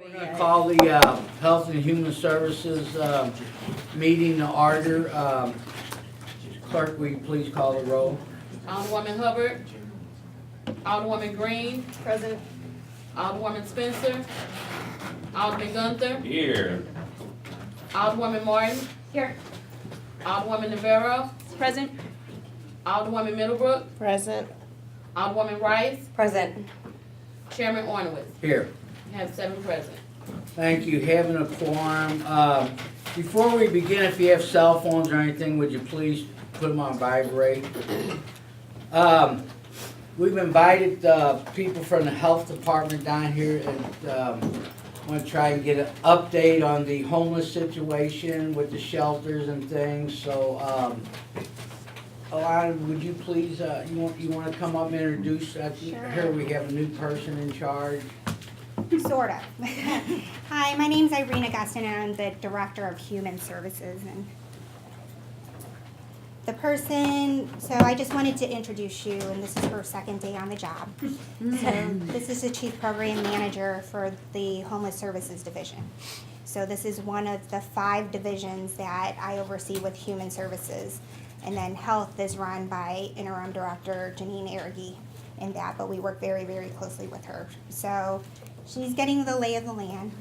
We're going to call the Health and Human Services meeting to order. Clerk, will you please call the roll? Alderwoman Hubbard. Alderwoman Green. Present. Alderwoman Spencer. Alderman Gunther. Here. Alderwoman Martin. Here. Alderwoman Navarro. Present. Alderwoman Middlebrook. Present. Alderwoman Rice. Present. Chairman Ornowitz. Here. You have 7 present. Thank you. Having a quorum. Before we begin, if you have cell phones or anything, would you please put them on vibrate? We've invited people from the health department down here and want to try and get an update on the homeless situation with the shelters and things. So, Alana, would you please, you want to come up and introduce? Sure. Here we have a new person in charge. Sort of. Hi, my name's Irene Augustin, and I'm the Director of Human Services. And the person, so I just wanted to introduce you, and this is her second day on the job. So this is the Chief Program Manager for the Homeless Services Division. So this is one of the 5 divisions that I oversee with Human Services. And then Health is run by Interim Director Janine Arraghi in that, but we work very, very closely with her. So she's getting the lay of the land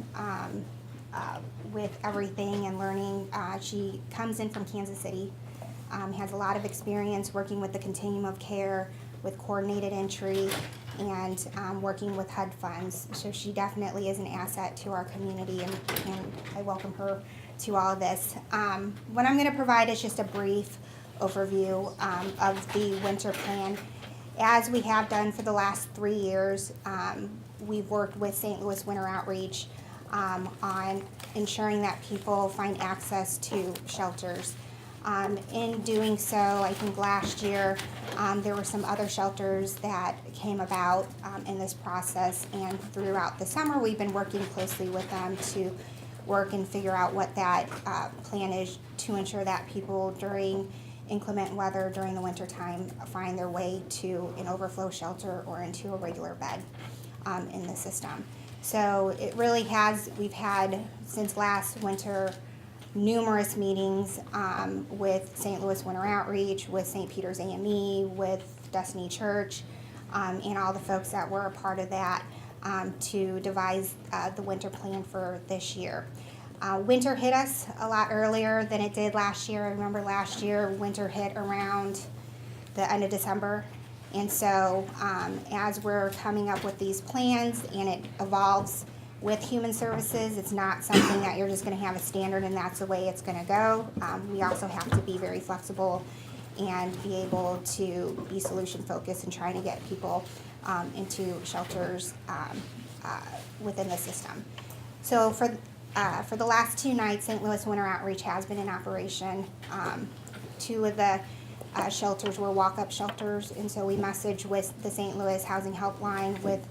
with everything and learning. She comes in from Kansas City, has a lot of experience working with the continuum of care, with coordinated entry, and working with HUD funds. So she definitely is an asset to our community, and I welcome her to all of this. What I'm going to provide is just a brief overview of the winter plan. As we have done for the last 3 years, we've worked with St. Louis Winter Outreach on ensuring that people find access to shelters. In doing so, I think last year there were some other shelters that came about in this process, and throughout the summer we've been working closely with them to work and figure out what that plan is to ensure that people during inclement weather during the winter time find their way to an overflow shelter or into a regular bed in the system. So it really has, we've had since last winter numerous meetings with St. Louis Winter Outreach, with St. Peter's AME, with Destiny Church, and all the folks that were a part of that to devise the winter plan for this year. Winter hit us a lot earlier than it did last year. I remember last year winter hit around the end of December. And so as we're coming up with these plans and it evolves with Human Services, it's not something that you're just going to have a standard and that's the way it's going to go. We also have to be very flexible and be able to be solution focused and trying to get people into shelters within the system. So for the last 2 nights, St. Louis Winter Outreach has been in operation. 2 of the shelters were walk-up shelters, and so we messaged with the St. Louis Housing Helpline, with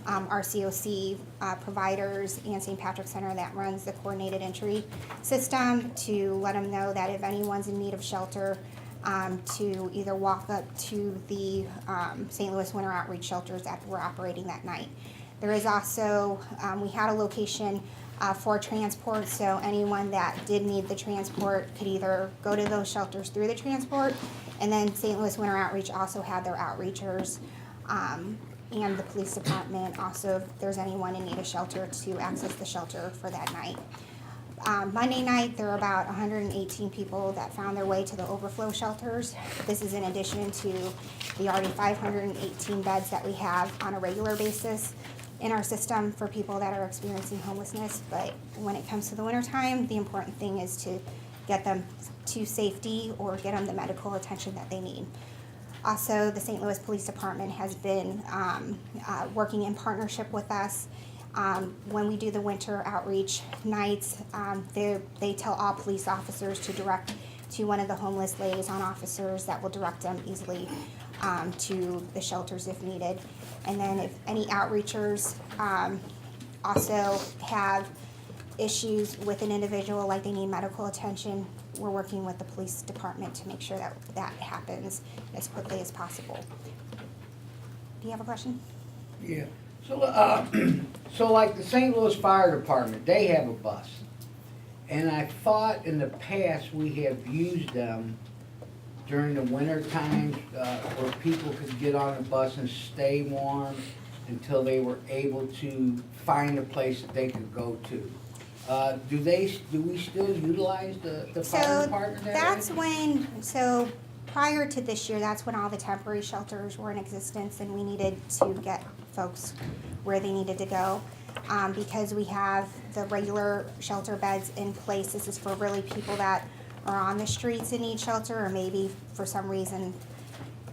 our COC providers and St. Patrick's Center that runs the coordinated entry system to let them know that if anyone's in need of shelter, to either walk up to the St. Louis Winter Outreach shelters that were operating that night. There is also, we had a location for transport, so anyone that did need the transport could either go to those shelters through the transport, and then St. Louis Winter Outreach also had their outreachers and the police department also, if there's anyone in need of shelter, to access the shelter for that night. Monday night, there were about 118 people that found their way to the overflow shelters. This is in addition to the already 518 beds that we have on a regular basis in our system for people that are experiencing homelessness. But when it comes to the wintertime, the important thing is to get them to safety or get them the medical attention that they need. Also, the St. Louis Police Department has been working in partnership with us. When we do the winter outreach nights, they tell all police officers to direct to one of the homeless liaison officers that will direct them easily to the shelters if needed. And then if any outreachers also have issues with an individual, like they need medical attention, we're working with the police department to make sure that that happens as quickly as possible. Do you have a question? Yeah. So, so like the St. Louis Fire Department, they have a bus. And I thought in the past we have used them during the winter times, where people could get on the bus and stay warm until they were able to find a place that they could go to. Do we still utilize the fire So department that that's way? so prior to this year, that's when all the temporary shelters were in existence and we needed to get folks where they needed to go. Because we have the regular shelter beds in place, this is for really people that are on the streets and need shelter, or maybe for some reason,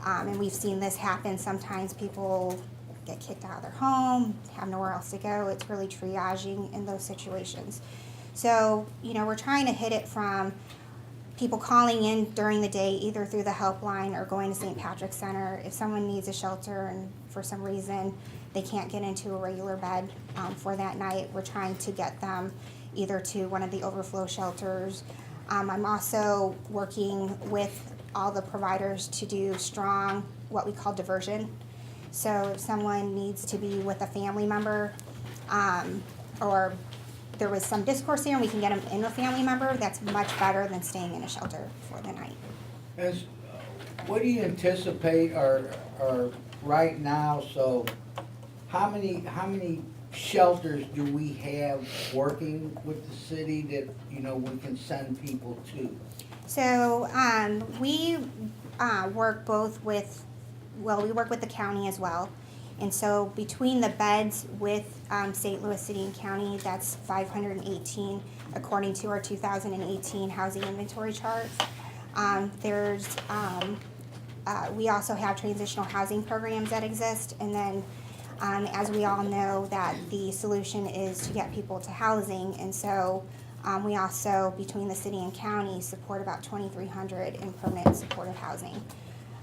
and we've seen this happen, sometimes people get kicked out of their home, have nowhere else to go. It's really triaging in those situations. So, we're trying to hit it from people calling in during the day, either through the helpline or going to St. Patrick's Center. If someone needs a shelter and for some reason they can't get into a regular bed for that night, we're trying to get them either to one of the overflow shelters. I'm also working with all the providers to do strong, what we call diversion. So if someone needs to be with a family member, or there was some discourse there and we can get them in a family member, that's much better than staying in a shelter for the night. What do you anticipate are right now, so how many shelters do we have working with the city that, we can send people to? So we work both with, we work with the county as well. And so between the beds with St. Louis City and County, that's 518 according to our 2018 housing inventory chart. We also have transitional housing programs that exist, and then as we all know, that the solution is to get people to housing, and so we also, between the city and county, support about 2,300 in permanent supportive housing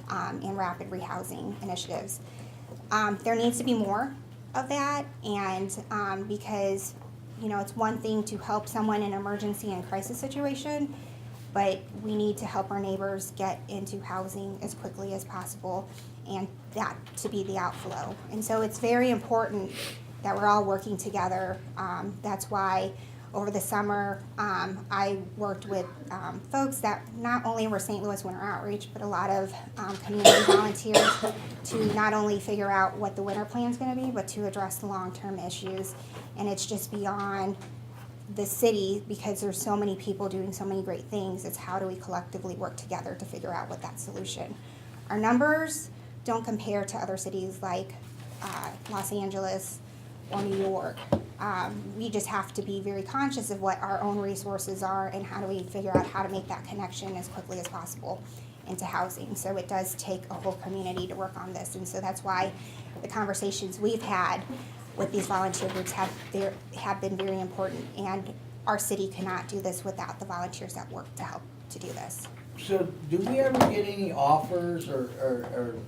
and rapid rehousing initiatives. There needs to be more of that, and because it's one thing to help someone in an emergency and crisis situation, but we need to help our neighbors get into housing as quickly as possible, and that to be the outflow. And so it's very important that we're all working together. That's why over the summer, I worked with folks that not only were St. Louis Winter Outreach, but a lot of community volunteers to not only figure out what the winter plan is going to be, but to address the long-term issues. And it's just beyond the city, because there's so many people doing so many great things. It's how do we collectively work together to figure out what that solution. Our numbers don't compare to other cities like Los Angeles or New York. We just have to be very conscious of what our own resources are and how do we figure out how to make that connection as quickly as possible into housing. So it does take a whole community to work on this, and so that's why the conversations we've had with these volunteer groups have been very important, and our city cannot do this without the volunteers that work to help to do this. So do we ever get any offers or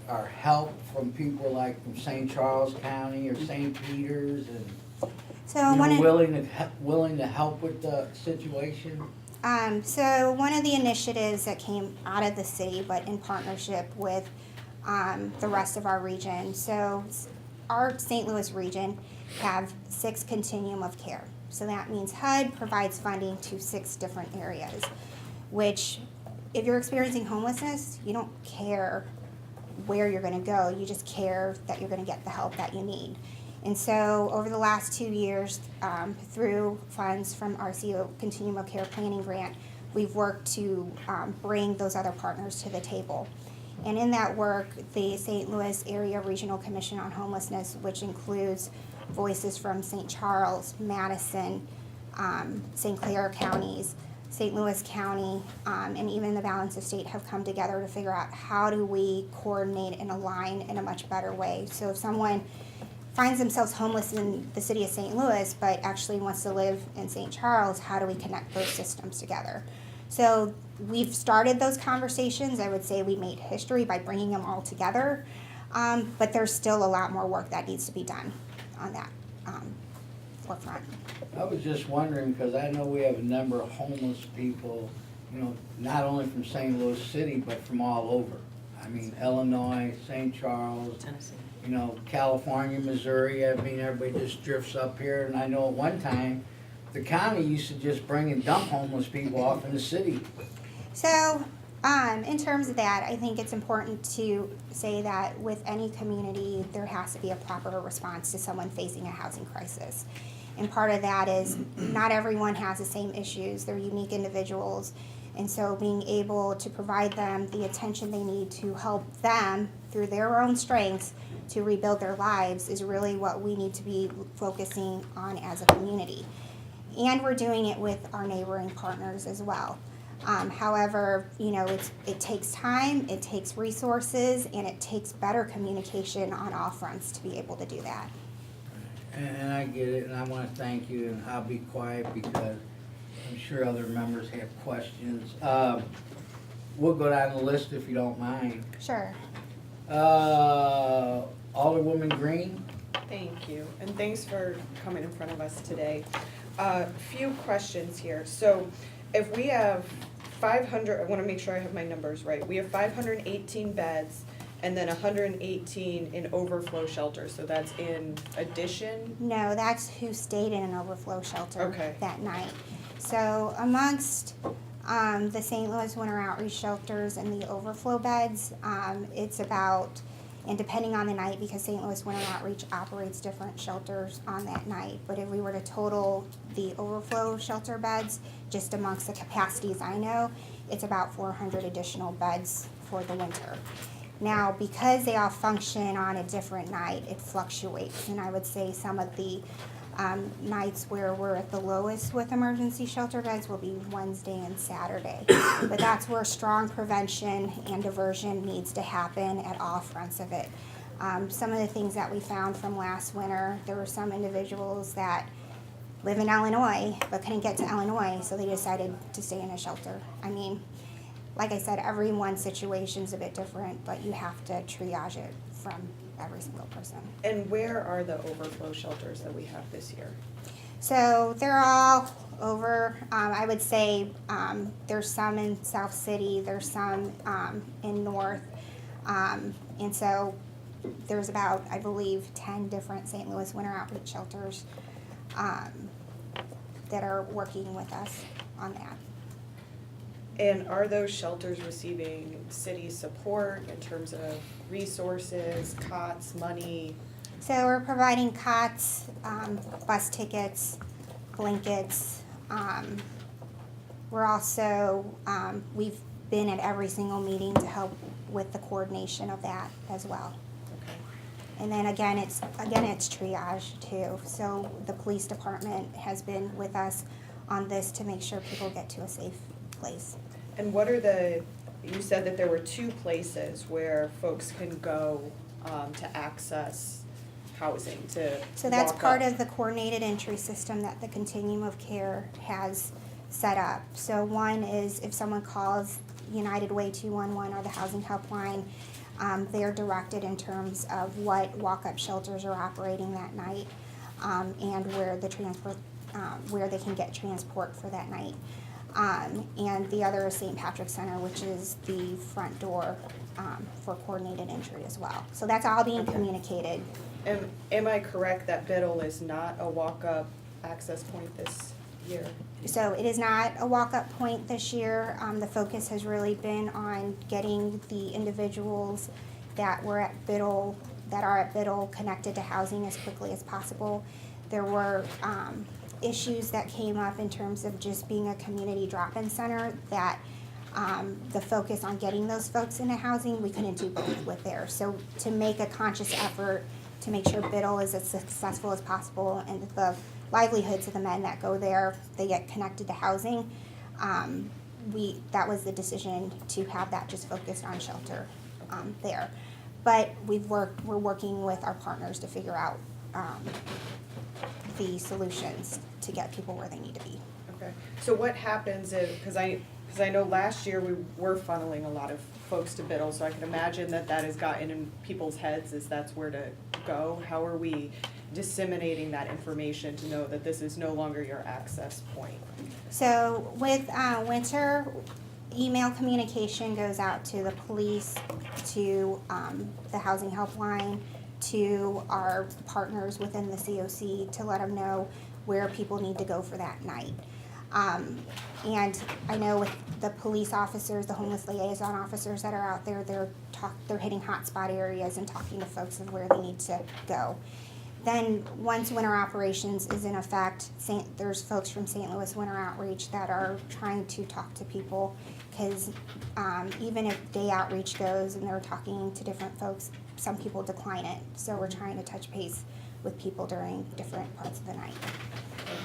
help from people like from St. Charles County or St. Peters and So willing to help with the situation? So one of the initiatives that came out of the city, but in partnership with the rest of our region. So our St. Louis region have 6 continuum of care. So that means HUD provides funding to 6 different areas, which if you're experiencing homelessness, you don't care where you're going to go. You just care that you're going to get the help that you need. And so over the last 2 years, through funds from RCO Continuum of Care Planning Grant, we've worked to bring those other partners to the table. And in that work, the St. Louis Area Regional Commission on Homelessness, which includes voices from St. Charles, Madison, St. Clair counties, St. Louis County, and even the balance of state have come together to figure out how do we coordinate and align in a much better way. So if someone finds themselves homeless in the city of St. Louis but actually wants to live in St. Charles, how do we connect those systems together? So we've started those conversations. I would say we made history by bringing them all together, but there's still a lot more work that needs to be done on that forefront. I was just wondering, because I know we have a number of homeless people, not only from St. Louis City, but from all over. I mean, Illinois, St. Charles, you know, California, Missouri, I mean, everybody just drifts up here, and I know at one time, the county used to just bring and dump homeless people off in the city. So, in terms of that, I think it's important to say that with any community, there has to be a proper response to someone facing a housing crisis. And part of that is not everyone has the same issues, they're unique individuals. And so being able to provide them the attention they need to help them through their own strengths to rebuild their lives is really what we need to be focusing on as a community. And we're doing it with our neighboring partners as well. However, you know, it takes time, it takes resources, and it takes better communication on all fronts to be able to do that. And I get it, and I wanna thank you, and I'll be quiet because I'm sure other members have questions. We'll go down the list if you don't mind. Sure. Alderwoman Green? Thank you, and thanks for coming in front of us today. Few questions here. So if we have 500, I want to make sure I have my numbers right. We have 518 beds and then 118 in overflow shelters, so that's in addition? No, that's who stayed in an overflow shelter Okay. that night. So amongst the St. Louis Winter Outreach shelters and the overflow beds, it's about, and depending on the night, because St. Louis Winter Outreach operates different shelters on that night, but if we were to total the overflow shelter beds, just amongst the capacities I know, it's about 400 additional beds for the winter. Now, because they all function on a different night, it fluctuates, and I would say some of the nights where we're at the lowest with emergency shelter beds will be Wednesday and Saturday. But that's where strong prevention and diversion needs to happen at all fronts of it. Some of the things that we found from last winter, there were some individuals that live in Illinois but couldn't get to Illinois, so they decided to stay in a shelter. I mean, like I said, everyone's situation's a bit different, but you have to triage it from every single person. And where are the overflow shelters that we have this year? So they're all over. I would say there's some in South City, there's some in North, and so there's about, I believe, 10 different St. Louis Winter Outreach shelters that are working with us on that. And are those shelters receiving city support in terms of resources, cots, money? So we're providing cots, bus tickets, blankets. We're also, we've been at every single meeting to help with the coordination of that as well. Okay. And then again, it's triage too. So the police department has been with us on this to make sure people get to a safe place. And what are you said that there were 2 places where folks can go to access housing, to So that's walk part up. of the coordinated entry system that the Continuum of Care has set up. So one is if someone calls United Way 211 or the Housing Helpline, they are directed in terms of what walk-up shelters are operating that night, and where the where they can get transport for that night. And the other is St. Patrick's Center, which is the front door for coordinated entry as well. So that's all being communicated. Am I correct that Biddle is not a walk-up access point this year? So it is not a walk-up point this year. The focus has really been on getting the individuals that were at Biddle, that are at Biddle, connected to housing as quickly as possible. There were issues that came up in terms of just being a community drop-in center that the focus on getting those folks into housing, we couldn't do both with there. So to make a conscious effort to make sure Biddle is as successful as possible and that the livelihoods of the men that go there, they get connected to housing, that was the decision to have that just focused on shelter there. But we're working with our partners to figure out the solutions to get people where they need to be. Okay, so what happens if, because I know last year we were funneling a lot of folks to Biddle, so I can imagine that has gotten in people's heads as that's where to go. How are we disseminating that information to know that this is no longer your access point? So with winter, email communication goes out to the police, to the housing helpline, to our partners within the COC to let them know where people need to go for that night. And I know with the police officers, the homeless liaison officers that are out there, they're hitting hotspot areas and talking to folks of where they need to go. Then, once winter operations is in effect, there's folks from St. Louis Winter Outreach that are trying to talk to people, because even if day outreach goes and they're talking to different folks, some people decline it. So we're trying to touch base with people during different parts of the night.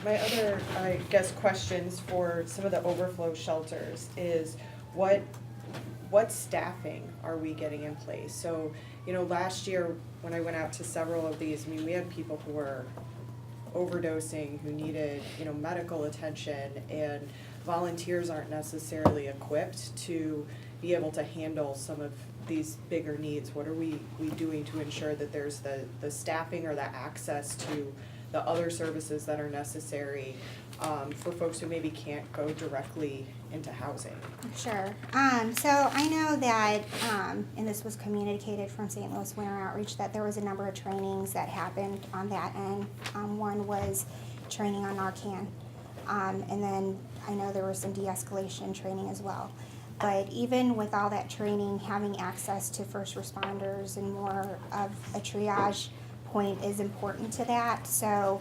My other, I guess, questions for some of the overflow shelters is what staffing are we getting in place? So, last year when I went out to several of these, we had people who were overdosing, who needed, medical attention, and volunteers aren't necessarily equipped to be able to handle some of these bigger needs. What are we doing to ensure that there's the staffing or the access to the other services that are necessary for folks who maybe can't go directly into housing? Sure. So I know that, and this was communicated from St. Louis Winter Outreach, that there was a number of trainings that happened on that end. One was training on Narcan. And then I know there was some de-escalation training as well. But even with all that training, having access to first responders and more of a triage point is important to that. So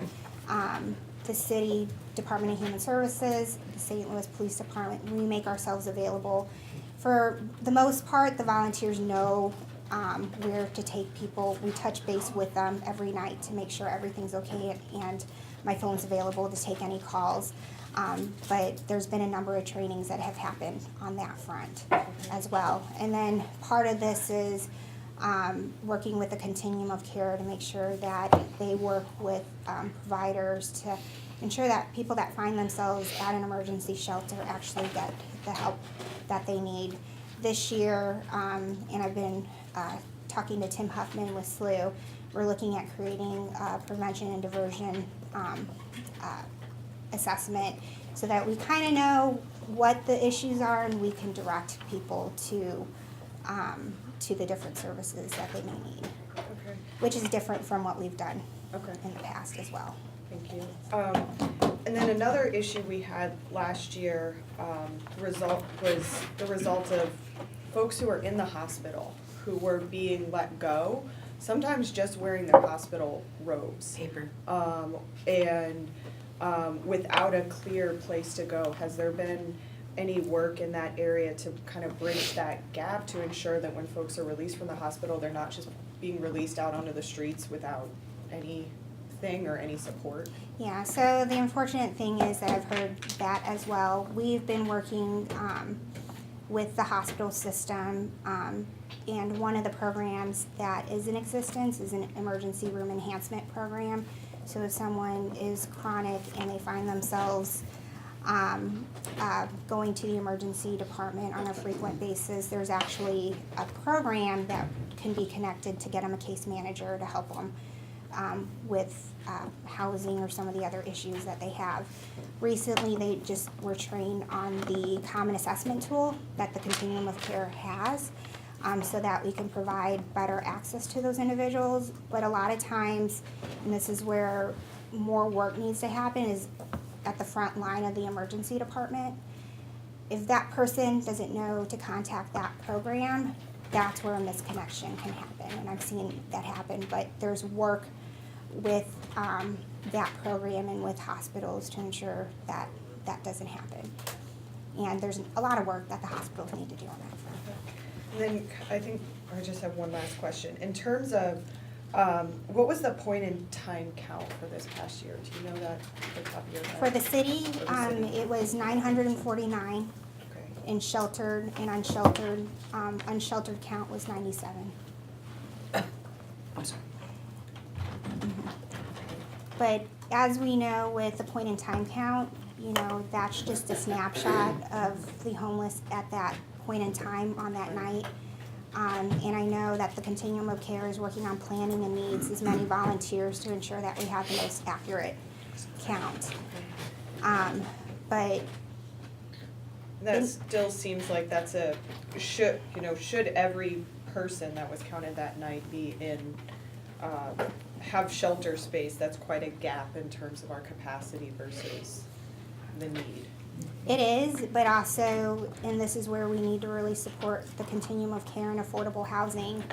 the City Department of Human Services, the St. Louis Police Department, we make ourselves available. For the most part, the volunteers know where to take people. We touch base with them every night to make sure everything's okay, and my phone's available to take any calls. But there's been a number of trainings that have happened on that front as well. And then part of this is working with the continuum of care to make sure that they work with providers to ensure that people that find themselves at an emergency shelter actually get the help that they need. This year, and I've been talking to Tim Huffman with SLU, we're looking at creating a prevention and diversion assessment so that we kind of know what the issues are and we can direct people to the different services that they may need, Okay. which is different from what we've done Okay. in the past as well. Thank you. And then another issue we had last year was the result of folks who were in the hospital who were being let go, sometimes just wearing their hospital robes. Paper. And without a clear place to go. Has there been any work in that area to kind of bridge that gap to ensure that when folks are released from the hospital, they're not just being released out onto the streets without anything or any support? Yeah, so the unfortunate thing is that I've heard that as well. We've been working with the hospital system, and one of the programs that is in existence is an emergency room enhancement program. So if someone is chronic and they find themselves going to the emergency department on a frequent basis, there's actually a program that can be connected to get them a case manager to help them with housing or some of the other issues that they have. Recently, they just were trained on the common assessment tool that the continuum of care has, so that we can provide better access to those individuals. But a lot of times, and this is where more work needs to happen, is at the front line of the emergency department. If that person doesn't know to contact that program, that's where a misconnection can happen, and I've seen that happen. But there's work with that program and with hospitals to ensure that that doesn't happen. And there's a lot of work that the hospitals need to do on that front. And then I think I just have one last question. In terms of what was the point in time count for this past year? Do you know that at the top of your head? For the city, For the city. it was 949, Okay. and sheltered and unsheltered. Unsheltered count was 97. I'm sorry. But as we know with the point in time count, that's just a snapshot of the homeless at that point in time on that night. And I know that the continuum of care is working on planning and needs as many volunteers to ensure that we have the most accurate count. But That still seems like that's should every person that was counted that night be in have shelter space, that's quite a gap in terms of our capacity versus the need. It is, but also, and this is where we need to really support the continuum of care and affordable housing.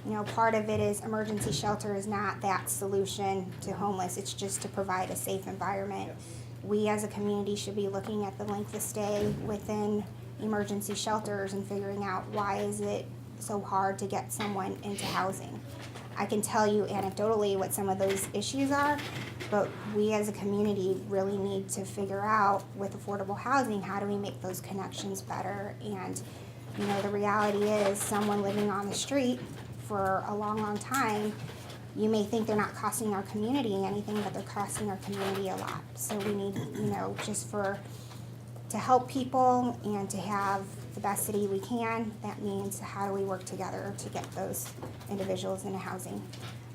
You know, part of it is emergency shelter is not that solution to homeless, it's just to provide a safe environment. Yes. We as a community should be looking at the length of stay within emergency shelters and figuring out why is it so hard to get someone into housing. I can tell you anecdotally what some of those issues are, but we as a community really need to figure out with affordable housing, how do we make those connections better? And, you know, the reality is someone living on the street for a long, long time, you may think they're not costing our community anything, but they're costing our community a lot. So we need, you know, to help people and to have the best city we can, that means how do we work together to get those individuals into housing.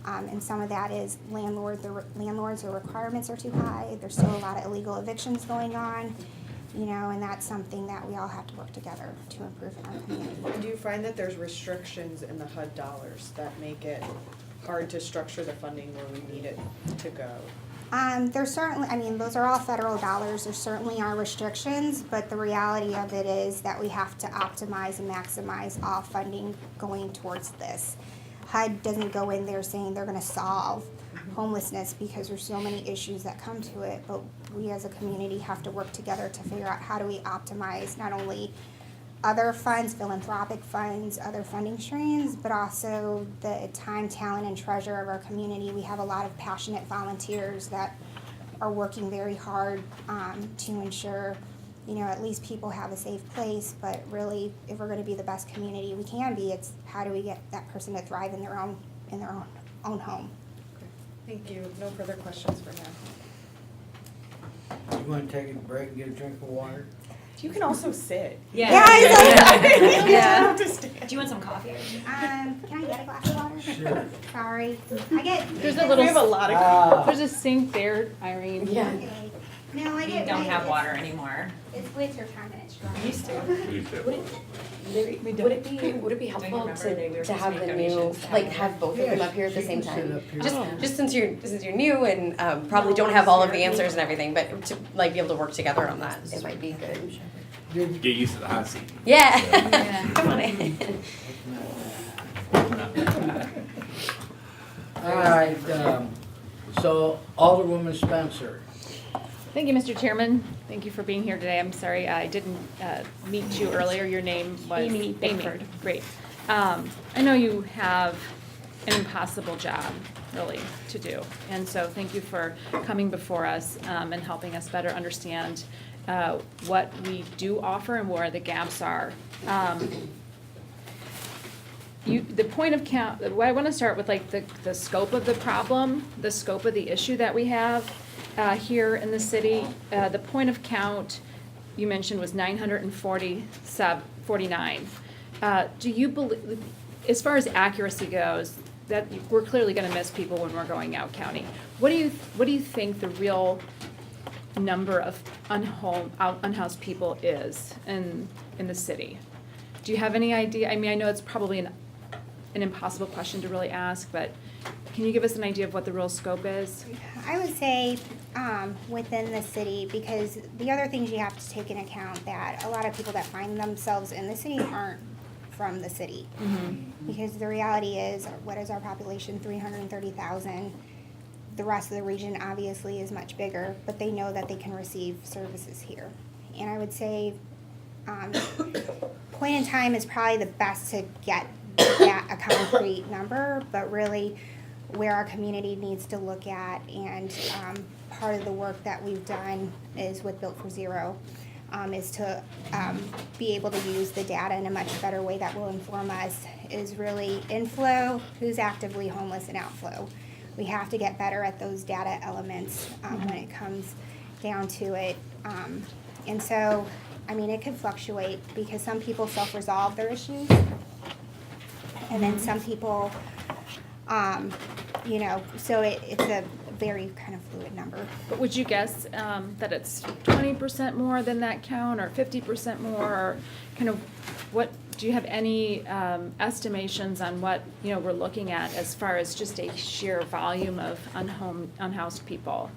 And some of that is landlords, their requirements are too high, there's still a lot of illegal evictions going on, you know, and that's something that we all have to work together to improve in our community. And do you find that there's restrictions in the HUD dollars that make it hard to structure the funding where we need it to go? There's certainly, I mean, those are all federal dollars, there certainly are restrictions, but the reality of it is that we have to optimize and maximize all funding going towards this. HUD doesn't go in there saying they're gonna solve homelessness because there's so many issues that come to it, but we as a community have to work together to figure out how do we optimize not only other funds, philanthropic funds, other funding streams, but also the time, talent, and treasure of our community. We have a lot of passionate volunteers that are working very hard to ensure, you know, at least people have a safe place, but really, if we're gonna be the best community we can be, it's how do we get that person to thrive in their own home. Thank you. No further questions for now. You wanna take a break and get a drink of water? You can also sit. Yeah, You don't Yeah. have to stand. Do you want some coffee? can I get a glass of water? Sure. Sorry, I get. There's a We little, have a lot of. there's a sink there, Irene. Yeah. Okay. No, I We get. don't have water anymore. It's winter time and it's dry. Used to. Would it be helpful remember they were to supposed have to the make new, donations to like have have both of them up here at the She same can sit time? up here. Just since you're new and probably don't have all of the answers and everything, but to like be able to work together on that, it might be good. Did- Get used to the hot seat. Yeah. Yeah. Come on in. All right, so Alderwoman Spencer. Thank you, Mr. Chairman. Thank you for being here today. I'm sorry I didn't meet you earlier. Your name was? Amy Bickford. Great. I know you have an impossible job, really, to do. And so thank you for coming before us and helping us better understand what we do offer and where the gaps are. The point of count, I want to start with like the scope of the problem, the scope of the issue that we have here in the city. The point of count you mentioned was 949. Do you believe, as far as accuracy goes, that we're clearly going to miss people when we're going out county? What do you think the real number of unhoused people is in the city? Do you have any idea? I mean, I know it's probably an impossible question to really ask, but can you give us an idea of what the real scope is? I would say within the city, because the other things you have to take into account that a lot of people that find themselves in the city aren't from the city. Because the reality is, what is our population? 330,000. The rest of the region obviously is much bigger, but they know that they can receive services here. And I would say point in time is probably the best to get a concrete number, but really where our community needs to look at, and part of the work that we've done is with Built for Zero, is to be able to use the data in a much better way that will inform us, is really inflow, who's actively homeless, and outflow. We have to get better at those data elements when it comes down to it. And so, I mean, it could fluctuate because some people self-resolve their issues, and then some people, you know, so it's a very kind of fluid number. But would you guess that it's 20% more than that count, or 50% more, or kind of what do you have any estimations on what, we're looking at as far as just a sheer volume of unhoused people?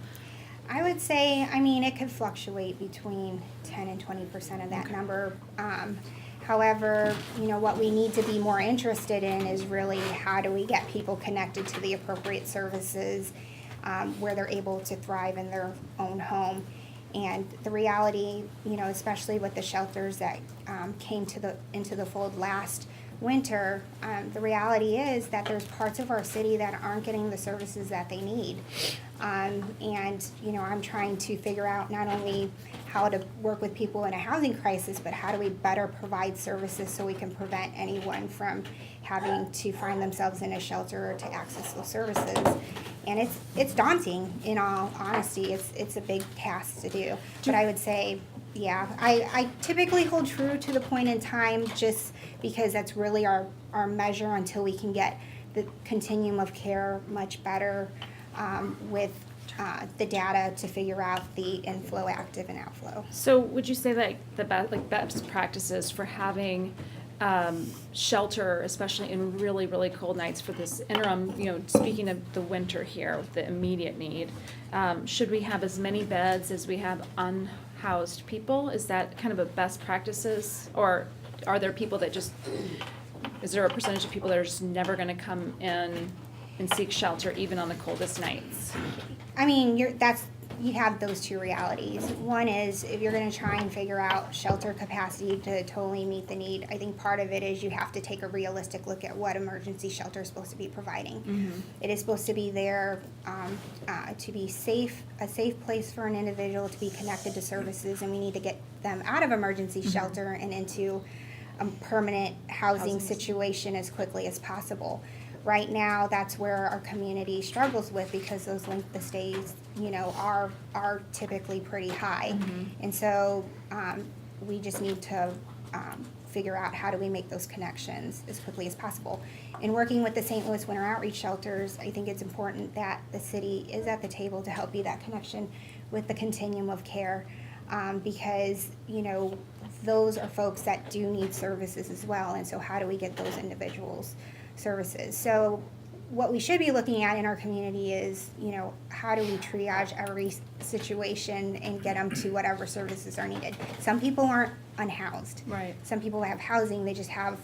I would say, I mean, it could fluctuate between 10 and 20% of that Okay. number. However, what we need to be more interested in is really how do we get people connected to the appropriate services where they're able to thrive in their own home. And the reality, especially with the shelters that came into the fold last winter, the reality is that there's parts of our city that aren't getting the services that they need. And, I'm trying to figure out not only how to work with people in a housing crisis, but how do we better provide services so we can prevent anyone from having to find themselves in a shelter or to access those services. And it's daunting, in all honesty. It's a big task to do. But I would say, yeah, I typically hold true to the point in time just because that's really our measure until we can get the continuum of care much better with the data to figure out the inflow, active, and outflow. So would you say that the best practices for having shelter, especially in really, really cold nights for this interim, speaking of the winter here, the immediate need, should we have as many beds as we have unhoused people? Is that kind of a best practices? Or are there people that is there a percentage of people that are just never gonna come in and seek shelter even on the coldest nights? I mean, you have those two realities. One is if you're going to try and figure out shelter capacity to totally meet the need, I think part of it is you have to take a realistic look at what emergency shelter is supposed to be providing. Mm-hmm. It is supposed to be there to be a safe place for an individual to be connected to services, and we need to get them out of emergency shelter and into a permanent housing situation as quickly as possible. Right now, that's where our community struggles with because those length of stays, are typically pretty high. And so we just need to figure out how do we make those connections as quickly as possible. In working with the St. Louis Winter Outreach Shelters, I think it's important that the city is at the table to help be that connection with the continuum of care because, those are folks that do need services as well. And so how do we get those individuals services? So what we should be looking at in our community is, how do we triage every situation and get them to whatever services are needed? Some people aren't unhoused. Right. Some people have housing, they just have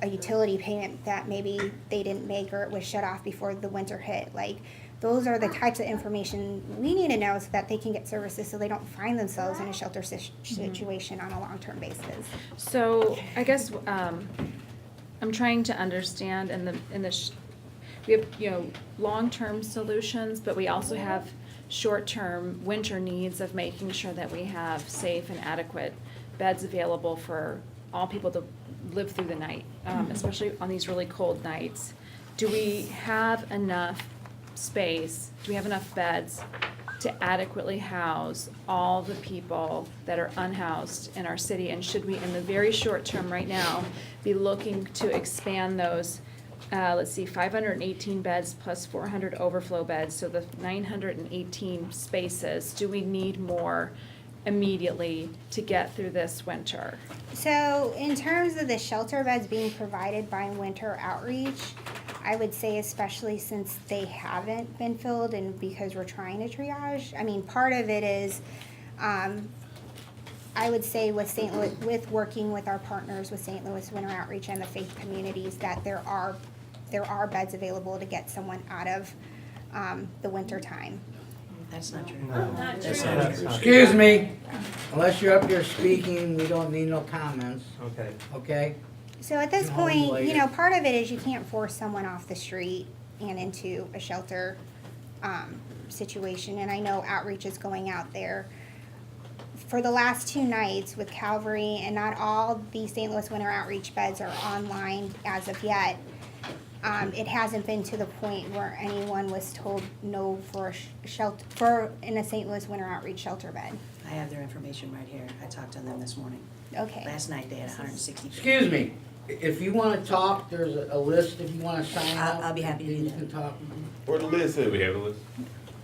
a utility payment that maybe they didn't make or it was shut off before the winter hit. Like, those are the types of information we need to know so that they can get services so they don't find themselves in a shelter situation on a long-term basis. So I guess I'm trying to understand we have, long-term solutions, but we also have short-term winter needs of making sure that we have safe and adequate beds available for all people to live through the night, especially on these really cold nights. Do we have enough space? Do we have enough beds to adequately house all the people that are unhoused in our city? And should we, in the very short term right now, be looking to expand those, 518 beds plus 400 overflow beds, so the 918 spaces? Do we need more immediately to get through this winter? So in terms of the shelter beds being provided by Winter Outreach, I would say especially since they haven't been filled and because we're trying to triage, I mean, part of it is, I would say with St. Louis, with working with our partners with St. Louis Winter Outreach and the faith communities, that there are beds available to get someone out of the winter time. That's not true. That's not true. Excuse me, unless you're up here speaking, we don't need no comments, Okay. okay? So at this You're home point, later. part of it is you can't force someone off the street and into a shelter situation, and I know Outreach is going out there. For the last 2 nights with Calvary, and not all the St. Louis Winter Outreach beds are online as of yet, it hasn't been to the point where anyone was told no for in a St. Louis Winter Outreach shelter bed. I have their information right here. I talked to them this morning. Okay. Last night they had 160. Excuse me, if you wanna talk, there's a list if you wanna sign up. I'll be happy to do You that. can talk. Where the list at? We have a list.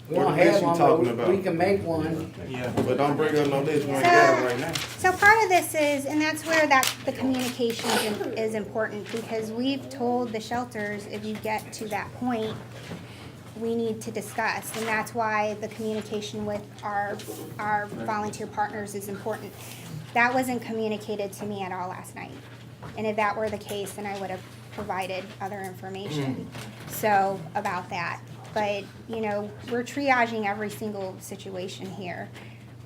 We don't What list have you one, talking but about? we can make one. Yeah, but don't bring up no list, we ain't got it right now. So part of this is, and that's where the communication is important, because we've told the shelters, if you get to that point, we need to discuss, and that's why the communication with our volunteer partners is important. That wasn't communicated to me at all last night, and if that were the case, then I would have provided other information, so, about that. But, you know, we're triaging every single situation here.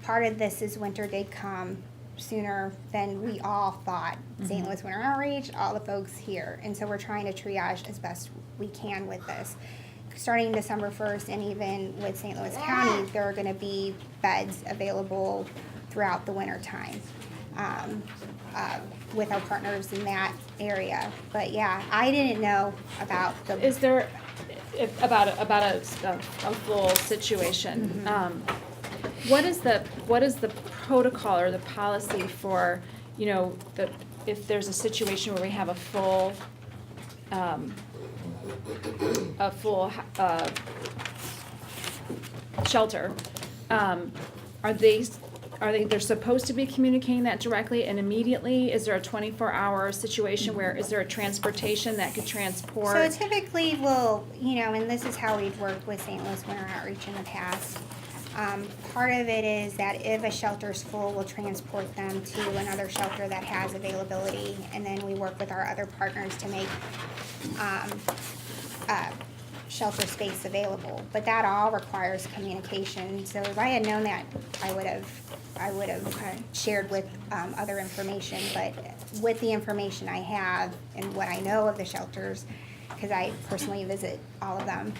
Part of this is winter did come sooner than we all thought. St. Louis Winter Outreach, all the folks here. And so we're trying to triage as best we can with this. Starting December 1st, and even with St. Louis County, there are gonna be beds available throughout the winter time. With our partners in that area. But yeah, I didn't know about the. Is there, about a full situation, what is the protocol or the policy for, you know, if there's a situation where we have a full shelter, they're supposed to be communicating that directly and immediately? Is there a 24-hour situation where, is there a transportation that could transport? So typically we'll, you know, and this is how we've worked with St. Louis Winter Outreach in the past. Part of it is that if a shelter's full, we'll transport them to another shelter that has availability, and then we work with our other partners to make shelter space available. But that all requires communication. So if I had known that, I would have shared with other information. But with the information I have and what I know of the shelters, because I personally visit all of them,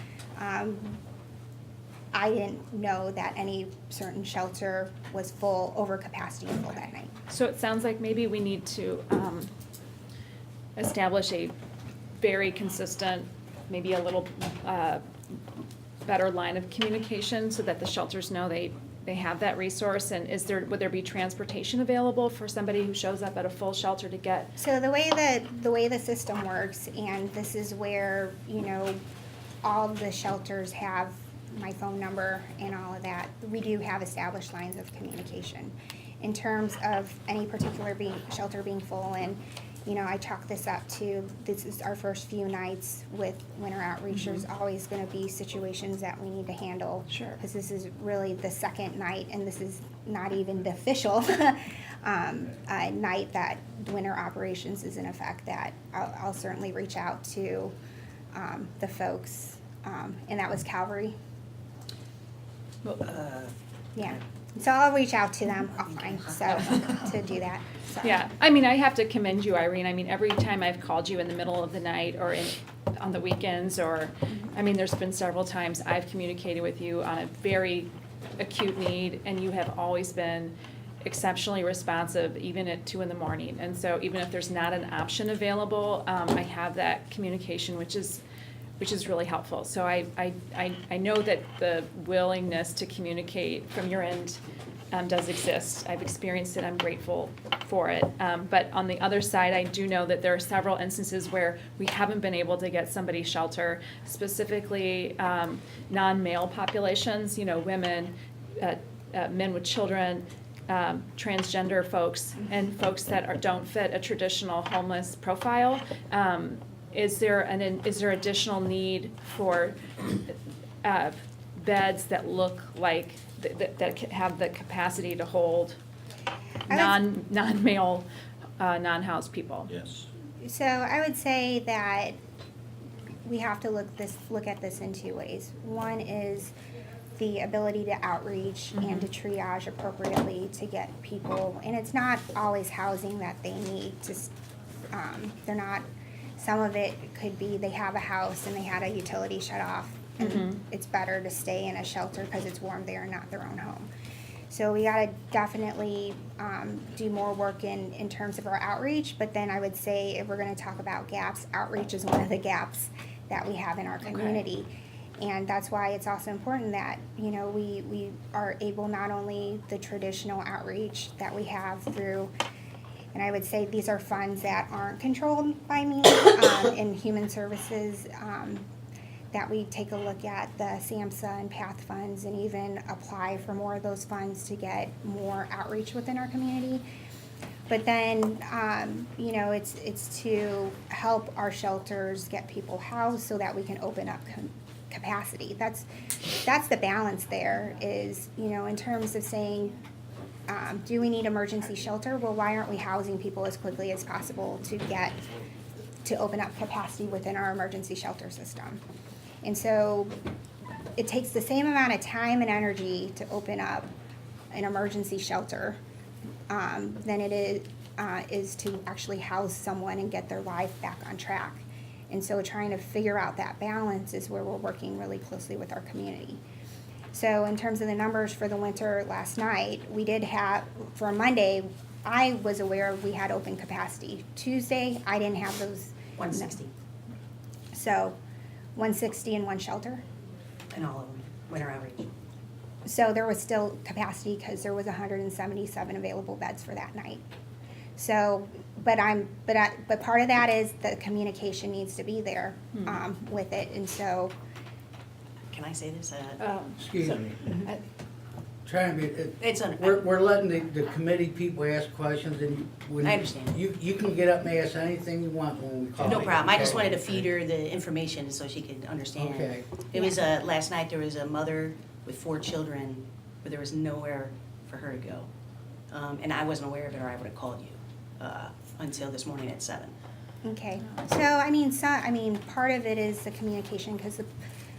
I didn't know that any certain shelter was full, over capacity full that night. So it sounds like maybe we need to establish a very consistent, maybe a little better line of communication so that the shelters know they have that resource. And would there be transportation available for somebody who shows up at a full shelter to get? So the way the system works, and this is where, you know, all of the shelters have my phone number and all of that. We do have established lines of communication. In terms of any particular shelter being full, and, you know, I chalk this up to, this is our first few nights with Winter Outreach. There's always gonna be situations that we need to handle. Sure. Because this is really the second night, and this is not even the official night that winter operations is in effect, that I'll certainly reach out to the folks, and that was Calvary. Yeah, so I'll reach out to them offline, so, to do that, so. Yeah, I mean, I have to commend you, Irene. I mean, every time I've called you in the middle of the night or on the weekends, or, I mean, there's been several times I've communicated with you on a very acute need, and you have always been exceptionally responsive, even at 2 a.m. And so even if there's not an option available, I have that communication, which is really helpful. So I know that the willingness to communicate from your end does exist. I've experienced it, I'm grateful for it. But on the other side, I do know that there are several instances where we haven't been able to get somebody shelter, specifically non-male populations, you know, women, men with children, transgender folks, and folks that don't fit a traditional homeless profile. Is there additional need for beds that look like, that have the capacity to hold non-male, non-housed people? Yes. So I would say that we have to look at this in two ways. One is the ability to outreach and to triage appropriately to get people, and it's not always housing that they need. They're not. Some of it could be they have a house and they had a utility shut off, and it's better to stay in a shelter because it's warm there and not their own home. So we gotta definitely do more work in terms of our outreach, but then I would say if we're gonna talk about gaps, outreach is one of the gaps that we have in our community. And that's why it's also important that, you know, we are able, not only the traditional outreach that we have through, and I would say these are funds that aren't controlled by me, in human services. that we take a look at the SAMHSA and PATH funds and even apply for more of those funds to get more outreach within our community. But then, you know, it's to help our shelters get people housed so that we can open up capacity. That's the balance there is, you know, in terms of saying, do we need emergency shelter? Well, why aren't we housing people as quickly as possible to open up capacity within our emergency shelter system? And so it takes the same amount of time and energy to open up an emergency shelter than it is to actually house someone and get their life back on track. And so trying to figure out that balance is where we're working really closely with our community. So in terms of the numbers for the winter last night, we did have, for Monday, I was aware we had open capacity. Tuesday, I didn't have those. 160 So 160 in one shelter. in all of them, winter outreach. So there was still capacity because there was 177 available beds for that night. So, but part of that is the communication needs to be there with it, and so. Can I say this? Excuse me. I- Trying to be, It's on. we're letting the committee people ask questions, and when. I understand. You can get up and ask anything you want when we call. No you, problem. I just okay? wanted to feed her the information so she could understand. Okay. It was, last night, there was a mother with 4 children where there was nowhere for her to go. And I wasn't aware of it, or I would have called you, until this morning at 7. Okay, so I mean, part of it is the communication, because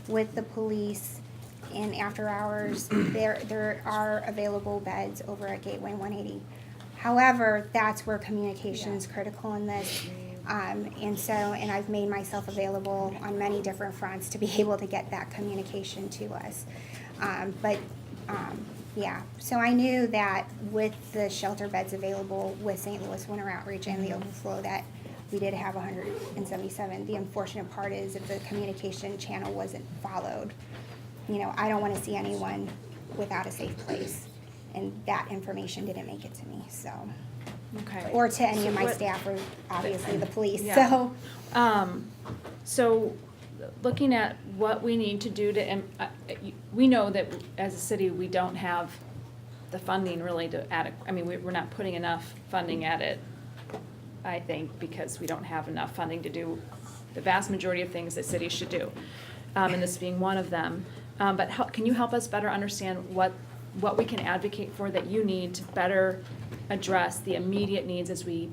with the police and after hours, there are available beds over at Gateway 180. However, that's where communication is critical in this. And I've made myself available on many different fronts to be able to get that communication to us. Yeah, so I knew that with the shelter beds available with St. Louis Winter Outreach and the overflow that we did have 177. The unfortunate part is if the communication channel wasn't followed, you know, I don't want to see anyone without a safe place. And that information didn't make it to me, so. Okay. Or to any of my what- staff, or obviously the police, Yeah. so. So, looking at what we need to do to, we know that as a city, we don't have the funding really to we're not putting enough funding at it, I think, because we don't have enough funding to do the vast majority of things that cities should do, and this being one of them. But can you help us better understand what we can advocate for that you need to better address the immediate needs as we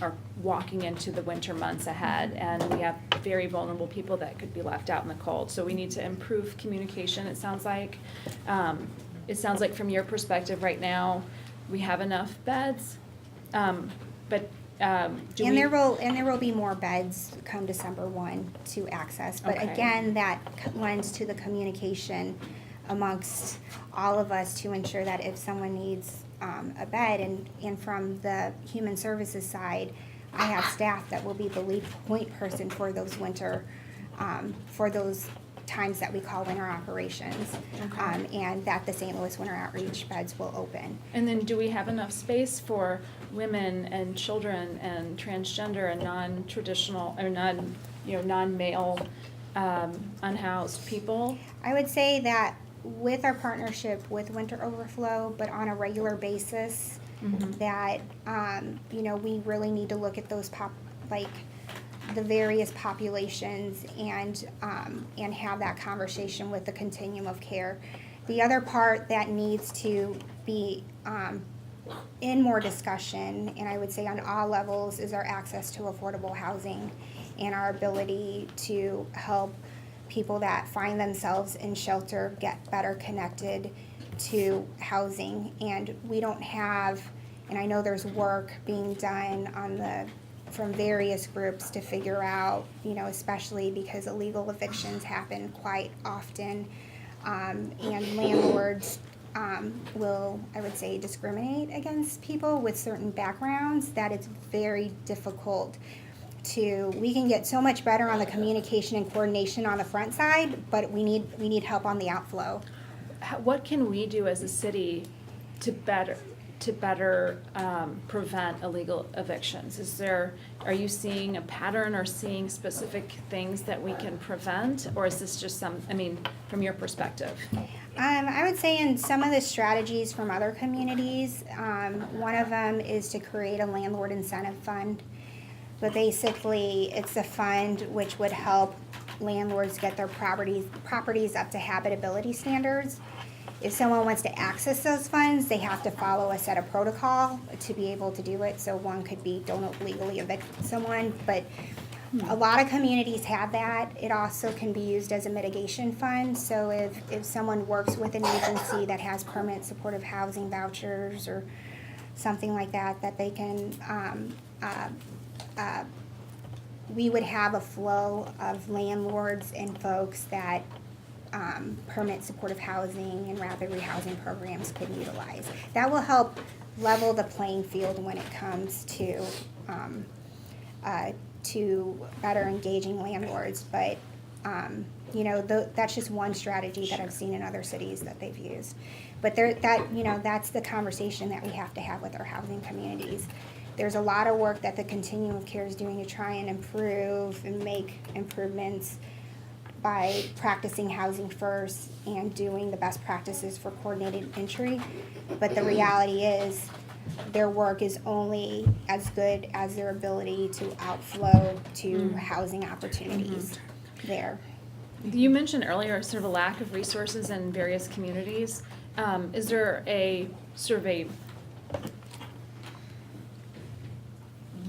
are walking into the winter months ahead, and we have very vulnerable people that could be left out in the cold. So we need to improve communication, it sounds like. From your perspective right now, we have enough beds, but There will be more beds come December 1 to access, but Okay. again, that lends to the communication amongst all of us to ensure that if someone needs a bed, and from the human services side, I have staff that will be the lead point person for those for those times that we call winter operations, and that the St. Louis Winter Outreach beds will open. And then do we have enough space for women and children and transgender and non-traditional, or non-male, unhoused people? I would say that with our partnership with Winter Overflow, but on a regular basis, that, we really need to look at those the various populations and have that conversation with the continuum of care. The other part that needs to be in more discussion, and I would say on all levels, is our access to affordable housing and our ability to help people that find themselves in shelter get better connected to housing. And we don't have, and I know there's work being done from various groups to figure out, especially because illegal evictions happen quite often, and landlords will, I would say, discriminate against people with certain backgrounds, that it's very difficult we can get so much better on the communication and coordination on the front side, but we need help on the outflow. What can we do as a city to better, to better prevent illegal evictions? Are you seeing a pattern or seeing specific things that we can prevent? Or is this just from your perspective? I would say in some of the strategies from other communities, one of them is to create a landlord incentive fund. But basically, it's a fund which would help landlords get their properties up to habitability standards. If someone wants to access those funds, they have to follow a set of protocol to be able to do it. So one could be don't illegally evict someone, but a lot of communities have that. It also can be used as a mitigation fund. So if someone works with an agency that has permanent supportive housing vouchers or something like that, that they can, we would have a flow of landlords and folks that permanent supportive housing and rapid rehousing programs could utilize. That will help level the playing field when it comes to better engaging landlords. But that's just one strategy that I've seen in other cities that they've used. But that's the conversation that we have to have with our housing communities. There's a lot of work that the Continuum of Care is doing to try and improve and make improvements by practicing housing first and doing the best practices for coordinated entry. But the reality is their work is only as good as their ability to outflow to housing opportunities there. You mentioned earlier sort of a lack of resources in various communities. Is there a sort of a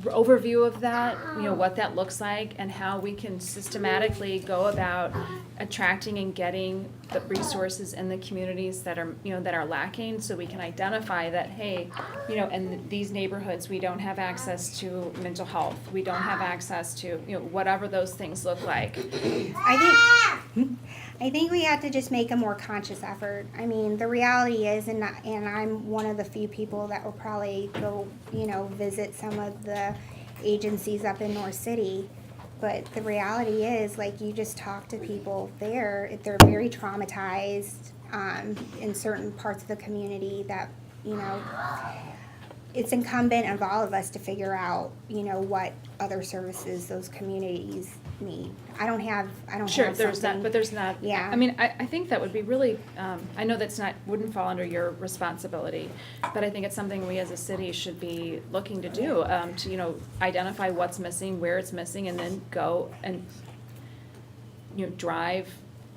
overview of that, what that looks like and how we can systematically go about attracting and getting the resources in the communities that are lacking, so we can identify that, hey, in these neighborhoods we don't have access to mental health, we don't have access to, whatever those things look like. I think we have to just make a more conscious effort. I mean, the reality is, and I'm one of the few people that will probably go, visit some of the agencies up in North City. But the reality is, like, you just talk to people there, they're very traumatized in certain parts of the community that, it's incumbent of all of us to figure out, what other services those communities need. I don't have there's that, but there's not. Yeah. I mean, I think that would be really, I know wouldn't fall under your responsibility, but I think it's something we as a city should be looking to do, to, identify what's missing, where it's missing, and then go and, drive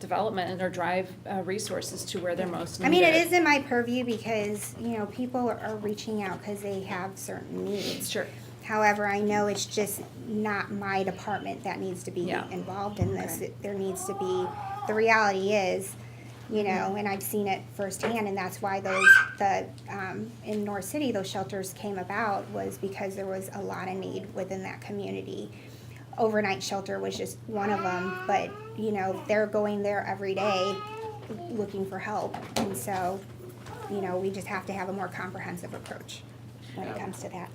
development or drive resources to where they're most needed. I mean, it is in my purview because, people are reaching out because they have certain needs. Sure. However, I know it's just not my department that needs to be involved in this. Okay. There needs to be, the reality is, and I've seen it firsthand, and that's why in North City, those shelters came about, was because there was a lot of need within that community. Overnight shelter was just one of them, but, they're going there every day looking for help. And so, we just have to have a more comprehensive approach when it comes to that.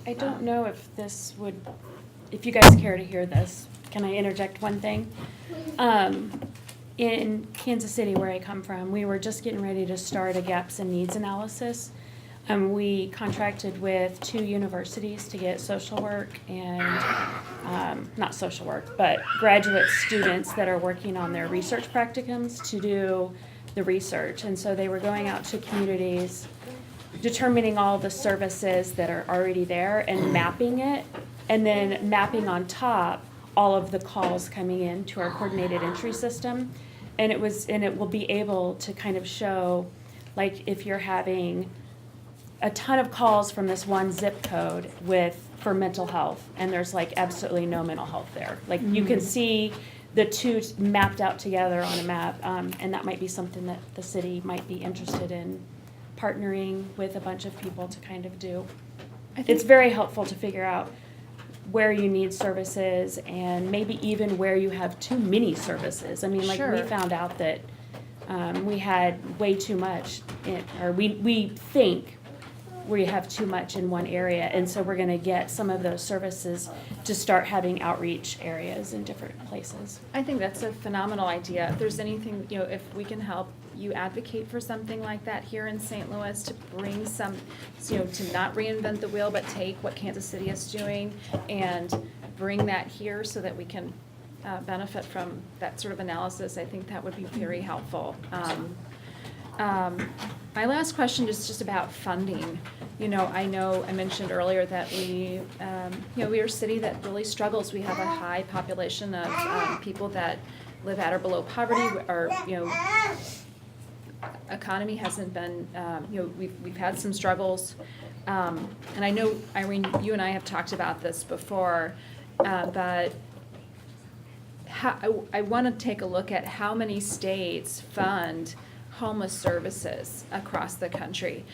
I don't know if you guys care to hear this. Can I interject one thing? In Kansas City, where I come from, we were just getting ready to start a gaps and needs analysis. We contracted with 2 universities to get social work and, not social work, but graduate students that are working on their research practicums to do the research. And so they were going out to communities, determining all the services that are already there and mapping it, and then mapping on top all of the calls coming in to our coordinated entry system. And it will be able to kind of show, like, if you're having a ton of calls from this one zip code for mental health, and there's like absolutely no mental health there. Like, you can see the two mapped out together on a map, and that might be something that the city might be interested in partnering with a bunch of people to kind of do. It's very helpful to figure out where you need services and maybe even where you have too many services. I mean, like, we found out that we had way too much, or we think we have too much in one area. And so we're gonna get some of those services to start having outreach areas in different places. I think that's a phenomenal idea. If there's anything, if we can help you advocate for something like that here in St. Louis to bring some, to not reinvent the wheel, but take what Kansas City is doing and bring that here so that we can benefit from that sort of analysis, I think that would be very helpful. My last question is just about funding. I know I mentioned earlier that we are a city that really struggles. We have a high population of people that live at or below poverty. Our economy hasn't been, we've had some struggles. And I know, Irene, you and I have talked about this before, but I want to take a look at how many states fund homeless services across the country.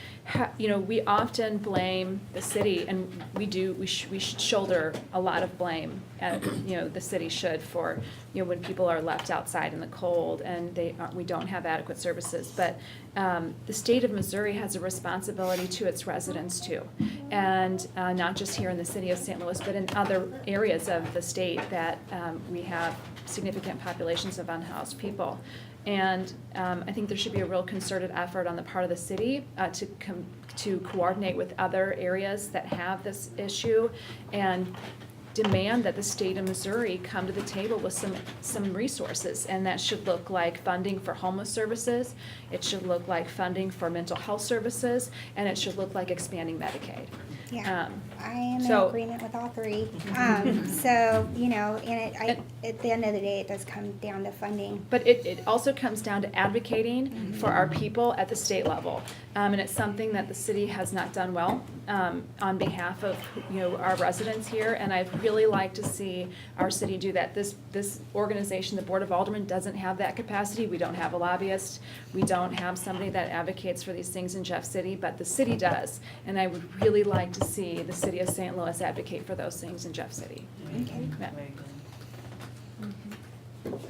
We often blame the city, and we should shoulder a lot of blame, the city should, for, when people are left outside in the cold and we don't have adequate services. But the state of Missouri has a responsibility to its residents too. And not just here in the city of St. Louis, but in other areas of the state that we have significant populations of unhoused people. And I think there should be a real concerted effort on the part of the city to coordinate with other areas that have this issue and demand that the state of Missouri come to the table with some resources. And that should look like funding for homeless services, it should look like funding for mental health services, and it should look like expanding Medicaid. Yeah, I am in so- agreement with all three. At the end of the day, it does come down to funding. But it also comes down to advocating for our people at the state level. And it's something that the city has not done well on behalf of our residents here. And I'd really like to see our city do that. This organization, the Board of Aldermen, doesn't have that capacity. We don't have a lobbyist. We don't have somebody that advocates for these things in Jeff City, but the city does. And I would really like to see the city of St. Louis advocate for those things in Jeff City. Okay. Yeah.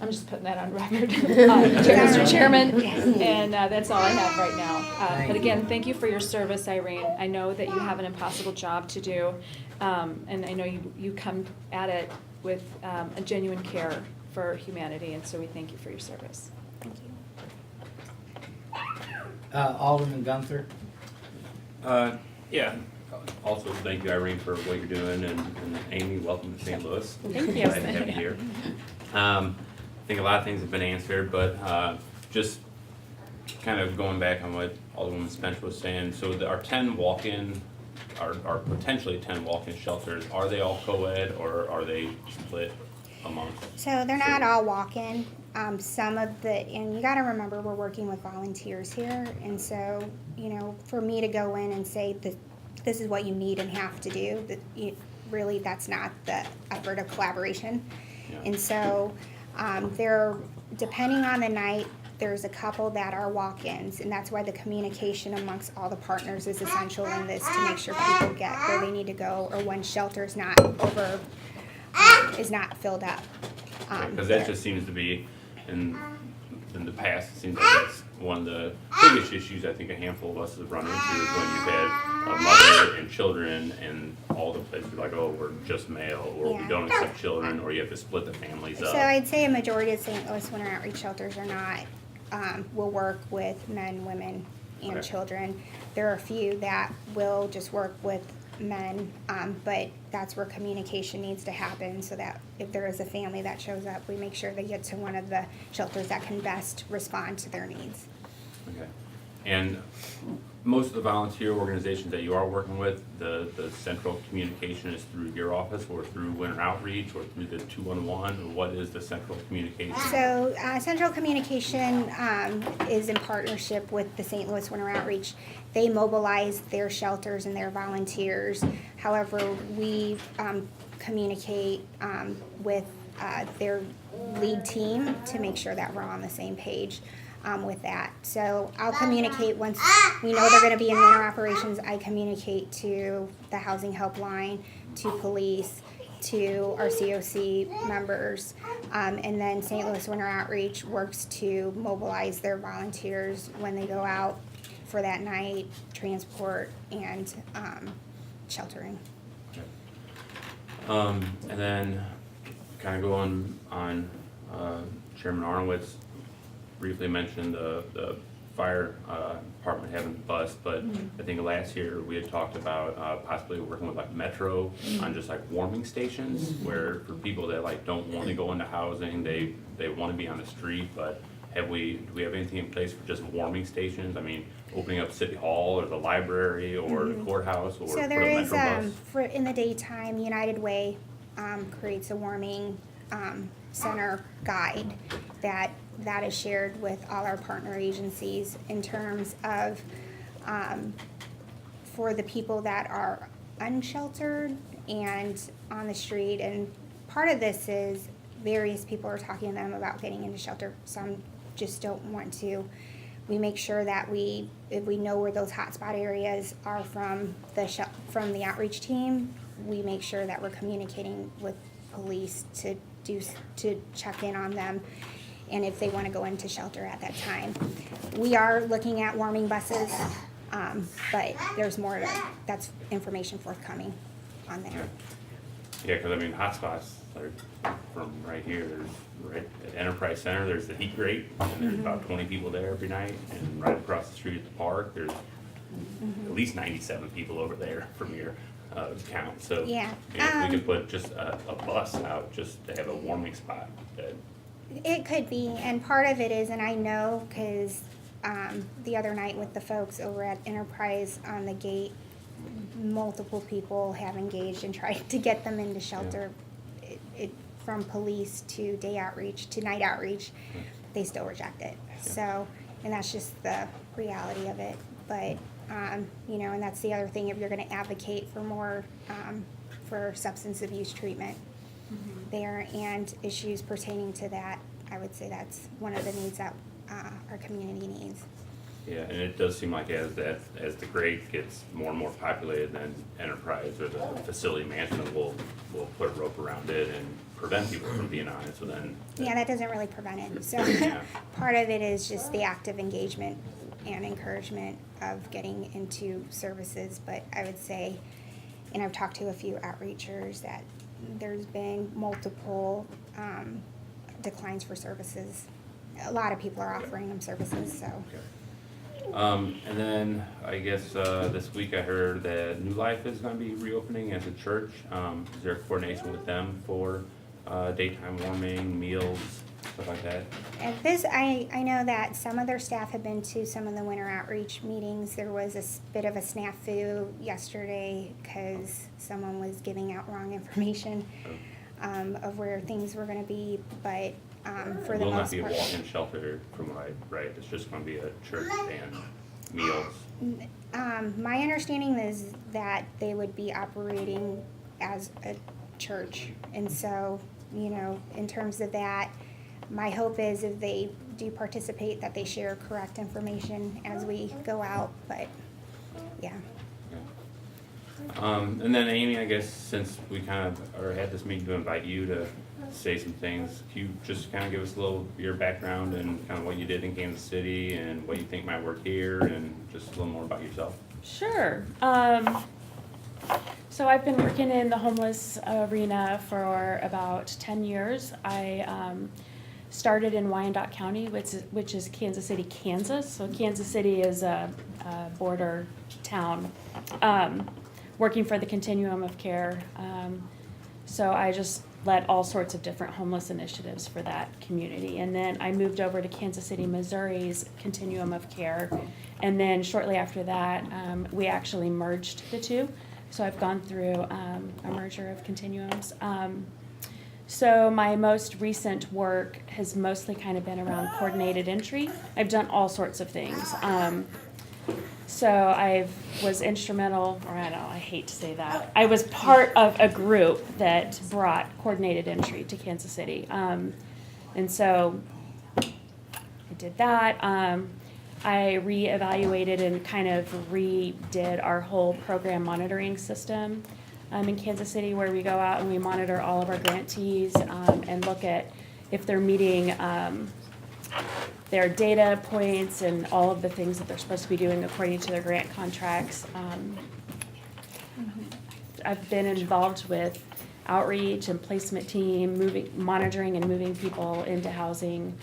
I'm just putting that on record, Mr. Chairman, and that's all I have right now. But again, thank you for your service, Irene. I know that you have an impossible job to do, and I know you come at it with a genuine care for humanity, and so we thank you for your service. Thank you. Alderman Gunther? Yeah, also thank you, Irene, for what you're doing, and Amy, welcome to St. Louis. Thank you. Glad to have you here. I think a lot of things have been answered, but just kind of going back on what Alderwoman Spencer was saying, so our 10 walk-in, are potentially 10 walk-in shelters, are they all co-ed or are they split amongst? So they're not all walk-in. And you gotta remember, we're working with volunteers here, and so, for me to go in and say that this is what you need and have to do, really, that's not the effort of collaboration. Yeah. And so, depending on the night, there's a couple that are walk-ins, and that's why the communication amongst all the partners is essential in this, to make sure people get where they need to go, or when shelter's not is not filled up. Because that just seems to be, in the past, it seems like that's one of the biggest issues I think a handful of us have run into, is when you've had a mother and children and all the places are like, oh, we're just male, or we don't accept children, or you have to split the families up. So I'd say a majority of St. Louis Winter Outreach shelters are not, will work with men, women, and children. There are a few that will just work with men, but that's where communication needs to happen, so that if there is a family that shows up, we make sure they get to one of the shelters that can best respond to their needs. Okay. And most of the volunteer organizations that you are working with, the central communication is through your office or through Winter Outreach or through the 211? What is the central communication? So central communication is in partnership with the St. Louis Winter Outreach. They mobilize their shelters and their volunteers. However, we communicate with their lead team to make sure that we're on the same page with that. So I'll communicate once we know they're going to be in winter operations. I communicate to the housing helpline, to police, to our COC members, and then St. Louis Winter Outreach works to mobilize their volunteers when they go out for that night, transport, and sheltering. And then kind of going on, Chairman Arnowitz briefly mentioned the fire department having a bus, but I think last year we had talked about possibly working with like Metro on just like warming stations where for people that like don't want to go into housing, they want to be on the street, but do we have anything in place for just warming stations? I mean, opening up City Hall or the library or the courthouse or So for there the is, Metro bus? for in the daytime, United Way creates a warming center guide that is shared with all our partner agencies in terms of for the people that are unsheltered and on the street. And part of this is various people are talking to them about getting into shelter. Some just don't want to. We make sure that if we know where those hotspot areas are from the outreach team, we make sure that we're communicating with police to check in on them and if they want to go into shelter at that time. We are looking at warming buses, but there's more that's information forthcoming on there. Yeah, because I mean, hotspots are from right here. There's right at Enterprise Center. There's the heat grate, and there's about 20 people there every night. And right across the street at the park, there's at least 97 people over there from your count. So Yeah. if we could put just a bus out just to have a warming spot. It could be, and part of it is, and I know because the other night with the folks over at Enterprise on the gate, multiple people have engaged and tried to get them into shelter. From police to day outreach to night outreach, they still reject it. So, and that's just the reality of it. But, and that's the other thing, if you're going to advocate for more for substance abuse treatment there and issues pertaining to that, I would say that's one of the needs that our community needs. Yeah, and it does seem like as the grade gets more and more populated, then Enterprise or the facility management will put a rope around it and prevent people from being on it. So then Yeah, that doesn't really prevent it. So Yeah. part of it is just the active engagement and encouragement of getting into services. But I would say, and I've talked to a few outreachers, that there's been multiple declines for services. A lot of people are offering them services, so. And then I guess this week I heard that New Life is going to be reopening as a church. Is there a coordination with them for daytime warming, meals, stuff like that? At this, I know that some of their staff have been to some of the winter outreach meetings. There was a bit of a snafu yesterday because someone was giving out wrong information of where things were going to be, but for It the will not most be a part. walk-in shelter from what I read. It's just going to be a church and meals. My understanding is that they would be operating as a church. And so, in terms of that, my hope is if they do participate that they share correct information as we go out, but yeah. And then Amy, I guess since we kind of had this meeting to invite you to say some things, can you just kind of give us a little your background and kind of what you did in Kansas City and what you think might work here and just a little more about yourself? Sure. So I've been working in the homeless arena for about 10 years. I started in Wyandotte County, which is Kansas City, Kansas. So Kansas City is a border town, working for the Continuum of Care. So I just led all sorts of different homeless initiatives for that community. And then I moved over to Kansas City, Missouri's Continuum of Care. And then shortly after that, we actually merged the two. So I've gone through a merger of continuums. So my most recent work has mostly kind of been around coordinated entry. I've done all sorts of things. So I was instrumental, or I don't know, I hate to say that. I was part of a group that brought coordinated entry to Kansas City. And so I did that. I reevaluated and kind of redid our whole program monitoring system in Kansas City, where we go out and we monitor all of our grantees and look at if they're meeting their data points and all of the things that they're supposed to be doing according to their grant contracts. I've been involved with outreach and placement team, monitoring and moving people into housing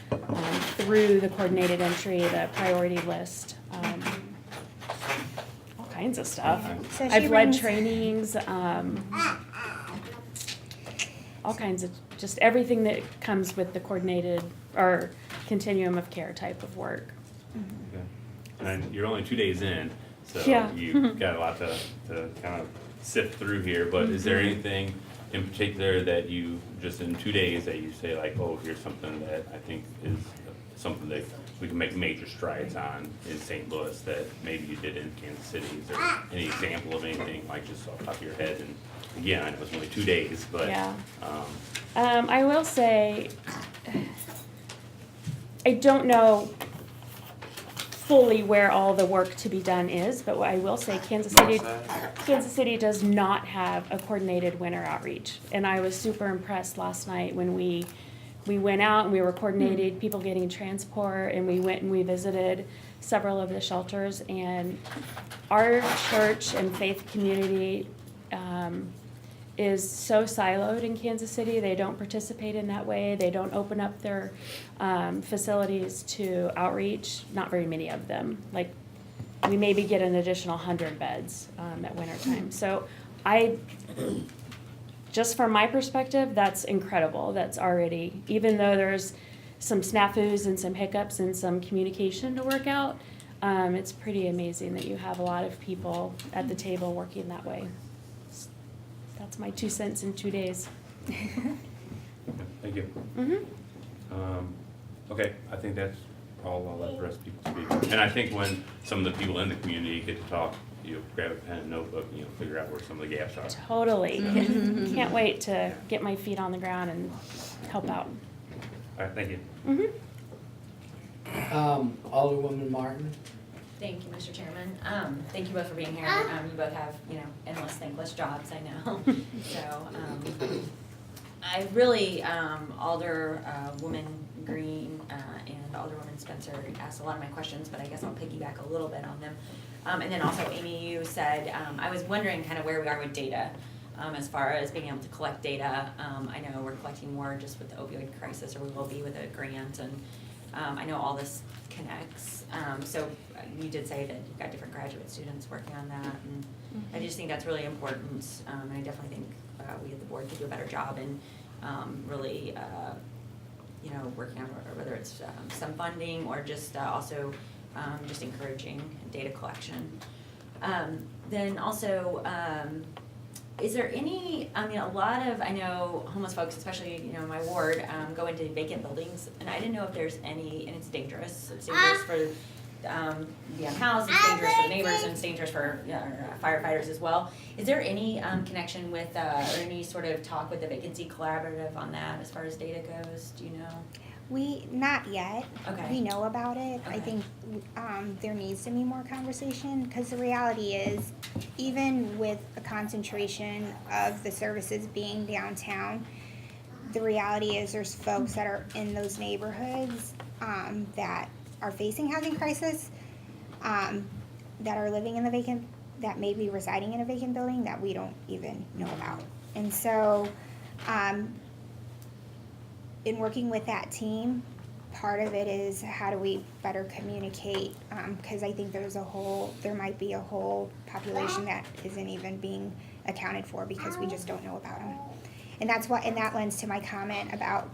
through the coordinated entry, the priority list, all kinds of stuff. So she I've led brings- trainings, all kinds of, just everything that comes with the coordinated or continuum of care type of work. Okay. And you're only 2 days in, so Yeah. you've got a lot to kind of sift through here, but is there anything in particular that you, just in 2 days, that you say like, oh, here's something that I think is something that we can make major strides on in St. Louis that maybe you did in Kansas City? Is there any example of anything, like just off the top of your head? And again, I know it's only 2 days, but. Yeah. I will say, I don't know fully where all the work to be done is, but what I will say, Kansas City does not have a coordinated winter outreach. And I was super impressed last night when we went out and we were coordinating people getting transport, and we went and we visited several of the shelters, and our church and faith community is so siloed in Kansas City. They don't participate in that way. They don't open up their facilities to outreach, not very many of them. Like, we maybe get an additional 100 beds at winter time. So just from my perspective, that's incredible. That's already, even though there's some snafus and some hiccups and some communication to work out, it's pretty amazing that you have a lot of people at the table working that way. That's my 2 cents in 2 days. Thank you. Mm-hmm. Okay, I think that's all. I'll let the rest of people speak. And I think when some of the people in the community get to talk, you grab a pen and notebook, and figure out where some of the gaps are. Totally. Can't wait to get my feet on the ground and help out. All right, thank you. Mm-hmm. Alderwoman Martin? Thank you, Mr. Chairman. Thank you both for being here. You both have, endless, thankless jobs, I know. So, I really, Alderwoman Green and Alderwoman Spencer asked a lot of my questions, but I guess I'll piggyback a little bit on them. And then also, Amy, you said, I was wondering kind of where we are with data, as far as being able to collect data. I know we're collecting more just with the opioid crisis, or we will be with a grant, and I know all this connects. So you did say that you've got different graduate students working on that, and I just think that's really important. And I definitely think we at the board could do a better job in really, working on whether it's some funding or just also just encouraging data collection. Then also, is there any, a lot of, I know homeless folks, especially, in my ward, go into vacant buildings, and I didn't know if there's any, and it's dangerous for the unhoused, it's dangerous for neighbors, and it's dangerous for firefighters as well. Is there any connection with, or any sort of talk with the Vacancy Collaborative on that as far as data goes, do you know? Not yet. Okay. We know about it. Okay. I think there needs to be more conversation, because the reality is, even with a concentration of the services being downtown, the reality is there's folks that are in those neighborhoods that are facing housing crisis, that are living in the vacant, that may be residing in a vacant building that we don't even know about. And so, in working with that team, part of it is how do we better communicate, because I think there might be a whole population that isn't even being accounted for because we just don't know about them. And that lends to my comment about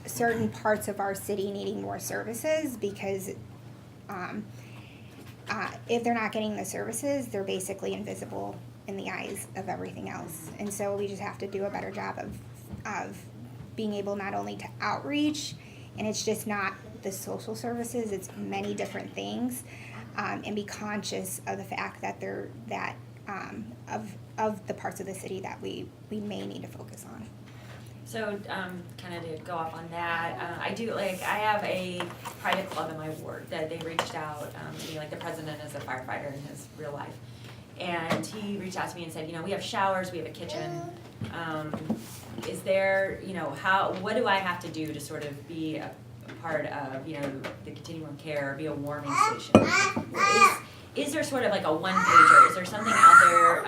certain parts of our city needing more services, because if they're not getting the services, they're basically invisible in the eyes of everything else. And so we just have to do a better job of being able not only to outreach, and it's just not the social services, it's many different things, and be conscious of the fact that of the parts of the city that we may need to focus on. So, kind of to go off on that, I have a private club in my ward that they reached out to me, like the president is a firefighter in his real life. And he reached out to me and said, we have showers, we have a kitchen. Is there, what do I have to do to sort of be a part of, you know, the continuum of care, be a warming station. Is there sort of like a one-pager? Is there something out there,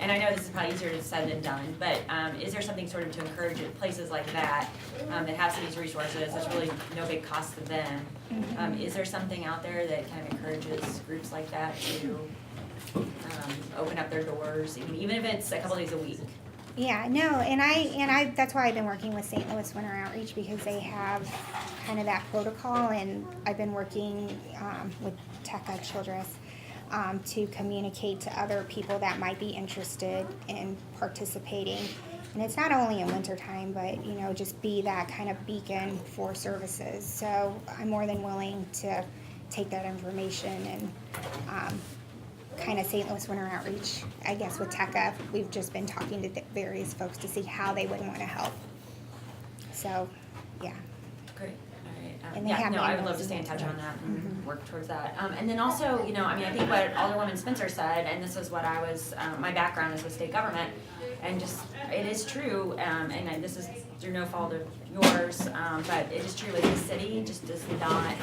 and I know this is probably easier said than done, but is there something sort of to encourage places like that that have some of these resources? There's really no big cost to them. Is there something out there that kind of encourages groups like that to open up their doors, even if it's a couple days a week? Yeah, no, and I that's why I've been working with St. Louis Winter Outreach, because they have kind of that protocol, and I've been working with Tekka Childress to communicate to other people that might be interested in participating. And it's not only in wintertime, but, you know, just be that kind of beacon for services. So I'm more than willing to take that information and kind of St. Louis Winter Outreach, I guess with Tekka, we've just been talking to various folks to see how they would want to help. So, yeah. Great. All right. And they Yeah, have no, I would manuals love to in stay in it, touch too. on that and work towards that. And then also, you know, I mean, I think what Alderwoman Spencer said, and this is what I was, my background is with state government, and just, it is true, and this is through no fault of yours, but it is true, like, the city just does not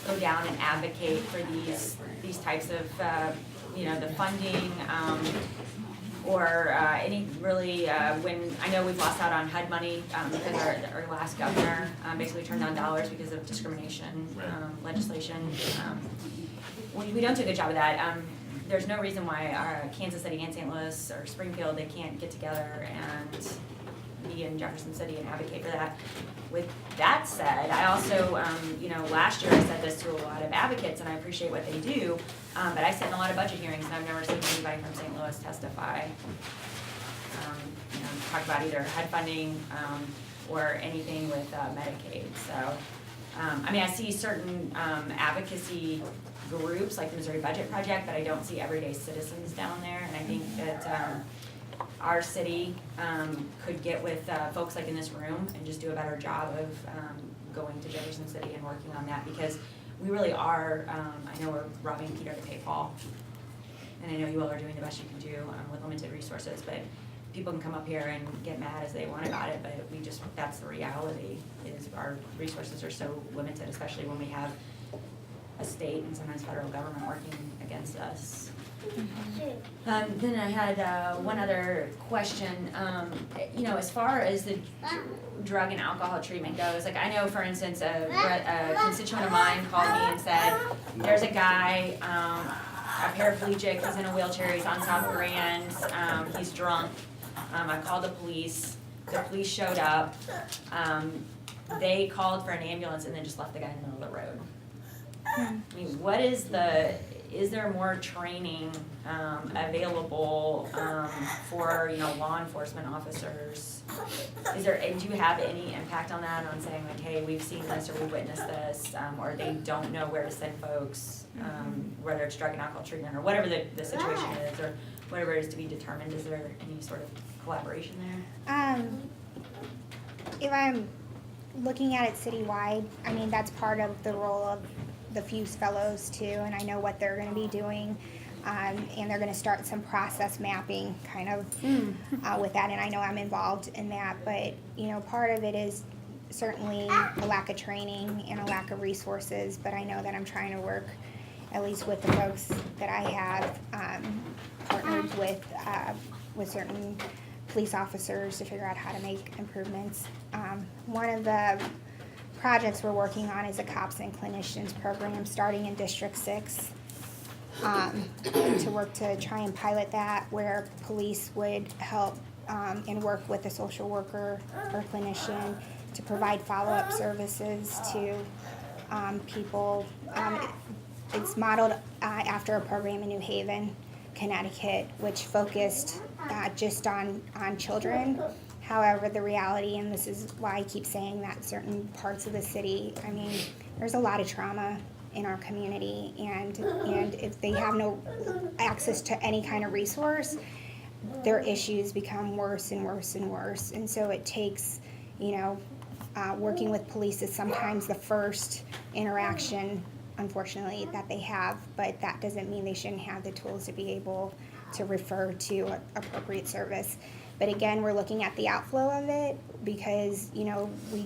go down and advocate for these types of, you know, the funding, or any really, when, I know we've lost out on HUD money, because our last governor basically turned down dollars because of discrimination legislation. We don't do a good job of that. There's no reason why Kansas City and St. Louis or Springfield, they can't get together and be in Jefferson City and advocate for that. With that said, I also, you know, last year I said this to a lot of advocates, and I appreciate what they do, but I sit in a lot of budget hearings, and I've never seen anybody from St. Louis testify. You know, talk about either HUD funding or anything with Medicaid. So, I mean, I see certain advocacy groups like the Missouri Budget Project, but I don't see everyday citizens down there, and I think that our city could get with folks like in this room and just do a better job of going to Jefferson City and working on that, because we really are, I know we're robbing Peter to pay Paul, and I know you all are doing the best you can do with limited resources, but people can come up here and get mad as they want about it, but we just, that's the reality, is our resources are so limited, especially when we have a state and sometimes federal government working against us. Then I had one other question. You know, as far as the drug and alcohol treatment goes, like I know, for instance, a constituent of mine called me and said, there's a guy, a paraplegic, he's in a wheelchair, he's on South Grand, he's drunk. I called the police showed up, they called for an ambulance and then just left the guy in the middle of the road. I mean, is there more training available for, you know, law enforcement officers? Do you have any impact on that, on saying like, hey, we've seen this or we witnessed this, or they don't know where to send folks, whether it's drug and alcohol treatment or whatever the situation is, or whatever is to be determined? Is there any sort of collaboration there? If I'm looking at it citywide, I mean, that's part of the role of the Fuse Fellows too, and I know what they're going to be doing, and they're going to start some process mapping kind of with that, and I know I'm involved in that, but you know, part of it is certainly a lack of training and a lack of resources, but I know that I'm trying to work, at least with the folks that I have partnered with certain police officers to figure out how to make improvements. One of the projects we're working on is a Cops and Clinicians program starting in District 6 to work to try and pilot that, where police would help and work with a social worker or clinician to provide follow-up services to people. It's modeled after a program in New Haven, Connecticut, which focused just on children. However, the reality, and this is why I keep saying that certain parts of the city, I mean, there's a lot of trauma in our community, and if they have no access to any kind of resource, their issues become worse and worse and worse. And so it takes, you know, working with police is sometimes the first interaction, unfortunately, that they have, but that doesn't mean they shouldn't have the tools to be able to refer to appropriate service. But again, we're looking at the outflow of it, because, you know, we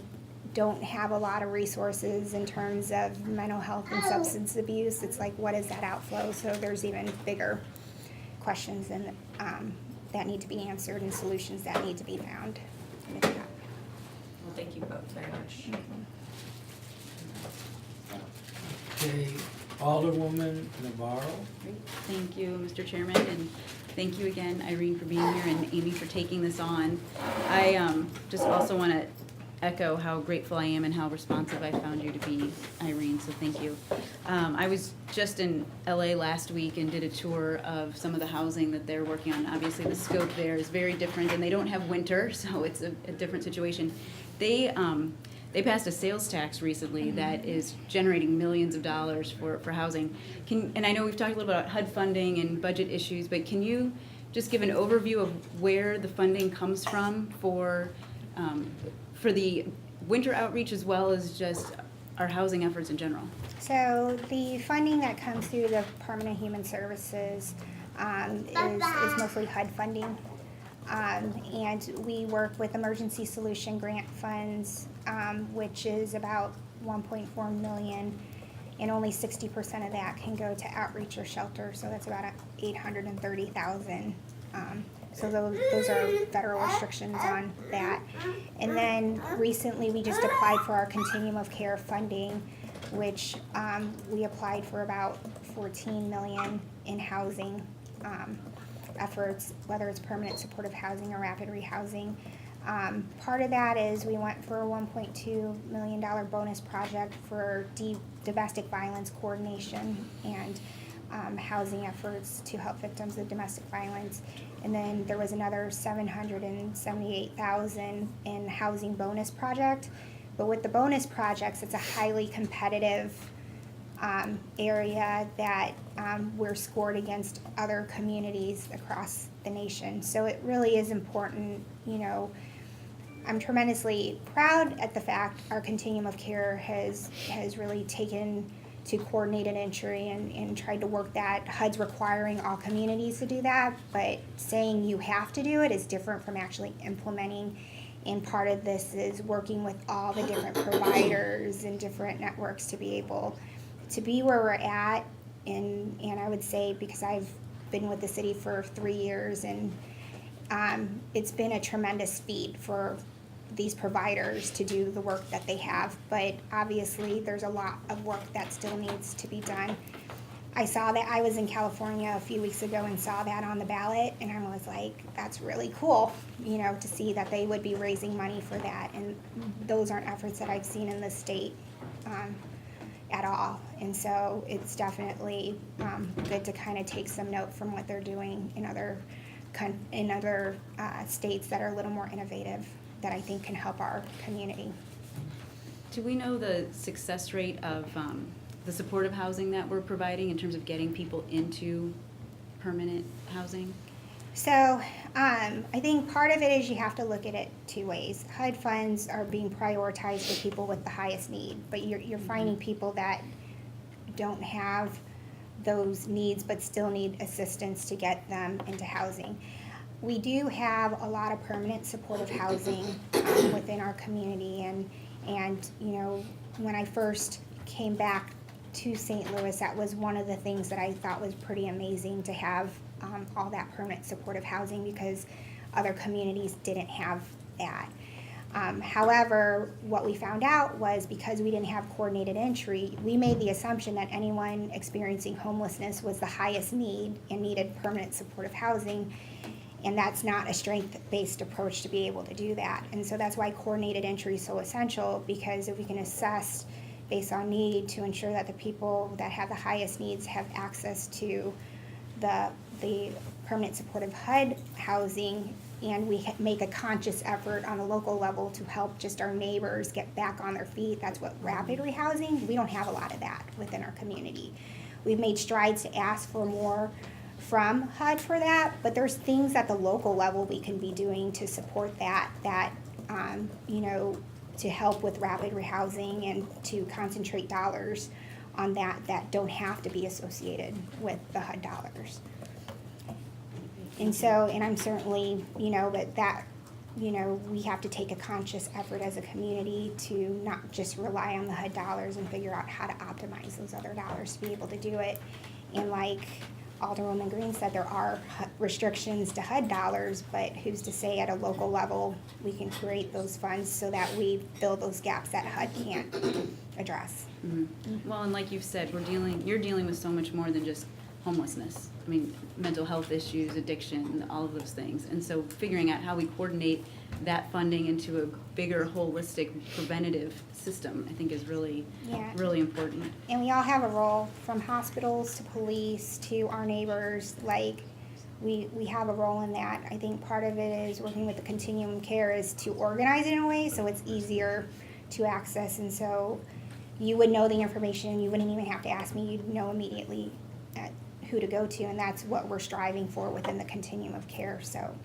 don't have a lot of resources in terms of mental health and substance abuse. It's like, what is that outflow? So there's even bigger questions and that need to be answered and solutions that need to be found. Well, thank you both very much. Okay, Alderwoman Navarro. Great. Thank you, Mr. Chairman, and thank you again, Irene, for being here, and Amy for taking this on. I just also want to echo how grateful I am and how responsive I found you to be, Irene, so thank you. I was just in LA last week and did a tour of some of the housing that they're working on. Obviously, the scope there is very different, and they don't have winter, so it's a different situation. They passed a sales tax recently that is generating millions of dollars for housing. And I know we've talked a little bit about HUD funding and budget issues, but can you just give an overview of where the funding comes from for the winter outreach as well as just our housing efforts in general? So the funding that comes through the Permanent Human Services is mostly HUD funding. And we work with Emergency Solution Grant Funds, which is about 1.4 million, and only 60% of that can go to outreach or shelter, so that's about 830,000. So those are federal restrictions on that. And then recently we just applied for our Continuum of Care funding, which we applied for about 14 million in housing efforts, whether it's permanent supportive housing or rapid rehousing. Part of that is we went for a $1.2 million bonus project for domestic violence coordination and housing efforts to help victims of domestic violence. And then there was another $778,000 in housing bonus project. But with the bonus projects, it's a highly competitive area that we're scored against other communities across the nation. So it really is important, I'm tremendously proud at the fact our Continuum of Care has really taken to coordinated entry and tried to work that. HUD's requiring all communities to do that, but saying you have to do it is different from actually implementing. And part of this is working with all the different providers and different networks to be able to be where we're at. And I would say, because I've been with the city for 3 years, and it's been a tremendous feat for these providers to do the work that they have, but obviously there's a lot of work that still needs to be done. I saw that, I was in California a few weeks ago and saw that on the ballot, and I was like, that's really cool, to see that they would be raising money for that, and those aren't efforts that I've seen in the state at all. And so it's definitely good to kind of take some note from what they're doing in other states that are a little more innovative, that I think can help our community. Do we know the success rate of the supportive housing that we're providing in terms of getting people into permanent housing? So I think part of it is you have to look at it two ways. HUD funds are being prioritized for people with the highest need, but you're finding people that don't have those needs but still need assistance to get them into housing. We do have a lot of permanent supportive housing within our community, and when I first came back to St. Louis, that was one of the things that I thought was pretty amazing, to have all that permanent supportive housing, because other communities didn't have that. However, what we found out was, because we didn't have coordinated entry, we made the assumption that anyone experiencing homelessness was the highest need and needed permanent supportive housing. And that's not a strength-based approach to be able to do that. And so that's why coordinated entry is so essential, because if we can assess based on need to ensure that the people that have the highest needs have access to the permanent supportive HUD housing, and we make a conscious effort on a local level to help just our neighbors get back on their feet. That's what rapid rehousing, we don't have a lot of that within our community. We've made strides to ask for more from HUD for that, but there's things at the local level we can be doing to support that to help with rapid rehousing and to concentrate dollars on that don't have to be associated with the HUD dollars. And so, and I'm certainly, but you know, we have to take a conscious effort as a community to not just rely on the HUD dollars and figure out how to optimize those other dollars to be able to do it. And like Alderwoman Green said, there are restrictions to HUD dollars, but who's to say at a local level we can create those funds so that we fill those gaps that HUD can't address. Well, and like you've said, you're dealing with so much more than just homelessness. I mean, mental health issues, addiction, all of those things. And so figuring out how we coordinate that funding into a bigger holistic preventative system, I think is really, Yeah. really important. And we all have a role, from hospitals to police to our neighbors, like, we have a role in that. I think part of it is working with the continuum of care is to organize it in a way so it's easier to access, and so you would know the information, you wouldn't even have to ask me, you'd know immediately who to go to, and that's what we're striving for within the continuum of care, so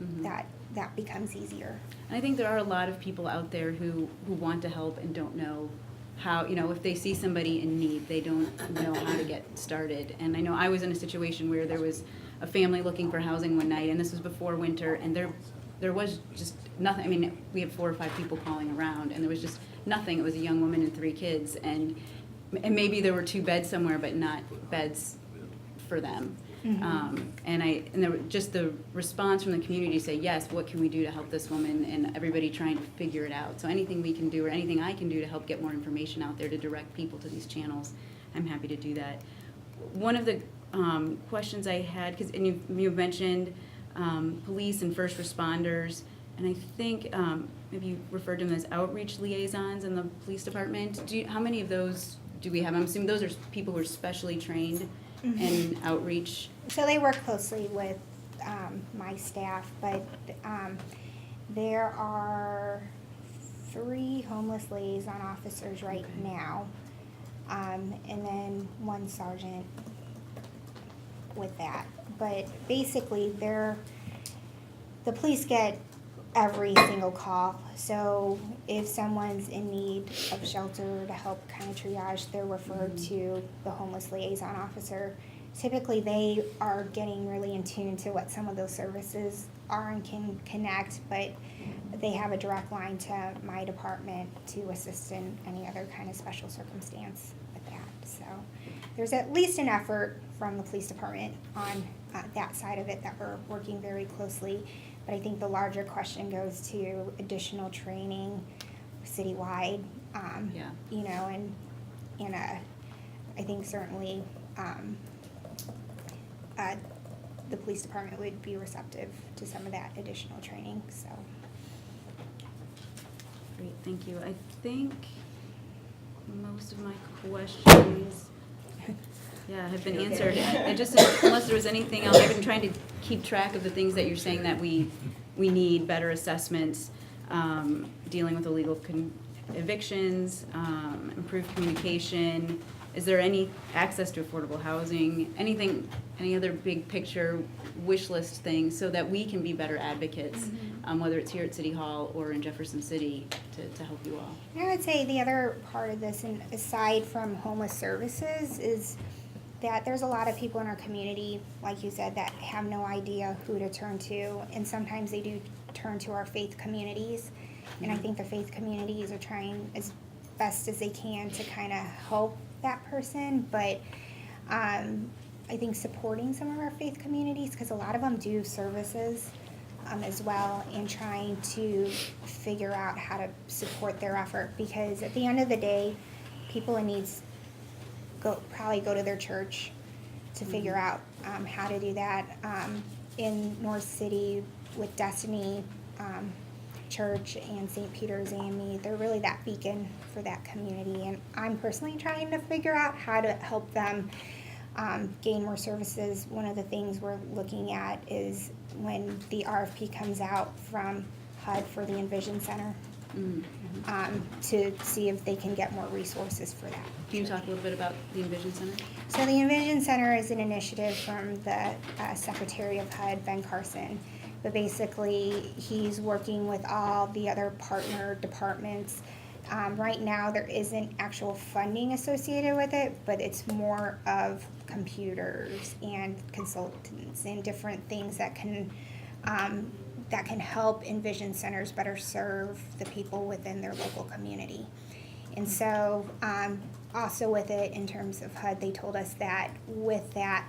that becomes easier. And I think there are a lot of people out there who want to help and don't know how, you know, if they see somebody in need, they don't know how to get started. And I know I was in a situation where there was a family looking for housing one night, and this was before winter, and there was just nothing. I mean, we have 4 or 5 people calling around, and there was just nothing. It was a young woman and 3 kids, and maybe there were 2 beds somewhere, but not beds for them. And there were just the response from the community to say, yes, what can we do to help this woman, and everybody trying to figure it out. So anything we can do or anything I can do to help get more information out there to direct people to these channels, I'm happy to do that. One of the questions I had, because you've mentioned police and first responders, and I think maybe you referred to them as outreach liaisons in the police department. How many of those do we have? I'm assuming those are people who are specially trained in outreach. So they work closely with my staff, but there are 3 homeless liaison officers right now, and then 1 sergeant with that. But basically, the police get every single call. So if someone's in need of shelter to help kind of triage, they're referred to the homeless liaison officer. Typically, they are getting really in tune to what some of those services are and can connect, but they have a direct line to my department to assist in any other kind of special circumstance with that. So there's at least an effort from the police department on that side of it that we're working very closely. But I think the larger question goes to additional training citywide, you know, and I think certainly the police department would be receptive to some of that additional training, so. Great, thank you. I think most of my questions have been answered. I just, unless there was anything else, I've been trying to keep track of the things that you're saying that we need, better assessments, dealing with illegal evictions, improved communication. Is there any access to affordable housing, anything, any other big picture wish list things so that we can be better advocates, whether it's here at City Hall or in Jefferson City to help you all? I would say the other part of this, and aside from homeless services, is that there's a lot of people in our community, like you said, that have no idea who to turn to, and sometimes they do turn to our faith communities, and I think the faith communities are trying as best as they can to kind of help that person, but I think supporting some of our faith communities, because a lot of them do services as well, and trying to figure out how to support their effort, because at the end of the day, people in needs probably go to their church to figure out how to do that. In North City with Destiny Church and St. Peter's AME, they're really that beacon for that community, and I'm personally trying to figure out how to help them gain more services. One of the things we're looking at is when the RFP comes out from HUD for the Envision Center, to see if they can get more resources for that. Can you talk a little bit about the Envision Center? So the Envision Center is an initiative from the Secretary of HUD, Ben Carson. But basically, he's working with all the other partner departments. Right now, there isn't actual funding associated with it, but it's more of computers and consultants and different things that can that can help Envision centers better serve the people within their local community. And so, also with it, in terms of HUD, they told us that with that,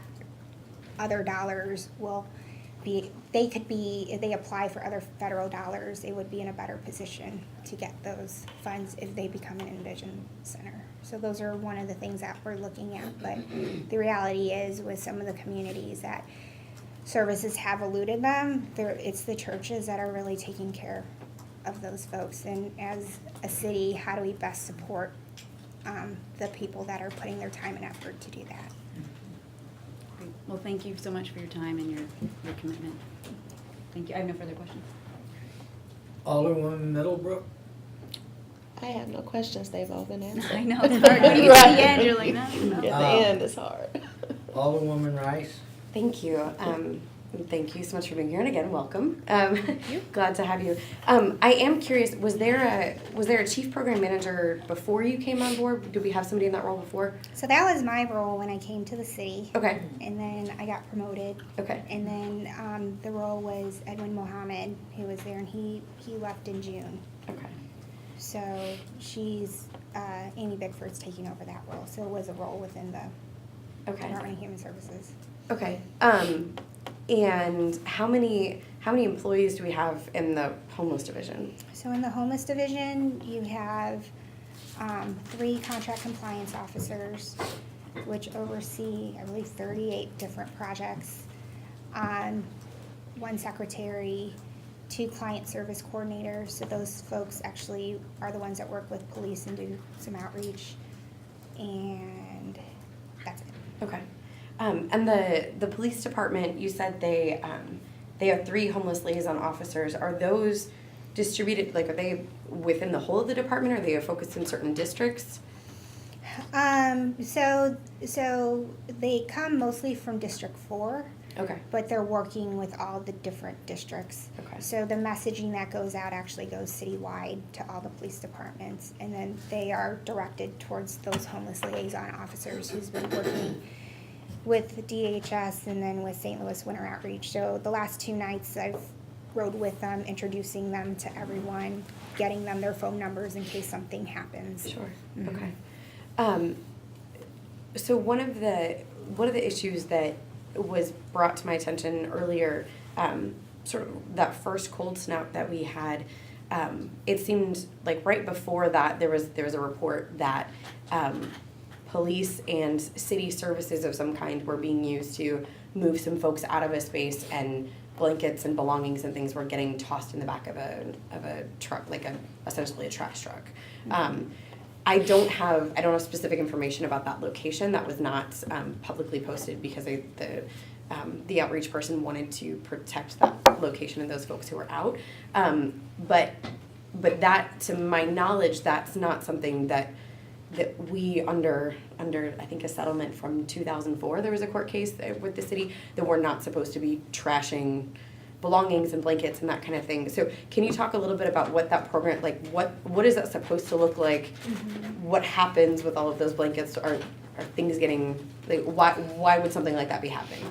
other dollars will be, they could be, if they apply for other federal dollars, they would be in a better position to get those funds if they become an Envision center. So those are one of the things that we're looking at, but the reality is with some of the communities that services have eluded them, it's the churches that are really taking care of those folks. And as a city, how do we best support the people that are putting their time and effort to do that? Great. Well, thank you so much for your time and your commitment. Thank you. I have no further questions. Alderwoman Middlebrook? I have no questions, they've all been answered. I know, it's hard. When you get to the end, you're like, no. At the end, it's hard. Alderwoman Rice? Thank you. Thank you so much for being here, and again, welcome. Glad to have you. I am curious, was there a chief program manager before you came on board? Did we have somebody in that role before? So that was my role when I came to the city. Okay. And then I got promoted. Okay. And then the role was Edwin Mohammed, who was there, and he left in June. Okay. So she's, Amy Bickford's taking over that role. So it was a role within the Department of Human Services. Okay. And how many employees do we have in the homeless division? So in the homeless division, you have 3 contract compliance officers, which oversee, I believe, 38 different projects. 1 secretary, 2 client service coordinators. So those folks actually are the ones that work with police and do some outreach. And that's it. Okay. And the police department, you said they have 3 homeless liaison officers. Are those distributed, like, are they within the whole of the department, or are they focused in certain districts? So they come mostly from District 4. Okay. But they're working with all the different districts. Okay. So the messaging that goes out actually goes citywide to all the police departments. And then they are directed towards those homeless liaison officers who's been working with DHS and then with St. Louis Winter Outreach. So the last 2 nights I've rode with them, introducing them to everyone, getting them their phone numbers in case something happens. Sure. Mm-hmm. Okay. So one of the issues that was brought to my attention earlier, sort of that first cold snap that we had, it seemed like right before that there was a report that police and city services of some kind were being used to move some folks out of a space, and blankets and belongings and things were getting tossed in the back of a truck, like essentially a trash truck. I don't have specific information about that location. That was not publicly posted because the outreach person wanted to protect that location and those folks who were out. But that, to my knowledge, that's not something that we under I think a settlement from 2004, there was a court case with the city that we're not supposed to be trashing belongings and blankets and that kind of thing. So can you talk a little bit about what that program, like what is that supposed to look like? Mm-hmm. What happens with all of those blankets? Are things getting, like, why would something like that be happening?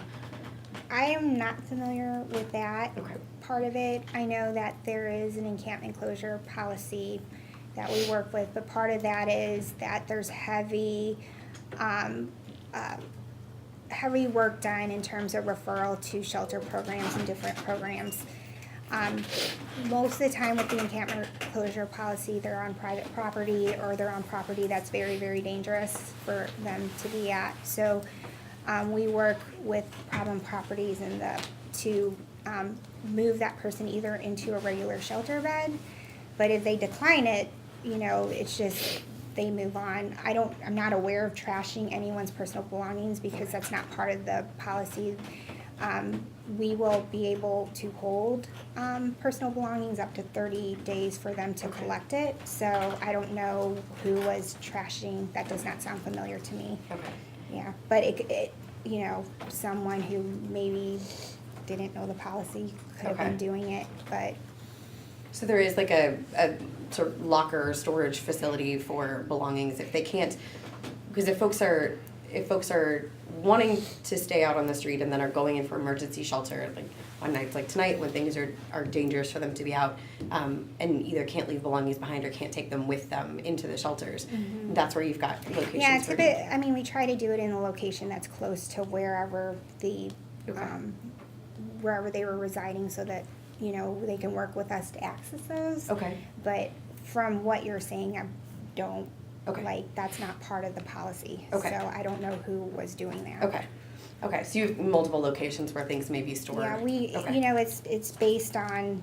I am not familiar with that Okay. part of it. I know that there is an encampment closure policy that we work with, but part of that is that there's heavy work done in terms of referral to shelter programs and different programs. Most of the time with the encampment closure policy, they're on private property, or they're on property that's very, very dangerous for them to be at. So we work with problem properties to move that person either into a regular shelter bed, but if they decline it, it's just they move on. I'm not aware of trashing anyone's personal belongings because that's not part of the policy. We will be able to hold personal belongings up to 30 days for them to collect it. So I don't know who was trashing. That does not sound familiar to me. Okay. Yeah, but it someone who maybe didn't know the policy could have been doing it, but. So there is like a sort of locker storage facility for belongings if they can't, because if folks are wanting to stay out on the street and then are going in for emergency shelter, like on nights like tonight when things are dangerous for them to be out, and either can't leave belongings behind or can't take them with them into the shelters. That's where you've got locations. Yeah, it's for a bit, I mean, we try to do it in a location that's close to wherever wherever they were residing so that, you know, they can work with us to access those. Okay. But from what you're saying, I don't, Okay. like, that's not part of the policy. Okay. So I don't know who was doing that. Okay. Okay, so you have multiple locations where things may be stored. Yeah, we, Okay. you know, it's based on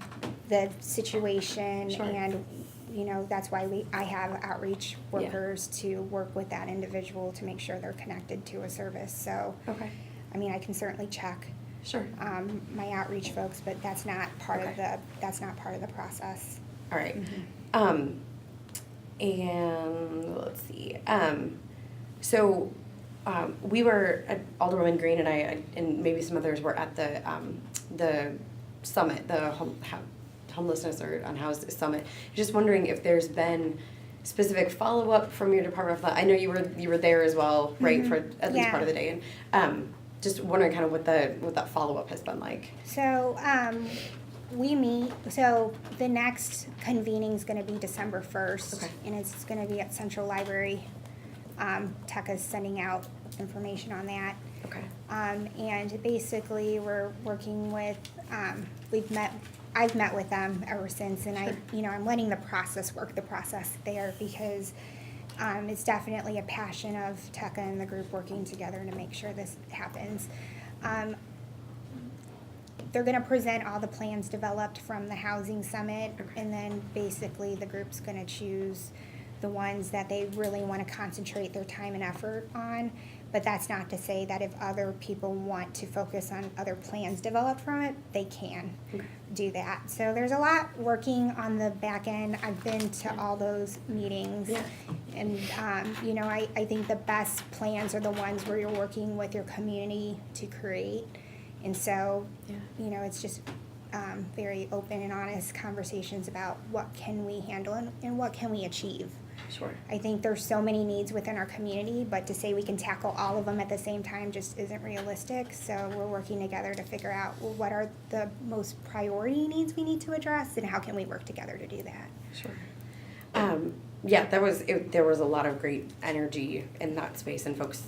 the situation Sure. and, you know, that's why I have outreach workers to work with that individual to make sure they're connected to a service. So, Okay. I mean, I can certainly check Sure. my outreach folks, but that's not part of Okay. that's not part of the process. All right. And let's see. We were at Alderwoman Green and I and maybe some others were at the summit, the homelessness or unhoused summit. Just wondering if there's been specific follow up from your department. I know you were there as well, right, for at least part of the day, and just wondering kind of what that follow up has been like. So we meet. So the next convening is going to be December 1st, Okay. and it's going to be at Central Library. TECA's sending out information on that. Okay. And basically, we're working with. I've met with them ever since, and I'm letting the process work the process there because it's definitely a passion of TECA and the group working together to make sure this happens. They're going to present all the plans developed from the housing summit, and then basically the group's going to choose the ones that they really want to concentrate their time and effort on. But that's not to say that if other people want to focus on other plans developed from it, they can do that. So there's a lot working on the back end. I've been to all those meetings. Yeah. And, I think the best plans are the ones where you're working with your community to create. And so, it's just very open and honest conversations about what can we handle and what can we achieve. Sure. I think there's so many needs within our community, but to say we can tackle all of them at the same time just isn't realistic. So we're working together to figure out, well, what are the most priority needs we need to address and how can we work together to do that. Sure. There was a lot of great energy in that space and folks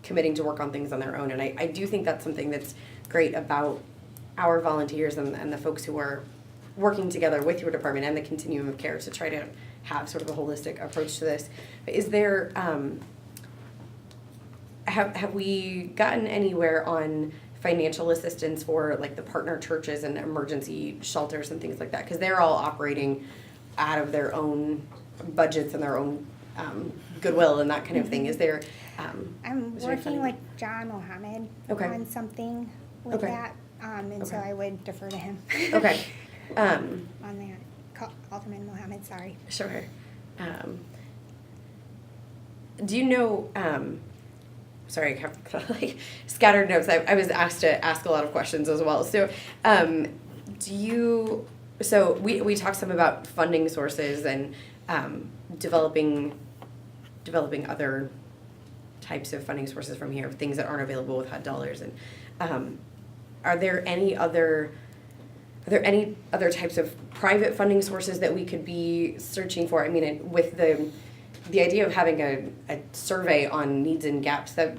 committing to work on things on their own. And I do think that's something that's great about our volunteers and the folks who are working together with your department and the continuum of care to try to have sort of a holistic approach to this. Is there, have we gotten anywhere on financial assistance for like the partner churches and emergency shelters and things like that? Because they're all operating out of their own budgets and their own goodwill and that kind of thing. Is there? I'm working with John Mohammed on something with that, so I would defer to him. Okay. On that. Alderman Mohammed, sorry. Sure. Do you know, sorry, I have like scattered notes. I was asked to ask a lot of questions as well. So we talked some about funding sources and developing other types of funding sources from here, things that aren't available with HUD dollars. And are there any other types of private funding sources that we could be searching for? I mean, with the idea of having a survey on needs and gaps, that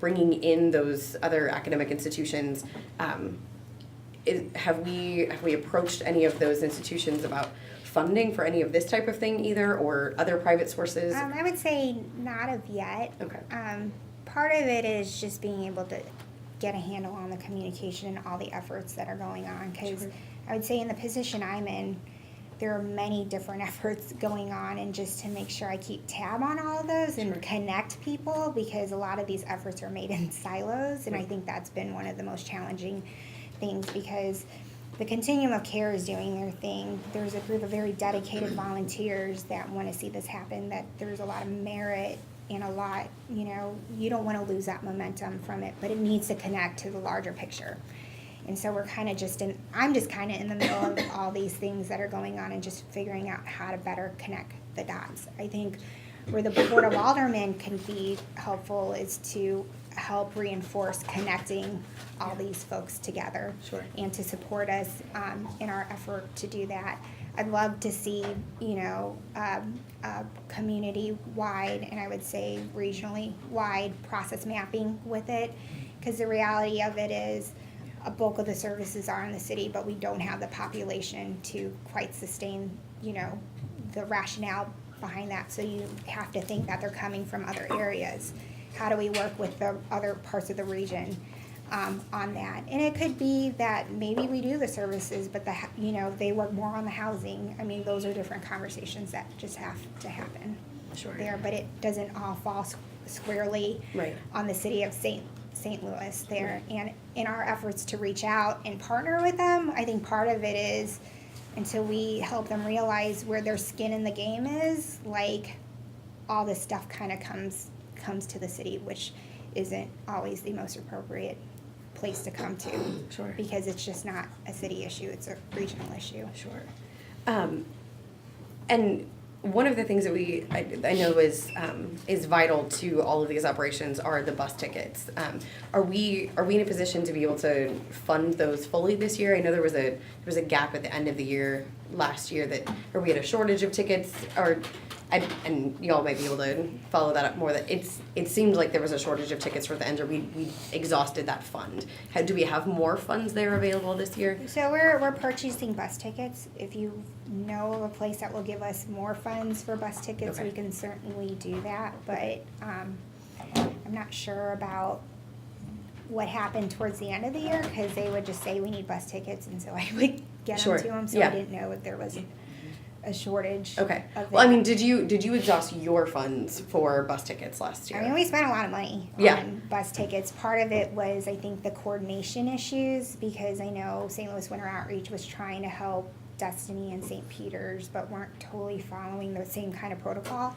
bringing in those other academic institutions, have we approached any of those institutions about funding for any of this type of thing either, or other private sources? I would say not of yet. Okay. Part of it is just being able to get a handle on the communication and all the efforts that are going on, because I would say in the position I'm in, there are many different efforts going on, and just to make sure I keep tab on all of those and connect people, because a lot of these efforts are made in silos, and I think that's been one of the most challenging things, because the continuum of care is doing their thing. There's a group of very dedicated volunteers that want to see this happen, that there's a lot of merit and a lot, you don't want to lose that momentum from it, but it needs to connect to the larger picture. And so we're kind of I'm just kind of in the middle of all these things that are going on and just figuring out how to better connect the dots. I think where the Board of Aldermen can be helpful is to help reinforce connecting all these folks together. Sure. And to support us in our effort to do that. I'd love to see, you know, community-wide, and I would say regionally wide process mapping with it. Because the reality of it is a bulk of the services are in the city, but we don't have the population to quite sustain, you know, the rationale behind that. So you have to think that they're coming from other areas. How do we work with the other parts of the region on that? And it could be that maybe we do the services, but you know, they work more on the housing. I mean, those are different conversations that just have to happen there. But it doesn't all fall squarely on the city of St. Louis there. And in our efforts to reach out and partner with them, I think part of it is until we help them realize where their skin in the game is, like all this stuff kind of comes to the city, which isn't always the most appropriate place to come to. Sure. Because it's just not a city issue, it's a regional issue. Sure. And one of the things that I know is vital to all of these operations are the bus tickets. Are we in a position to be able to fund those fully this year? I know there was a gap at the end of the year last year where we had a shortage of tickets, and y'all might be able to follow that up more. That it seemed like there was a shortage of tickets for the end, or we exhausted that fund. Do we have more funds there available this year? So we're purchasing bus tickets. If you know of a place that will give us more funds for bus tickets, we can certainly do that. But I'm not sure about what happened towards the end of the year, because they would just say we need bus tickets, and so I would get them to them. So I didn't know if there was a shortage. Okay. Of Well, I it. mean, did you exhaust your funds for bus tickets last year? I mean, we spent a lot of money on bus tickets. Part of it was, I think, the coordination issues, because I know St. Louis Winter Outreach was trying to help Destiny and St. Peter's, but weren't totally following the same kind of protocol.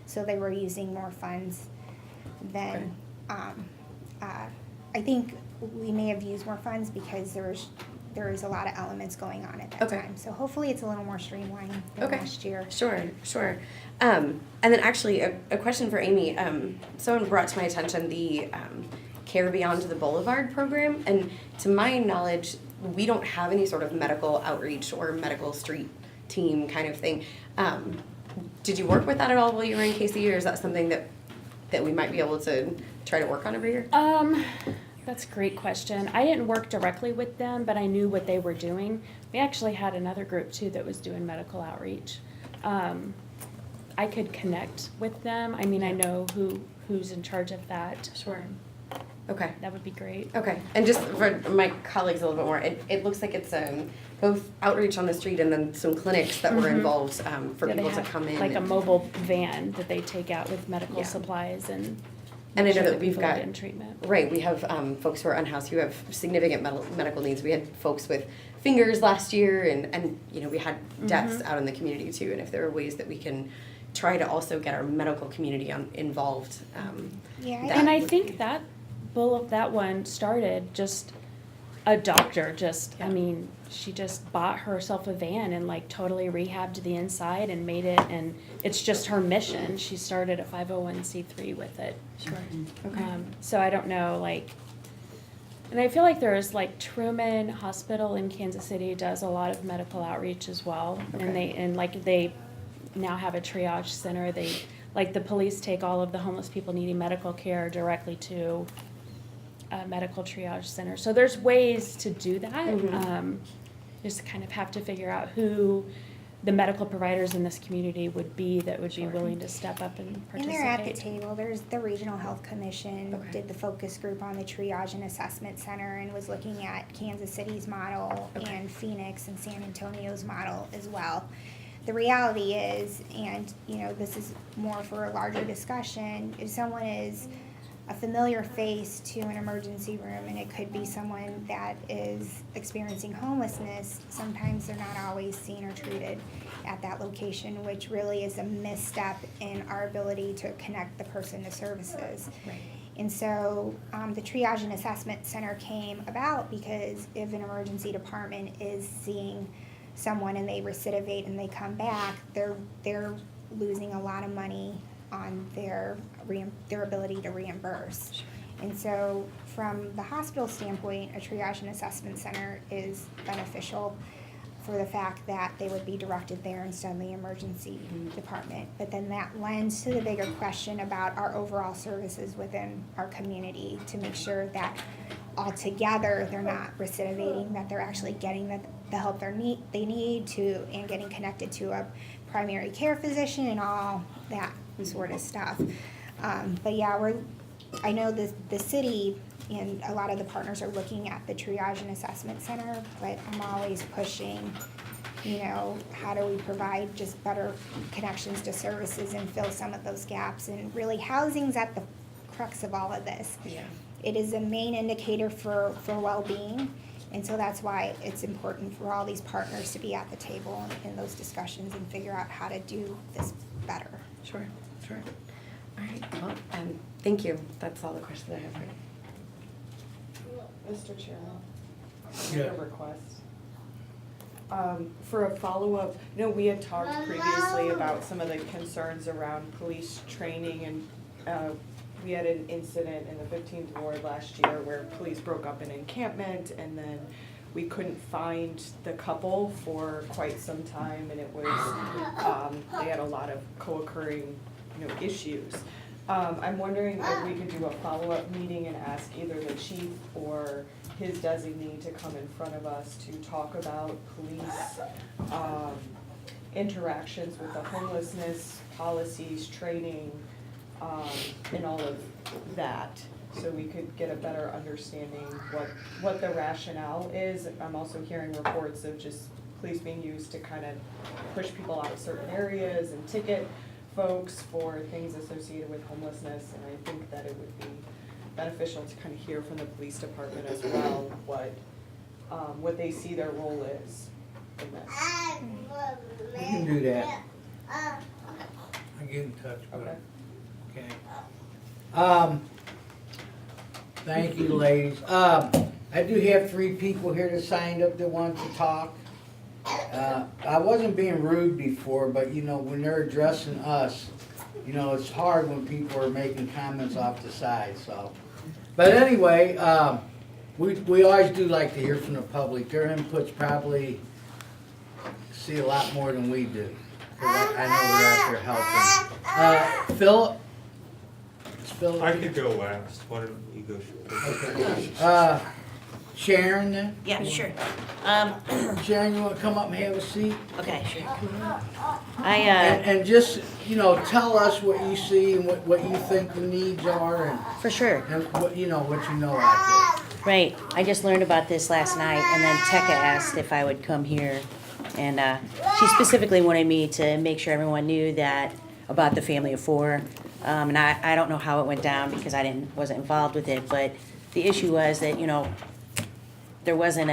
So they were using more funds than, I think we may have used more funds because there was a lot of elements going on at that time. So hopefully it's a little more streamlined than last year. Sure. And then actually a question for Amy. Someone brought to my attention the Care Beyond the Boulevard program, and to my knowledge, we don't have any sort of medical outreach or medical street team kind of thing. Did you work with that at all while you were in KC, or is that something that we might be able to try to work on every year? That's a great question. I didn't work directly with them, but I knew what they were doing. We actually had another group too that was doing medical outreach. I could connect with them. I mean, I know who's in charge of that. Sure. Okay. That would be great. Okay. And just for my colleagues a little bit more, it looks like it's both outreach on the street and then some clinics that were involved for people to come in. Like a mobile van that they take out with medical supplies and I know that we've people got getting treatment. Right, we have folks who are unhoused who have significant medical needs. We had folks with fingers last year, and you know, we had deaths out in the community too. And if there are ways that we can try to also get our medical community involved, And I think that one started just a doctor. I mean, she just bought herself a van and like totally rehabbed the inside and made it, and it's just her mission. She started a 501c3 with it. Sure. Okay. So I don't know, like, and I feel like there's like Truman Hospital in Kansas City does a lot of medical outreach as well. Okay. And they now have a triage center. Like the police take all of the homeless people needing medical care directly to a medical triage center. So there's ways to do that. Just kind of have to figure out who the medical providers in this community would be that would be willing to step up and participate. And they're at the table. There's the Regional Health Commission did the focus group on the Triage and Assessment Center and was looking at Kansas City's model and Phoenix and San Antonio's model as well. The reality is, and you know, this is more for a larger discussion, if someone is a familiar face to an emergency room, and it could be someone that is experiencing homelessness, sometimes they're not always seen or treated at that location, which really is a misstep in our ability to connect the person to services. Right. And so the Triage and Assessment Center came about because if an emergency department is seeing someone and they recidivate and they come back, they're losing a lot of money on their ability to reimburse. And so from the hospital standpoint, a triage and assessment center is beneficial for the fact that they would be directed there instead of the emergency department. But then that lends to the bigger question about our overall services within our community to make sure that altogether they're not recidivating, that they're actually getting the help they need to, and getting connected to a primary care physician and all that sort of stuff. But yeah, I know the city and a lot of the partners are looking at the triage and assessment center, but I'm always pushing, how do we provide just better connections to services and fill some of those gaps? And really, housing's at the crux of all of this. Yeah. It is a main indicator for well-being, and so that's why it's important for all these partners to be at the table in those discussions and figure out how to do this better. Sure. All right, well, thank you. That's all the questions I have for you. Mr. Chairman, I Yeah. have a request. For a follow-up, we had talked previously about some of the concerns around police training, and we had an incident in the 15th Ward last year where police broke up an encampment, and then we couldn't find the couple for quite some time, and it was, they had a lot of co-occurring, issues. I'm wondering if we could do a follow-up meeting and ask either the chief or his designee to come in front of us to talk about police interactions with the homelessness policies, training, and all of that, so we could get a better understanding what the rationale is. I'm also hearing reports of just police being used to kind of push people out of certain areas and ticket folks for things associated with homelessness, and I think that it would be beneficial to kind of hear from the police department as well what they see their role is in this. We can do that. I get in touch with Okay. it. Okay. Thank you, ladies. I do have 3 people here that signed up that want to talk. I wasn't being rude before, but when they're addressing us, it's hard when people are making comments off the side, so. But anyway, we always do like to hear from the public. Their inputs probably see a lot more than we do. 'Cause I know they're out there helping. Philip? Is Philip I here? could go last. Why don't you go? Okay. Sharon then? Yeah, sure. Sharon, you wanna come up and have a seat? Okay, sure. And just, tell us what you see and what you think the needs are and. For sure. And what you know out there. Right. I just learned about this last night, and then Tekka asked if I would come here. And she specifically wanted me to make sure everyone knew that about the family of 4. And I don't know how it went down because I wasn't involved with it, but the issue was that, there wasn't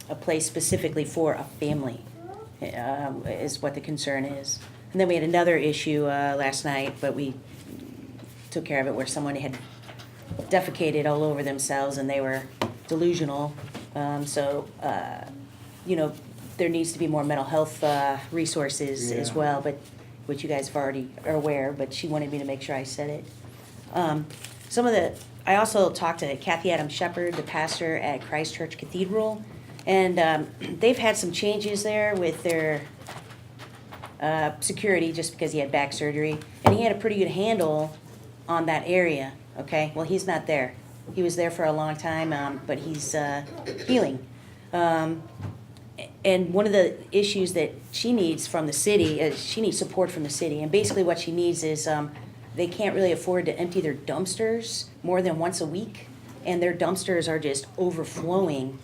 a place specifically for a family, is what the concern is. And then we had another issue last night, but we took care of it, where someone had defecated all over themselves and they were delusional. There needs to be more mental health resources as well, but which you guys have already are aware, but she wanted me to make sure I said it. I also talked to Kathy Adams Shepherd, the pastor at Christ Church Cathedral, and they've had some changes there with their security, just because he had back surgery, and he had a pretty good handle on that area, okay? Well, he's not there. He was there for a long time, but he's healing. And one of the issues that she needs from the city is she needs support from the city, and basically what she needs is they can't really afford to empty their dumpsters more than once a week, and their dumpsters are just overflowing,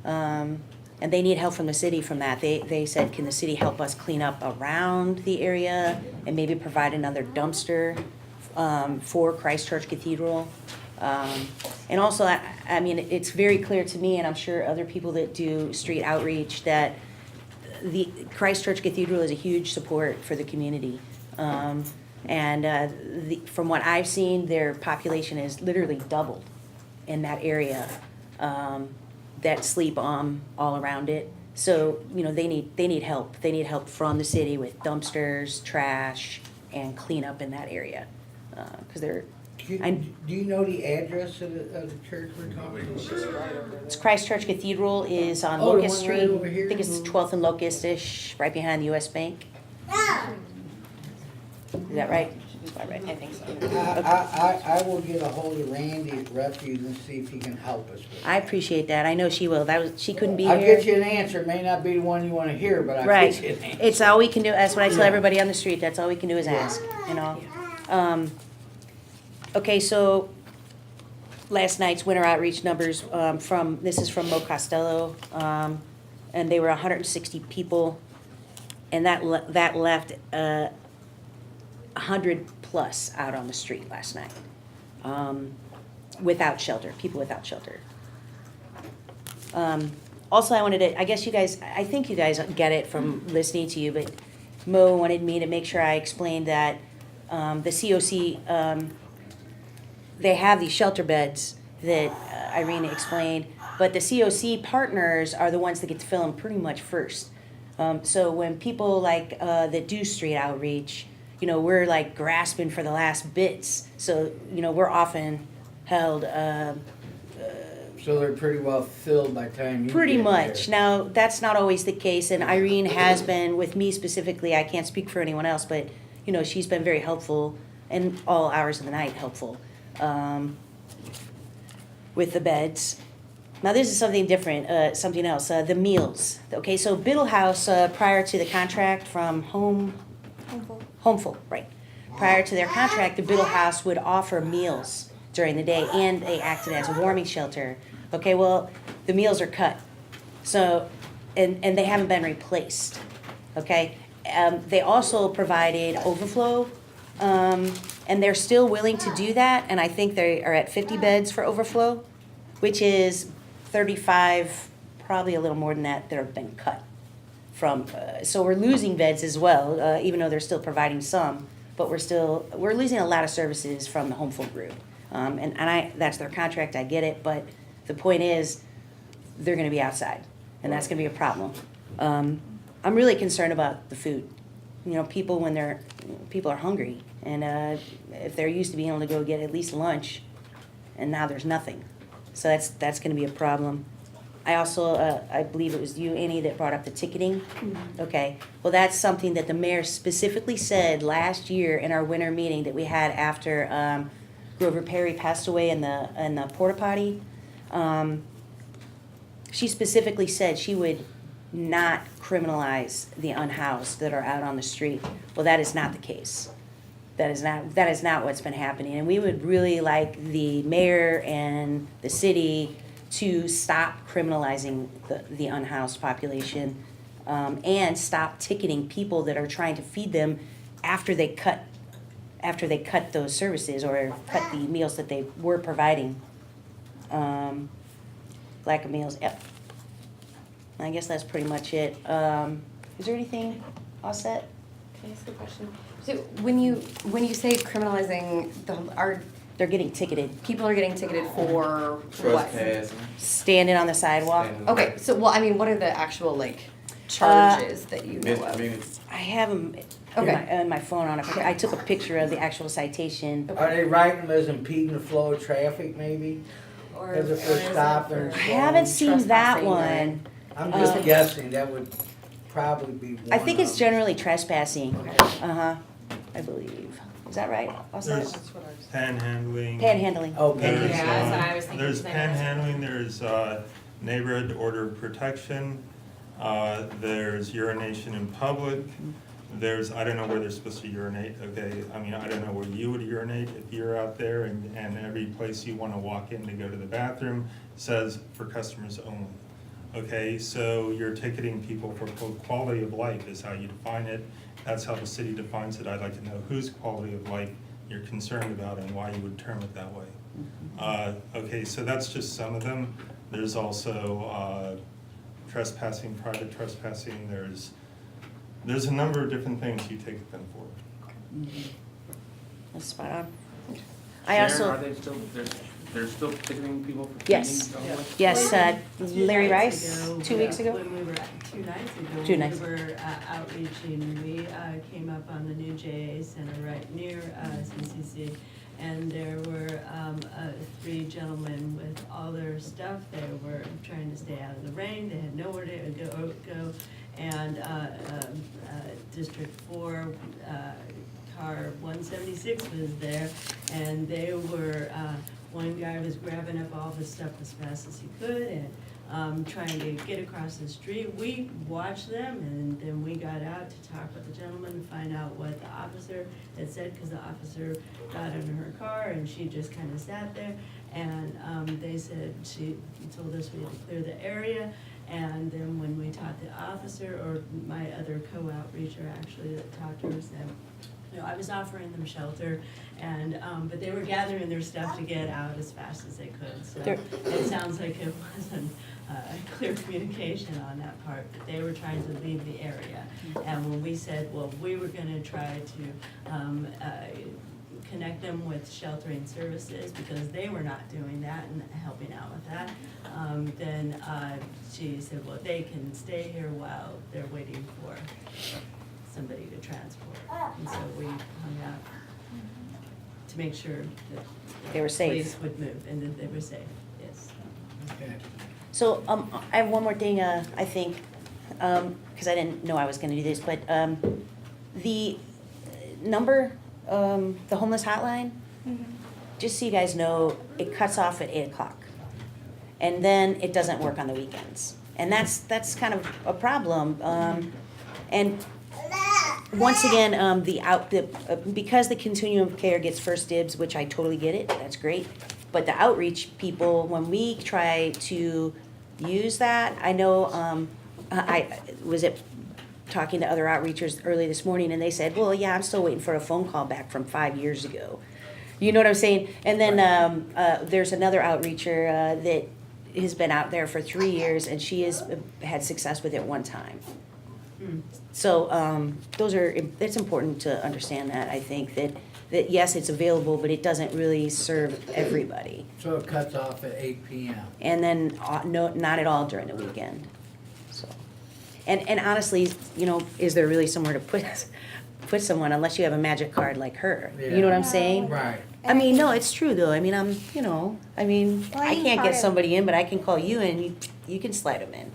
and they need help from the city from that. They said, can the city help us clean up around the area and maybe provide another dumpster for Christ Church Cathedral? And also, I mean, it's very clear to me, and I'm sure other people that do street outreach, that the Christ Church Cathedral is a huge support for the community. From what I've seen, their population is literally doubled in that area that sleep all around it. So, they need help. They need help from the city with dumpsters, trash, and cleanup in that area. Because Do you know the address of the church we're talking about? It's Christ Church Cathedral is on Oh, the Locust one right Street. over here? I think it's 12th and Locust-ish, right behind the US Bank. Is that right? Is that right? I think so. I will get a hold of Randy at Refuge and see if he can help us with it. I appreciate that. I know she will. She couldn't be I'll here. get you an answer. It may not be the one you wanna hear, but I'll Right. get you an answer. It's all we can do. That's what I tell Yeah. everybody on the street. That's all we can do is ask, you know? Okay, so last night's winter outreach numbers this is from Mo Costello, and they were 160 people, and that left 100 plus out on the street last night, without shelter, people without shelter. Also, I wanted to, I think you guys get it from listening to you, but Mo wanted me to make sure I explained that the COC, they have these shelter beds that Irene explained, but the COC partners are the ones that get to fill them pretty much first. So when people like that do street outreach, you know, we're like grasping for the last bits. So, you know, we're often held So they're pretty well filled by the time you pretty get much. there. Now, that's not always the case, and Irene has been, with me specifically, I can't speak for anyone else, but, you know, she's been very helpful, and all hours of the night helpful, with the beds. Now, this is something different, something else, the meals. Okay, so Biddle House, prior to the contract from Homeful, right. Prior to their contract, the Biddle House would offer meals during the day, and they acted as a warming shelter. Okay, well, the meals are cut, so, and they haven't been replaced, okay? They also provided overflow, and they're still willing to do that, and I think they are at 50 beds for overflow, which is 35, probably a little more than that have been cut from, so we're losing beds as well, even though they're still providing some, but we're losing a lot of services from the Homeful group. And that's their contract, I get it, but the point is, they're gonna be outside, and that's gonna be a problem. I'm really concerned about the food. You know, people are hungry, and if they're used to being able to go get at least lunch, and now there's nothing. So that's gonna be a problem. I also, I believe it was you, Annie, that brought up the ticketing. Okay, well, that's something that the mayor specifically said last year in our winter meeting that we had after, Grover Perry passed away in the porta potty. She specifically said she would not criminalize the unhoused that are out on the street. Well, that is not the case. That is not what's been happening. And we would really like the mayor and the city to stop criminalizing the unhoused population, and stop ticketing people that are trying to feed them after they cut those services or cut the meals that they were providing. Lack of meals, yep. I guess that's pretty much it. Is there anything all set? Can I ask a question? So when you say criminalizing They're getting ticketed. people are getting ticketed for what? Trespassing. Standing on the sidewalk. Okay, so what are the actual charges that you know of? I have them Okay. on my phone on it. I took a picture of the actual citation. Are they writing them as impeding the flow of traffic, maybe? Or As if or they're is it stopping. for- and I haven't slowing? seen that Trespassing, right? one. I'm just guessing, that would probably be one I think it's of- generally trespassing. Okay. Uh-huh, I believe. Is that right? There's panhandling. Panhandling. Oh, There's, Yeah, that's what I was thinking, There's because I know that's- panhandling, there's neighborhood order of protection, there's urination in public, there's, I don't know where they're supposed to urinate, okay? I mean, I don't know where you would urinate if you're out there and every place you wanna walk in to go to the bathroom says for customers only. Okay, so you're ticketing people for quality of life is how you define it. That's how the city defines it. I'd like to know whose quality of life you're concerned about and why you would term it that way. Okay, so that's just some of them. There's also trespassing, private trespassing. There's a number of different things you take them for. That's spot on. I also, Are they still, they're still ticketing people for Yes. feeding the homeless? yes, Larry Rice, 2 weeks ago. When we were, 2 nights ago, 2 nights. we were outreaching, we came up on the new JA Center right near CCC, and there were 3 gentlemen with all their stuff. They were trying to stay out of the rain. They had nowhere to go. And District 4 car 176 was there, and they were. One guy was grabbing up all his stuff as fast as he could and trying to get across the street. We watched them, and then we got out to talk with the gentleman and find out what the officer had said, because the officer got in her car and she just kind of sat there. And they said, she told us we had to clear the area. And then when we taught the officer, or my other co-outreacher actually that talked to her, said, I was offering them shelter, and but they were gathering their stuff to get out as fast as they could. So it sounds like it wasn't clear communication on that part, but they were trying to leave the area. And when we said, well, we were going to try to connect them with sheltering services, because they were not doing that and helping out with that, then she said, well, they can stay here while they're waiting for somebody to transport. And so we hung out to make sure that They were safe. police would move, and that they were safe, yes. Okay. So, I have one more thing, I think, because I didn't know I was gonna do this, but, the number, the homeless hotline, just so you guys know, it cuts off at 8 o'clock. And then it doesn't work on the weekends. And that's kind of a problem, and once again, because the continuum of care gets first dibs, which I totally get it, that's great. But the outreach people, when we try to use that, I know, I was talking to other outreachers early this morning, and they said, well, yeah, I'm still waiting for a phone call back from 5 years ago. You know what I'm saying? And then there's another outreacher that has been out there for 3 years, and she has had success with it one time. So it's important to understand that, I think, that yes, it's available, but it doesn't really serve everybody. So it cuts off at 8 p.m. And then, no, not at all during the weekend, so. And honestly, is there really somewhere to put someone unless you have a magic card like her? You know what I'm saying? Right. I mean, no, it's true though. I mean, I can't get somebody in, but I can call you and you can slide them in.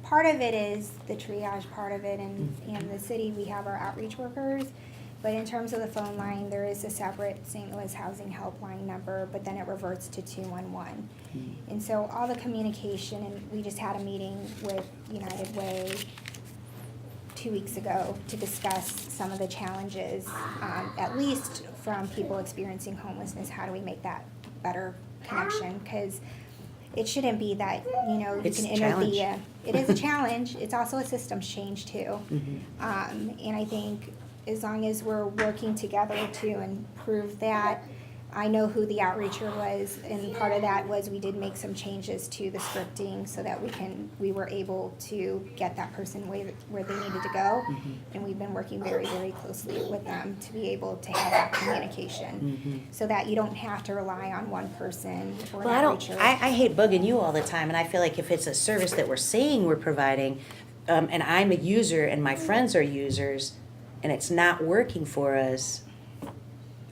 Part of it is the triage part of it, and in the city, we have our outreach workers. But in terms of the phone line, there is a separate St. Louis Housing Helpline number, but then it reverts to 211. And so all the communication, and we just had a meeting with United Way 2 weeks ago to discuss some of the challenges, at least from people experiencing homelessness. How do we make that better connection? Because it shouldn't be that, you It's can a enter challenge. it is a challenge. It's also a systems change too. And I think as long as we're working together to improve that, I know who the outreacher was, and part of that was we did make some changes to the scripting so that we were able to get that person where they needed to go. And we've been working very, very closely with them to be able to have that communication, so that you don't have to rely on one person or an outreacher. I hate bugging you all the time, and I feel like if it's a service that we're saying we're providing, and I'm a user and my friends are users, and it's not working for us,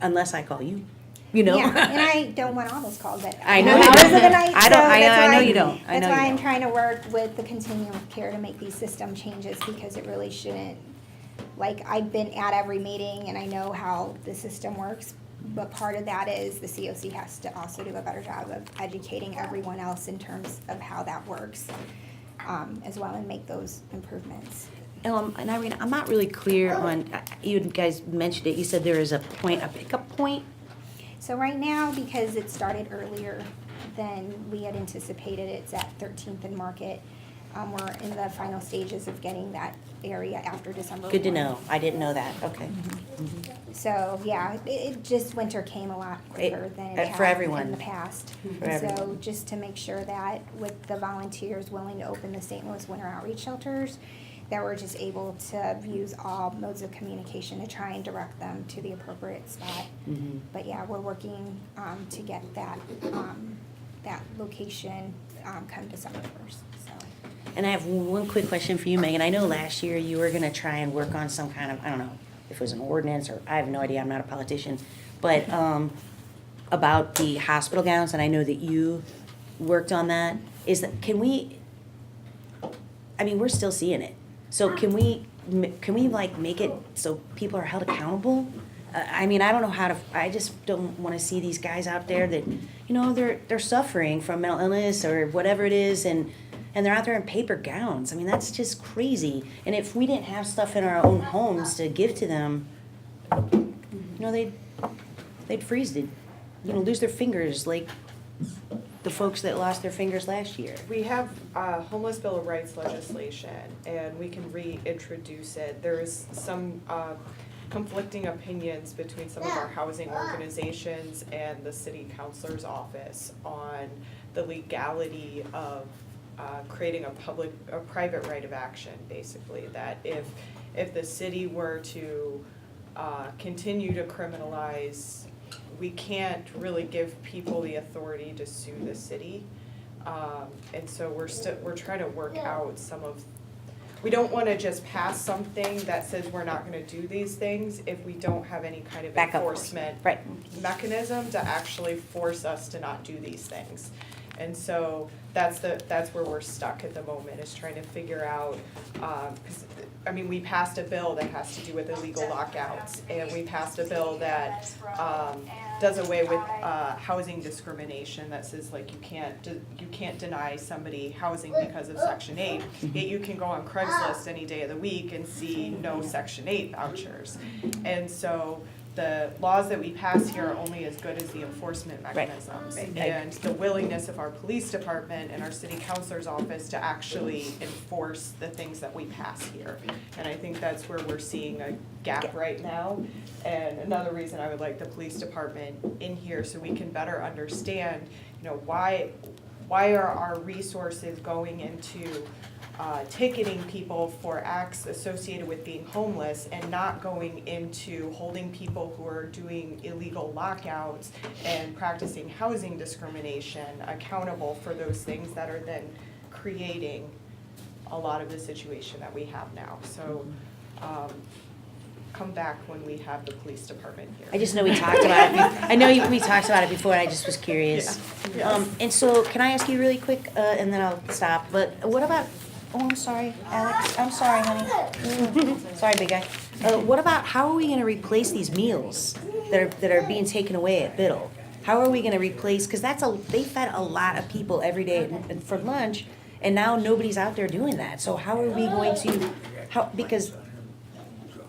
unless I call you. Yeah, and I don't want all those calls at I know hours you of the don't. night. I know you don't. That's why I'm trying to work with the continuum of care to make these system changes, because it really shouldn't. Like, I've been at every meeting and I know how the system works, but part of that is the COC has to also do a better job of educating everyone else in terms of how that works, as well, and make those improvements. And Irene, I'm not really clear on, you guys mentioned it, you said there is a pickup point? So right now, because it started earlier than we had anticipated, it's at 13th and Market. We're in the final stages of getting that area after December 1. Good to know. I didn't know that. Okay. So, yeah, it just, winter came a lot quicker than it for had everyone. in the past. For And so everyone. just to make sure that with the volunteers willing to open the St. Louis Winter Outreach Shelters, that we're just able to use all modes of communication to try and direct them to the appropriate spot. But yeah, we're working to get that location come December 1st. So. And I have one quick question for you, Megan. I know last year you were gonna try and work on some kind of, I don't know if it was an ordinance or, I have no idea, I'm not a politician, but, about the hospital gowns, and I know that you worked on that, is that, can we, I mean, we're still seeing it. So can we like make it so people are held accountable? I mean, I don't know how to, I just don't wanna see these guys out there that, you know, they're suffering from mental illness or whatever it is, and they're out there in paper gowns. I mean, that's just crazy. And if we didn't have stuff in our own homes to give to them, you know, they'd freeze it, you know, lose their fingers like the folks that lost their fingers last year. We have homeless Bill of Rights legislation, and we can reintroduce it. There's some conflicting opinions between some of our housing organizations and the city councilor's office on the legality of creating a private right of action, basically, that if the city were to continue to criminalize, we can't really give people the authority to sue the city. And so we're trying to work out some of, we don't wanna just pass something that says we're not gonna do these things if we don't have any kind of Backup. enforcement Right. mechanism to actually force us to not do these things. And so that's where we're stuck at the moment, is trying to figure out, 'cause, I mean, we passed a bill that has to do with illegal lockouts, and we passed a bill that does away with housing discrimination, that says like you can't deny somebody housing because of Section 8, yet you can go on Craigslist any day of the week and see no Section 8 vouchers. And so the laws that we pass here are only as good as the enforcement mechanisms. Right. And the willingness of our police department and our city councilor's office to actually enforce the things that we pass here. And I think that's where we're seeing a gap right now. And another reason I would like the police department in here, so we can better understand, you know, why are our resources going into ticketing people for acts associated with being homeless and not going into holding people who are doing illegal lockouts and practicing housing discrimination accountable for those things that are then creating a lot of the situation that we have now. So come back when we have the police department here. I just know we talked about it. I know we talked about it before, and I just was curious. Yeah. Yes. And so, can I ask you really quick, and then I'll stop, but what about, oh, I'm sorry, Alex, I'm sorry, honey. Sorry, big guy. What about, how are we gonna replace these meals that are being taken away at Biddle? How are we gonna replace, because they fed a lot of people every day for lunch, and now nobody's out there doing that. So how are we going to,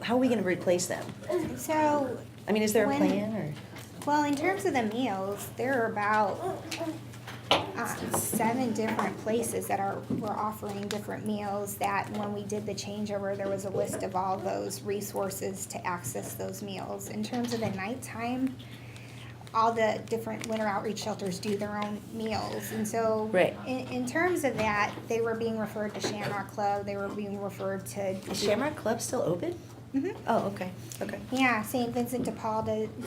how are we gonna replace them? So. I mean, is there a when- plan, or? Well, in terms of the meals, there are about 7 different places that were offering different meals, that when we did the changeover, there was a list of all those resources to access those meals. In terms of the nighttime, all the different winter outreach shelters do their own meals. And so Right. in terms of that, they were being referred to Shamrock Club, they were being referred to. Is Shamrock Club still open? Mhm. Oh, okay. Yeah, St. Vincent de Paul,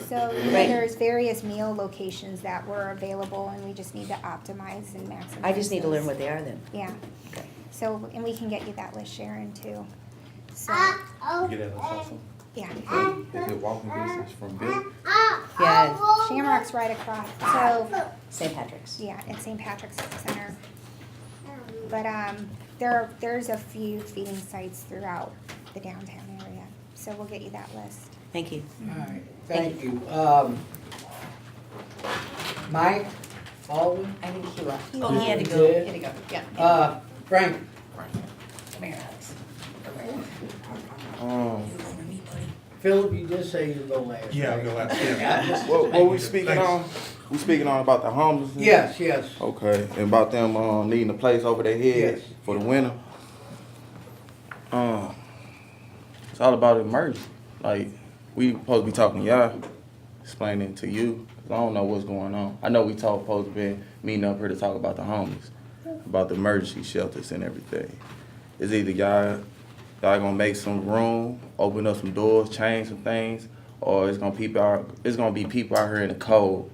so Right. there's various meal locations that were available, and we just need to optimize and maximize. I just need to learn those. what they are then. Yeah, Okay. so, and we can get you that list, Sharon, too. So, Get that also. yeah. Is it walking distance from Bill? Yeah, Shamrock's right across, so, St. Patrick's. yeah, at St. Patrick's Center. But, there's a few feeding sites throughout the downtown area, so we'll get you that list. Thank you. All right, thank you. Mike Baldwin? I think he left. Oh, he had to You go. did? He had to go, yeah. Frank? Come here, Alex. Philip, you did say you go last. Yeah, I'll right? go last, yeah. What we speaking on? We speaking on about the homelessness? Yes. Okay, and about them needing a place over their heads Yes. for the winter. It's all about emergency. Like, we supposed to be talking to y'all, explaining to you, 'cause I don't know what's going on. I know we supposed to be meeting up here to talk about the homeless, about the emergency shelters and everything. It's either y'all gonna make some room, open up some doors, change some things, or it's gonna be people out here in the cold,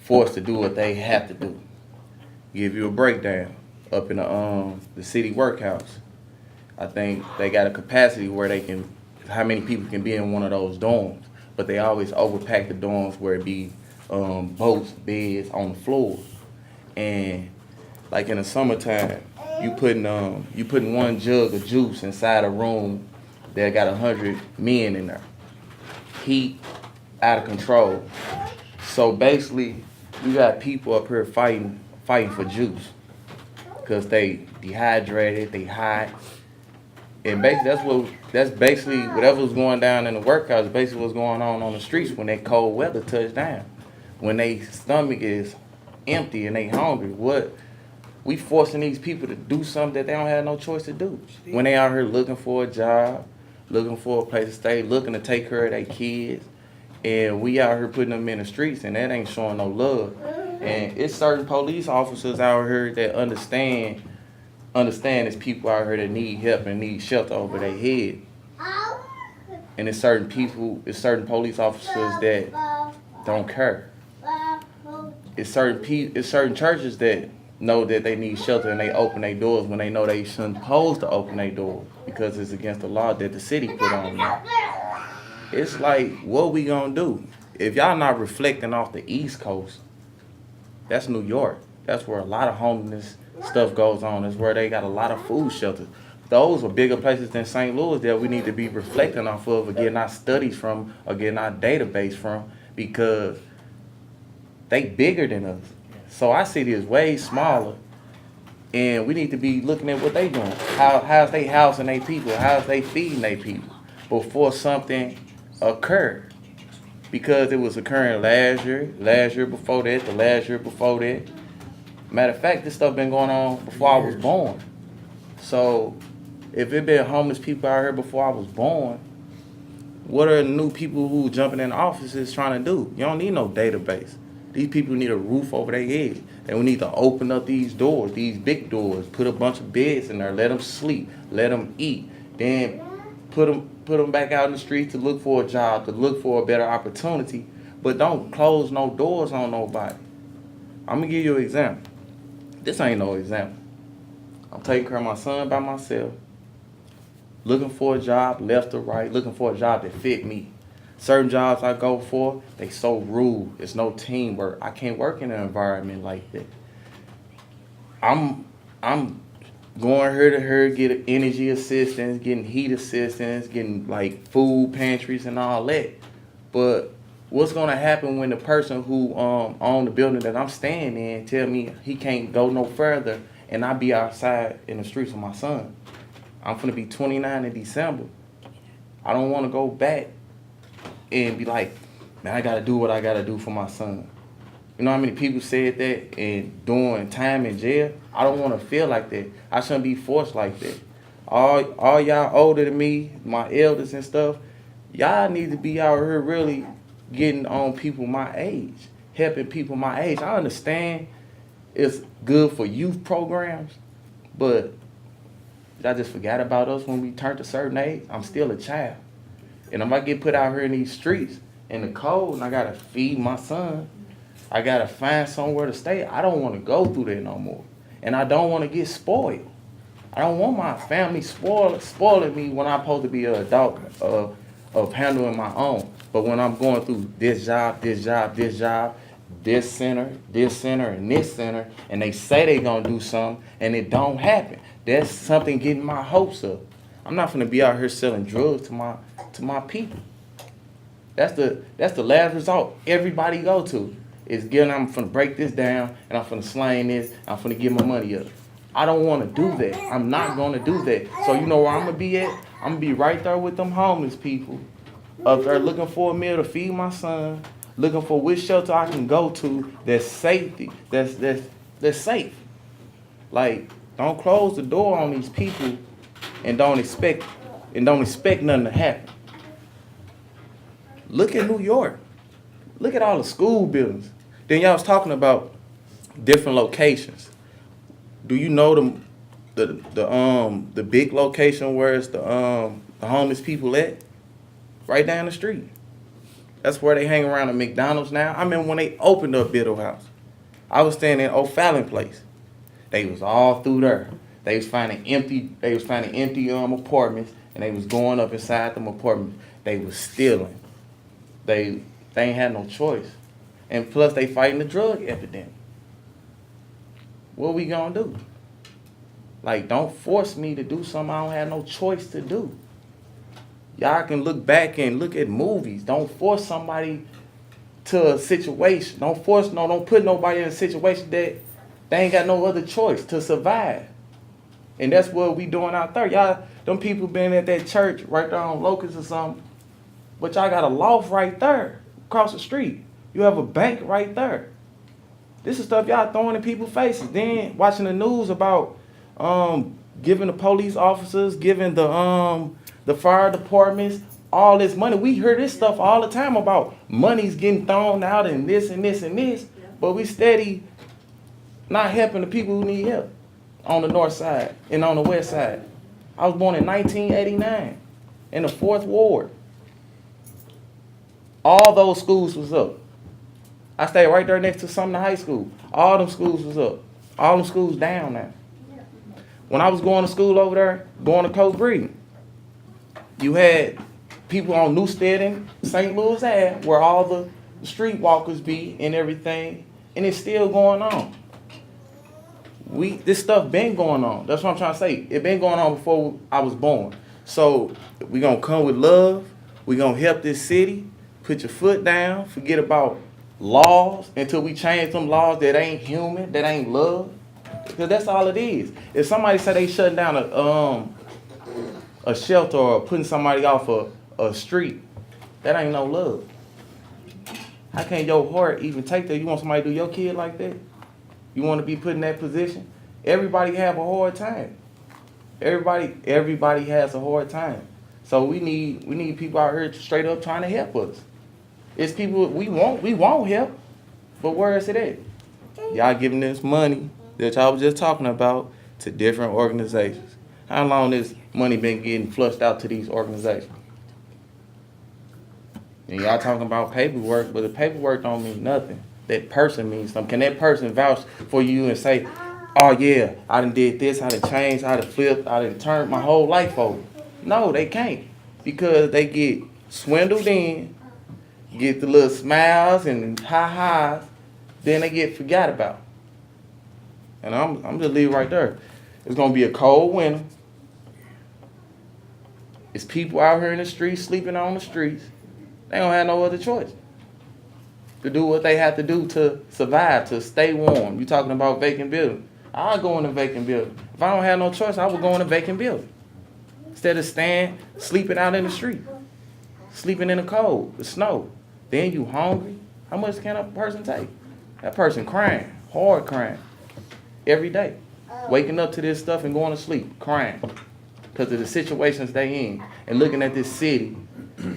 forced to do what they have to do. Give you a breakdown up in the city workhouse. I think they got a capacity where how many people can be in one of those dorms. but they always overpack the dorms where it be boats, beds on the floor. And like in the summertime, you putting one jug of juice inside a room that got 100 men in there. Heat out of control. So basically, you got people up here fighting for juice because they dehydrated, they hot. And basically, that's basically whatever's going down in the workhouse. Basically, what's going on the streets when that cold weather touch down. When their stomach is empty and they hungry, what we forcing these people to do something that they don't have no choice to do. When they out here looking for a job, looking for a place to stay, looking to take care of their kids, and we out here putting them in the streets, and that ain't showing no love. And it's certain police officers out here that understand there's people out here that need help and need shelter over their head. And it's certain police officers that don't care. It's certain churches that know that they need shelter and they open their doors when they know they shouldn't supposed to open their doors because it's against the law that the city put on them. It's like, what we gonna do? If y'all not reflecting off the East Coast, that's New York. That's where a lot of homelessness stuff goes on. It's where they got a lot of food shelters. Those are bigger places than St. Louis that we need to be reflecting off of or getting our studies from or getting our database from because they bigger than us. So our city is way smaller, and we need to be looking at what they doing. How's they housing their people? How's they feeding their people before something occurred? Because it was occurring last year before that, the last year before that. Matter of fact, this stuff been going on before I was born. So if it been homeless people out here before I was born, what are the new people who jumping in offices trying to do? You don't need no database. These people need a roof over their head. And we need to open up these doors, these big doors, put a bunch of beds in there, let them sleep, let them eat, then put them back out in the streets to look for a job, to look for a better opportunity, but don't close no doors on nobody. I'm gonna give you an example. This ain't no example. I'm taking care of my son by myself, looking for a job left or right, looking for a job that fit me. Certain jobs I go for, they so rude. It's no teamwork. I can't work in an environment like that. I'm going here to her, get energy assistance, getting heat assistance, getting like food pantries and all that. But what's gonna happen when the person who own the building that I'm staying in tell me he can't go no further and I be outside in the streets with my son? I'm finna be 29 in December. I don't wanna go back and be like, man, I gotta do what I gotta do for my son. You know how many people said that and doing time in jail? I don't wanna feel like that. I shouldn't be forced like that. All y'all older than me, my elders and stuff, y'all need to be out here really getting on people my age, helping people my age. I understand it's good for youth programs, but I just forgot about us when we turned a certain age. I'm still a child. And if I get put out here in these streets in the cold and I gotta feed my son, I gotta find somewhere to stay, I don't wanna go through that no more. And I don't wanna get spoiled. I don't want my family spoiling me when I'm supposed to be an adult of handling my own. But when I'm going through this job, this center, and this center, and they say they gonna do something and it don't happen, that's something getting my hopes up. I'm not gonna be out here selling drugs to my people. That's the last result everybody go to is I'm finna break this down and I'm finna slang this, I'm finna get my money up. I don't wanna do that. I'm not gonna do that. So you know where I'm gonna be at? I'm gonna be right there with them homeless people up there looking for a meal to feed my son, looking for which shelter I can go to that's safety, that's safe. Like, don't close the door on these people and don't expect nothing to happen. Look at New York. Look at all the school buildings. Then y'all was talking about different locations. Do you know the big location where it's the homeless people at? Right down the street. That's where they hang around at McDonald's now. I remember when they opened up Biddle House. I was staying in O'Fallon Place. They was all through there. They was finding empty apartments, and they was going up inside them apartments. They was stealing. They ain't had no choice. And plus they fighting the drug epidemic. What we gonna do? Like, don't force me to do something I don't have no choice to do. Y'all can look back and look at movies. Don't force somebody to a situation. Don't put nobody in a situation that they ain't got no other choice to survive. And that's what we doing out there. Y'all, them people been at that church right there on Locust or something, but y'all got a loft right there across the street. You have a bank right there. This is stuff y'all throwing in people's faces. Then watching the news about giving the police officers, giving the fire departments all this money. We hear this stuff all the time about money's getting thrown out and this and this and this, but we steady not helping the people who need help on the north side and on the west side. I was born in 1989 in the 4th Ward. All those schools was up. I stayed right there next to Sumner High School. All them schools was up. All them schools down now. When I was going to school over there, going to Coach Breeden, you had people on Newstead and St. Louis Ave where all the streetwalkers be and everything, and it's still going on. This stuff been going on. That's what I'm trying to say. It been going on before I was born. So we gonna come with love. We gonna help this city. Put your foot down. Forget about laws until we change some laws that ain't human, that ain't love. Because that's all it is. If somebody say they shutting down a shelter or putting somebody off a street, that ain't no love. How can your heart even take that? You want somebody to do your kid like that? You want to be put in that position? Everybody have a hard time. Everybody has a hard time. So we need people out here straight up trying to help us. It's people we want help, but where is it at? Y'all giving this money that y'all was just talking about to different organizations. How long this money been getting flushed out to these organizations? And y'all talking about paperwork, but the paperwork don't mean nothing. That person means something. Can that person vouch for you and say, oh yeah, I done did this, I done changed, I done flipped, I done turned my whole life over? No, they can't. Because they get swindled in, get the little smiles and ha-has, then they get forgot about. And I'm just leave right there. It's gonna be a cold winter. It's people out here in the streets, sleeping on the streets. They don't have no other choice to do what they have to do to survive, to stay warm. You talking about vacant building. I'll go in a vacant building. If I don't have no choice, I will go in a vacant building. Instead of sleeping out in the street, sleeping in the cold, the snow. Then you hungry. How much can a person take? That person crying, hard crying, every day. Waking up to this stuff and going to sleep, crying. Because of the situations they in. And looking at this city,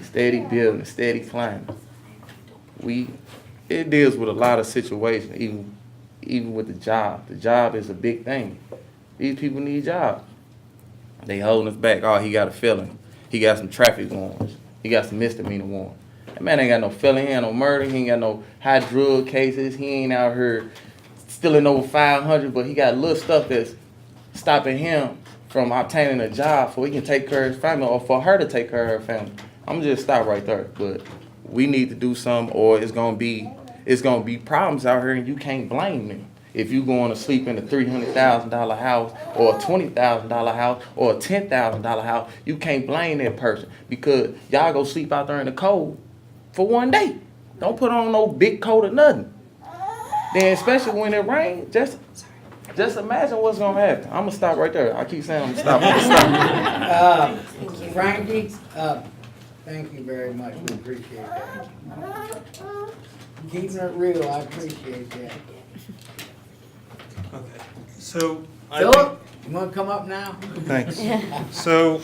steady building, steady climbing. It deals with a lot of situations, even with the job. The job is a big thing. These people need jobs. They holding us back. Oh, he got a felony. He got some traffic warrants. He got some misdemeanor warrants. That man ain't got no felony, he ain't no murder, he ain't got no high drug cases, he ain't out here stealing over 500, but he got little stuff that's stopping him from obtaining a job so he can take care of his family or for her to take care of her family. I'm just stop right there. But we need to do something or it's gonna be problems out here and you can't blame them. If you going to sleep in a $300,000 house or a $20,000 house or a $10,000 house, you can't blame that person because y'all go sleep out there in the cold for one day. Don't put on no big coat or nothing. Then especially when it rains, just imagine what's gonna happen. I'm gonna stop right there. I keep saying I'm gonna stop. Frankie, thank you very much. We appreciate that. Keeping it real, I appreciate that. Okay, so Philip, you want to come up now? Thanks. So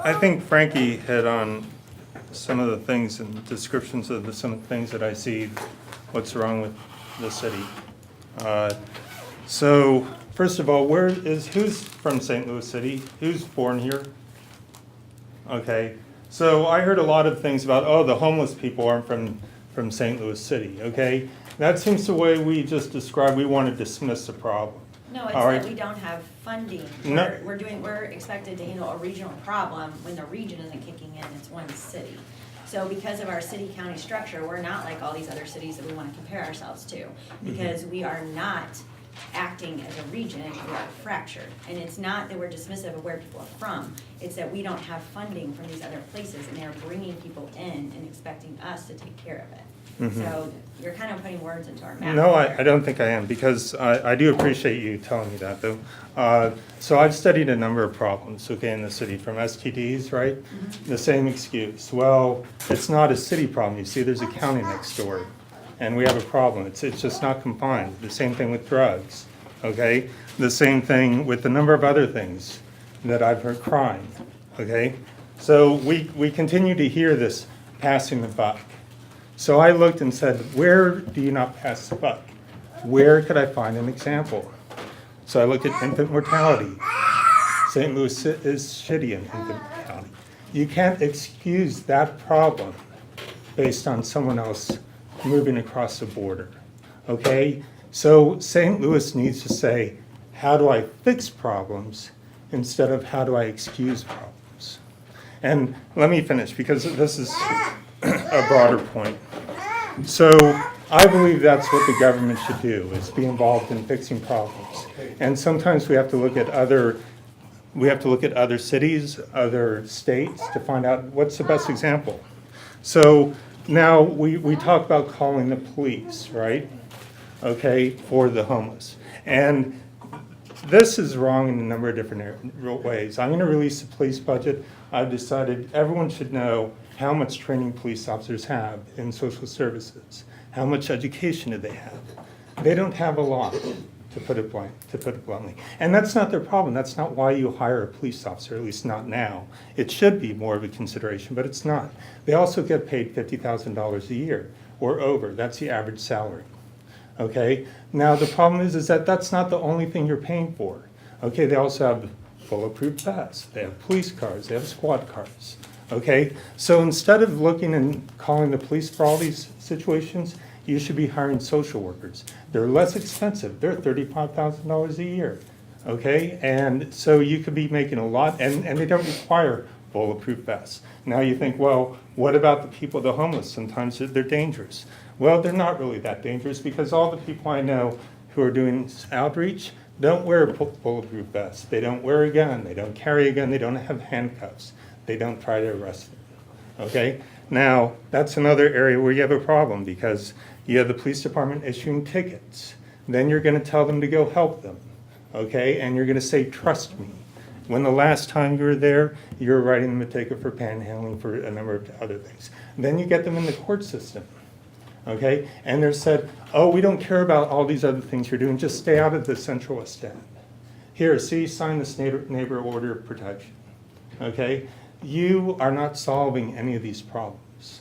I think Frankie hit on some of the things and descriptions of some of the things that I see what's wrong with the city. So first of all, who's from St. Louis City? Who's born here? Okay, so I heard a lot of things about, the homeless people aren't from St. Louis City, okay? That seems the way we just described, we want to dismiss the problem. No, it's All right. that we don't have funding. No. We're expected to handle a regional problem when the region isn't kicking in, it's one city. So because of our city-county structure, we're not like all these other cities that we want to compare ourselves to, because we are not acting as a region, we are fractured. And it's not that we're dismissive of where people are from, it's that we don't have funding from these other places, and they're bringing people in and expecting us to take care of it. So you're kind of putting words into our mouth. No, I don't think I am, because I do appreciate you telling me that, though. So I've studied a number of problems, okay, in the city, from STDs, right? The same excuse. Well, it's not a city problem. You see, there's a county next door, and we have a problem. It's just not confined. The same thing with drugs, okay? The same thing with a number of other things that I've heard, crime, okay? So we continue to hear this passing the buck. So I looked and said, where do you not pass the buck? Where could I find an example? So I looked at infant mortality. St. Louis is shitty in infant mortality. You can't excuse that problem based on someone else moving across the border, okay? So St. Louis needs to say, how do I fix problems instead of how do I excuse problems? And let me finish, because this is a broader point. So I believe that's what the government should do, is be involved in fixing problems. And sometimes we have to look at other cities, other states, to find out what's the best example. So now we talk about calling the police, right? Okay, for the homeless. And this is wrong in a number of different ways. I'm going to release the police budget. I've decided everyone should know how much training police officers have in social services. How much education do they have? They don't have a lot, to put it bluntly. And that's not their problem. That's not why you hire a police officer, at least not now. It should be more of a consideration, but it's not. They also get paid $50,000 a year or over. That's the average salary. Okay? Now the problem is that that's not the only thing you're paying for. Okay, they also have bulletproof vests. They have police cars. They have squad cars. Okay, so instead of looking and calling the police for all these situations, you should be hiring social workers. They're less expensive. They're $35,000 a year. Okay, and so you could be making a lot, and they don't require bulletproof vests. Now you think, well, what about the people, the homeless? Sometimes they're dangerous. Well, they're not really that dangerous, because all the people I know who are doing outreach don't wear bulletproof vests. They don't wear a gun. They don't carry a gun. They don't have handcuffs. They don't try to arrest them, okay? Now, that's another area where you have a problem, because you have the police department issuing tickets. Then you're gonna tell them to go help them, okay? And you're gonna say, trust me. When the last time you were there, you were writing them a ticket for panhandling, for a number of other things. Then you get them in the court system, okay? And they're said, oh, we don't care about all these other things you're doing, just stay out of the Central West End. Here, see, sign this neighbor order of protection, okay? You are not solving any of these problems,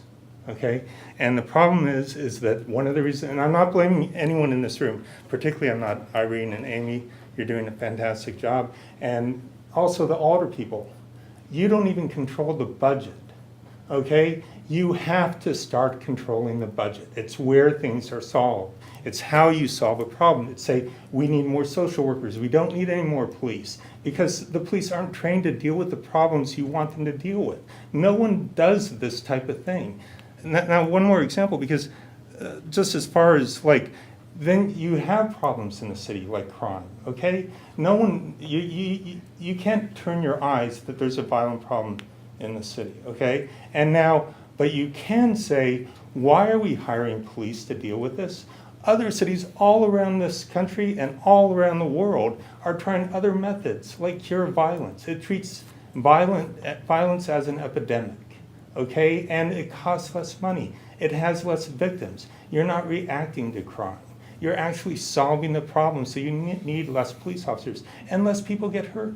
okay? And the problem is that one of the reasons, and I'm not blaming anyone in this room, particularly I'm not Irene and Amy, you're doing a fantastic job, and also the alder people. You don't even control the budget, okay? You have to start controlling the budget. It's where things are solved. It's how you solve a problem. It's say, we need more social workers. We don't need any more police, because the police aren't trained to deal with the problems you want them to deal with. No one does this type of thing. Now, one more example, because just as far as like, then you have problems in the city like crime, okay? No one, you can't turn your eyes that there's a violent problem in the city, okay? And now, but you can say, why are we hiring police to deal with this? Other cities all around this country and all around the world are trying other methods, like cure violence. It treats violence as an epidemic, okay? And it costs less money. It has less victims. You're not reacting to crime. You're actually solving the problem, so you need less police officers, and less people get hurt,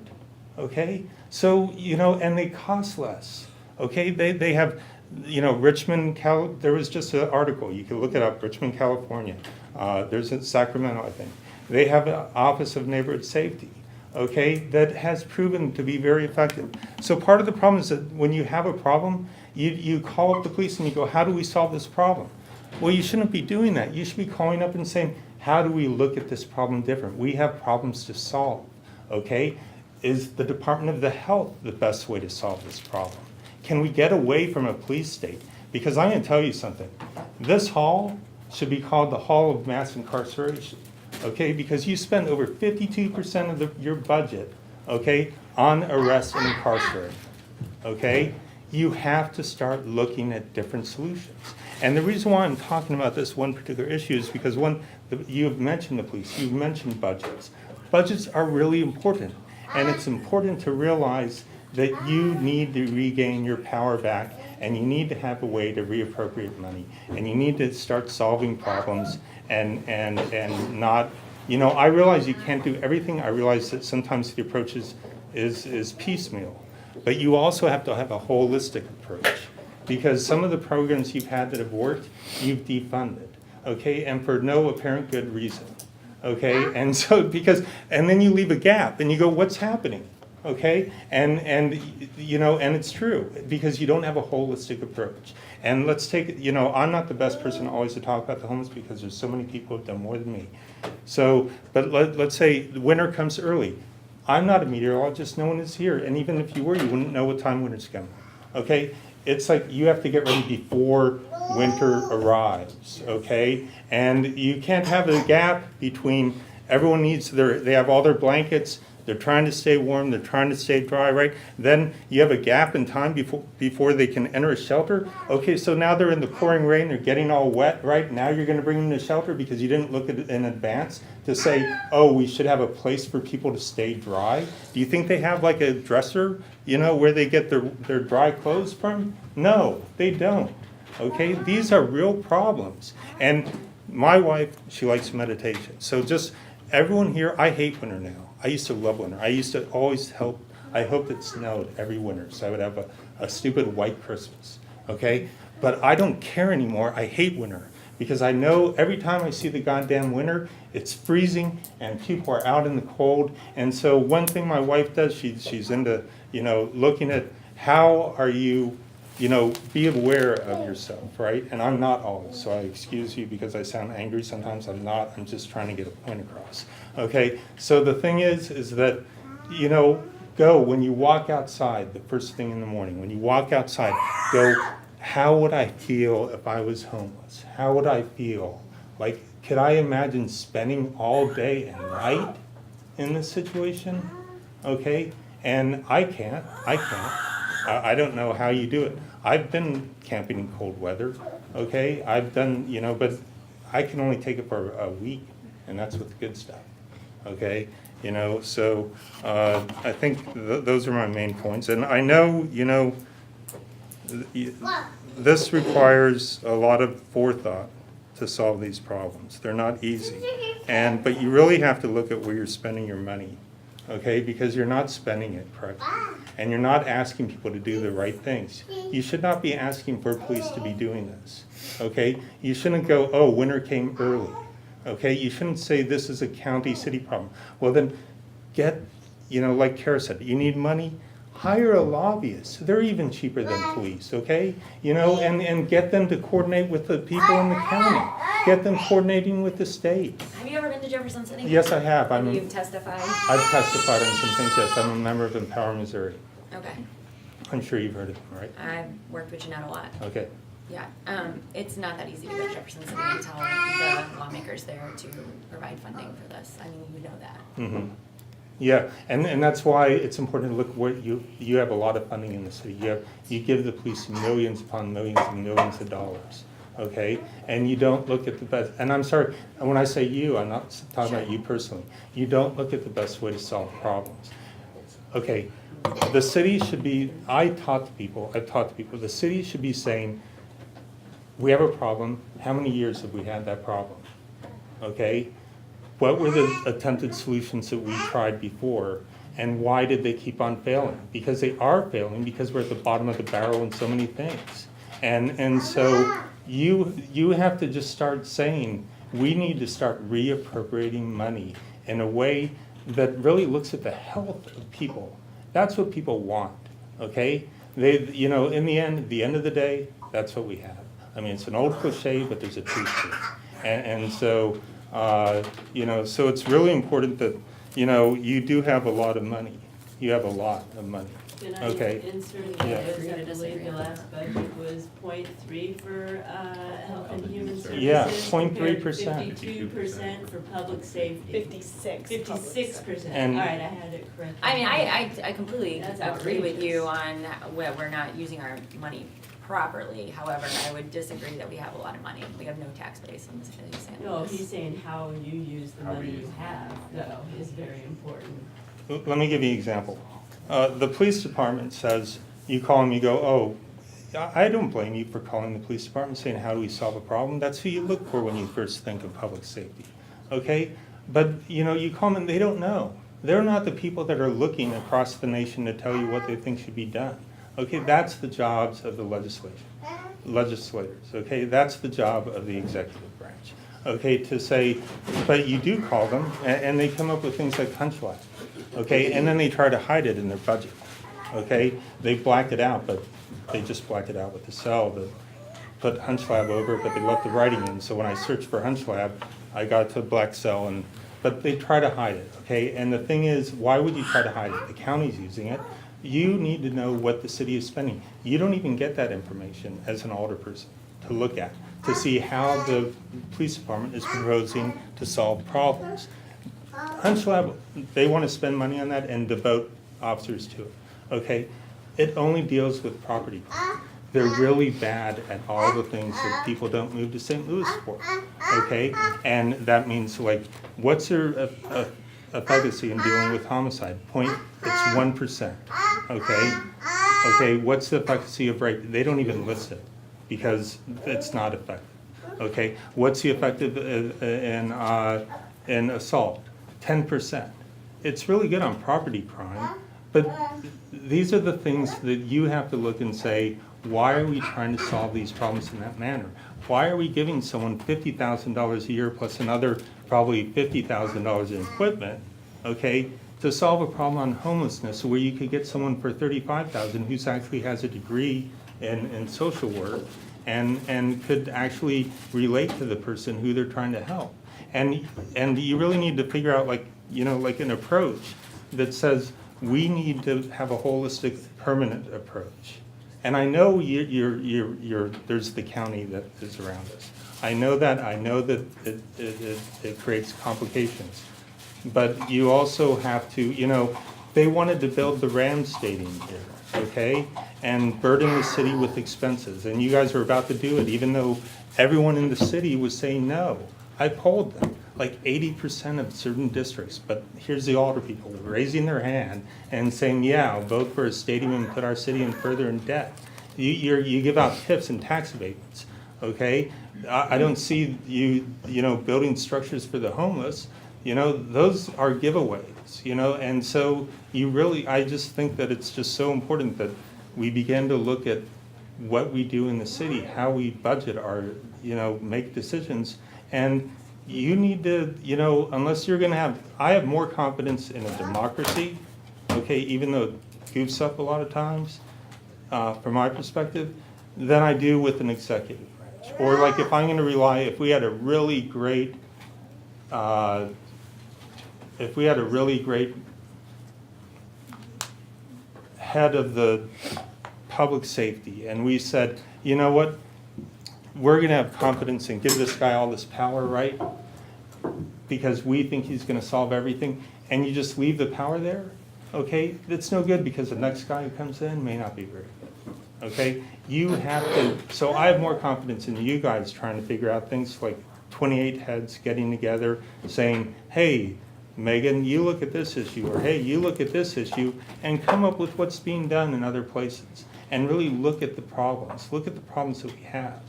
okay? So, and they cost less, okay? They have, Richmond, there was just an article, you can look it up, Richmond, California. There's in Sacramento, I think. They have an Office of Neighborhood Safety, okay, that has proven to be very effective. So part of the problem is that when you have a problem, you call up the police and you go, how do we solve this problem? Well, you shouldn't be doing that. You should be calling up and saying, how do we look at this problem different? We have problems to solve, okay? Is the Department of the Health the best way to solve this problem? Can we get away from a police state? Because I'm gonna tell you something. This hall should be called the Hall of Mass Incarceration, okay? Because you spend over 52% of your budget, okay, on arrest and incarceration, okay? You have to start looking at different solutions. And the reason why I'm talking about this one particular issue is because you've mentioned the police, you've mentioned budgets. Budgets are really important, and it's important to realize that you need to regain your power back, and you need to have a way to reappropriate money, and you need to start solving problems and not, I realize you can't do everything. I realize that sometimes the approach is piecemeal, but you also have to have a holistic approach, because some of the programs you've had that have worked, you've defunded, okay, and for no apparent good reason, okay, and then you leave a gap, and you go, what's happening? Okay, and it's true, because you don't have a holistic approach. And let's take, I'm not the best person always to talk about the homeless, because there's so many people who've done more than me. So, but let's say winter comes early. I'm not a meteorologist, no one is here, and even if you were, you wouldn't know what time winter's coming. Okay, it's like you have to get ready before winter arrives, okay? And you can't have a gap between everyone they have all their blankets, they're trying to stay warm, they're trying to stay dry, right? Then you have a gap in time before they can enter a shelter. Okay, so now they're in the pouring rain, they're getting all wet, right? Now you're gonna bring them to shelter because you didn't look at it in advance to say, oh, we should have a place for people to stay dry. Do you think they have like a dresser, where they get their dry clothes from? No, they don't, okay? These are real problems. And my wife, she likes meditation. So just everyone here, I hate winter now. I used to love winter. I used to always I hoped it snowed every winter, so I would have a stupid white Christmas, okay? But I don't care anymore. I hate winter, because I know every time I see the goddamn winter, it's freezing and people are out in the cold. And so one thing my wife does, she's into, looking at how are you, be aware of yourself, right? And I'm not always, so I excuse you because I sound angry sometimes. I'm not. I'm just trying to get a point across. Okay, so the thing is that, go when you walk outside the first thing in the morning, when you walk outside, go, how would I feel if I was homeless? How would I feel? Like, could I imagine spending all day and night in this situation? Okay, and I can't. I don't know how you do it. I've been camping in cold weather, okay? I've done, but I can only take it for a week, and that's with the good stuff, okay? So I think those are my main points. And I know, this requires a lot of forethought to solve these problems. They're not easy. But you really have to look at where you're spending your money, okay? Because you're not spending it correctly. And you're not asking people to do the right things. You should not be asking for police to be doing this, okay? You shouldn't go, oh, winter came early, okay? You shouldn't say this is a county city problem. Well, then get, like Kara said, you need money, hire a lobbyist. They're even cheaper than police, okay? And get them to coordinate with the people in the county. Get them coordinating with the state. Have you ever been to Jefferson City? Yes, I have. You've testified? I've testified on some things, yes. I'm a member of Empower Missouri. Okay. I'm sure you've heard of them, right? I've worked with Jeanette a lot. Okay. Yeah, it's not that easy to go to Jefferson City and tell the lawmakers there to provide funding for this. I mean, you know that. Mm-hmm. Yeah, and that's why it's important to look where you have a lot of funding in the city. You give the police millions upon millions and millions of dollars, okay? And you don't look at the best, and I'm sorry, when I say you, I'm not talking about you personally. You don't look at the best way to solve problems. Okay, the city should be, I've talked to people, the city should be saying, we have a problem, how many years have we had that problem, okay? What were the attempted solutions that we tried before, and why did they keep on failing? Because they are failing, because we're at the bottom of the barrel in so many things. And so you have to just start saying, we need to start reappropriating money in a way that really looks at the health of people. That's what people want, okay? They, in the end of the day, that's what we have. I mean, it's an old cliche, but there's a truth to it. And so, so it's really important that, you do have a lot of money, You have a lot of money. Can I Okay. insert Yeah. this? I believe the last budget was 0.3 for Health and Human Services. Yeah, 0.3%. 52% for public safety. 56. 56%. All And- right, I had it correct. I mean, I completely That's agree with you outrageous. on where we're not using our money properly. However, I would disagree that we have a lot of money. We have no tax base in the city of St. No, Louis. he's saying how you use the money you have, though, is very important. Let me give you an example. The police department says, you call them, you go, oh, I don't blame you for calling the police department saying, how do we solve a problem? That's who you look for when you first think of public safety, okay? But, you call them and they don't know. They're not the people that are looking across the nation to tell you what they think should be done. Okay, that's the jobs of the legislators, okay? That's the job of the executive branch, okay? To say, but you do call them, and they come up with things like punch list. Okay, and then they try to hide it in their budget, okay? They black it out, but they just black it out with the cell that put Hunch Lab over it, but they left the writing in. So when I searched for Hunch Lab, I got to black cell, but they try to hide it, okay? And the thing is, why would you try to hide it? The county's using it. You need to know what the city is spending. You don't even get that information as an alderperson to look at, to see how the police department is proposing to solve problems. Hunch Lab, they want to spend money on that and devote officers to it, okay? It only deals with property. They're really bad at all the things that people don't move to St. Louis for, okay? And that means, like, what's their efficacy in dealing with homicide? It's 1%, okay? Okay, what's the efficacy of rape? They don't even list it because it's not effective, okay? What's the effective in assault? 10%. It's really good on property crime, but these are the things that you have to look and say, why are we trying to solve these problems in that manner? Why are we giving someone $50,000 a year plus another probably $50,000 in equipment, okay, to solve a problem on homelessness where you could get someone for $35,000 who actually has a degree in social work and could actually relate to the person who they're trying to help. And you really need to figure out, like an approach that says we need to have a holistic, permanent approach. And I know there's the county that is around us. I know that it creates complications. But you also have to, they wanted to build the Rams Stadium here, okay? And burden the city with expenses. And you guys are about to do it, even though everyone in the city was saying no. I polled them, like 80% of certain districts, but here's the alder people raising their hand and saying, yeah, I'll vote for a stadium and put our city in further in debt. You give out tips and tax abatements, okay? I don't see you building structures for the homeless. Those are giveaways, and so I just think that it's just so important that we begin to look at what we do in the city, how we budget our, make decisions. And you need to, unless you're gonna I have more confidence in a democracy, okay, even though it goofs up a lot of times, from my perspective, than I do with an executive branch. Or like if I'm gonna rely, if we had a really great head of the public safety and we said, you know what, we're going to have confidence and give this guy all this power, right? Because we think he's going to solve everything, and you just leave the power there, okay? That's no good because the next guy who comes in may not be very good, okay? You have to, so I have more confidence in you guys trying to figure out things like 28 heads getting together saying, hey, Megan, you look at this issue, or hey, you look at this issue, and come up with what's being done in other places, and really look at the problems that we have.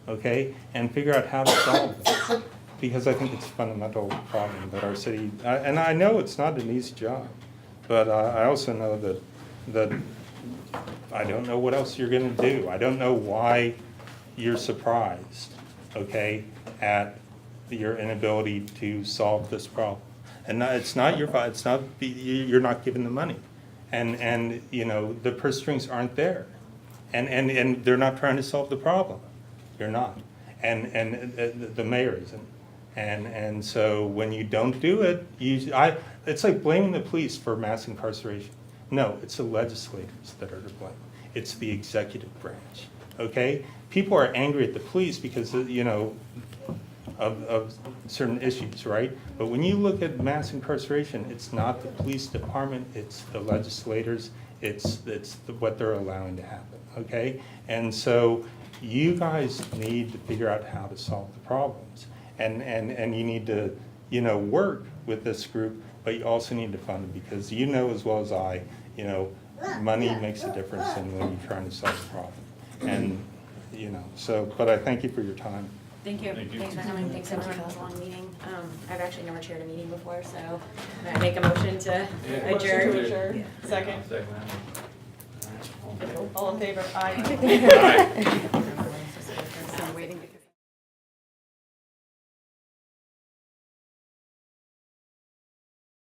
Okay, and figure out how to solve them, because I think it's a fundamental problem that our city, and I know it's not an easy job, but I also know that I don't know what else you're going to do. I don't know why you're surprised, okay, at your inability to solve this problem. And it's not your fault. It's not you're not given the money, and the purse strings aren't there, and they're not trying to solve the problem. You're not, and the mayor isn't, and so when you don't do it, it's like blaming the police for mass incarceration. No, it's the legislators that are to blame. It's the executive branch, okay? People are angry at the police because, you know, of certain issues, right? But when you look at mass incarceration, it's not the police department, it's the legislators, it's what they're allowing to happen, okay? And so you guys need to figure out how to solve the problems. And you need to, you know, work with this group, but you also need to fund it, because you know as well as I, you know, money makes a difference in when you're trying to solve a problem. And, you know, so, but I thank you for your time. Thank you. Thank you. Thanks for coming. Thanks everyone for this long meeting. I've actually never chaired a meeting before, so I make a motion to adjourn. Motion to adjourn. Second. Second. All in favor? Aye. Aye.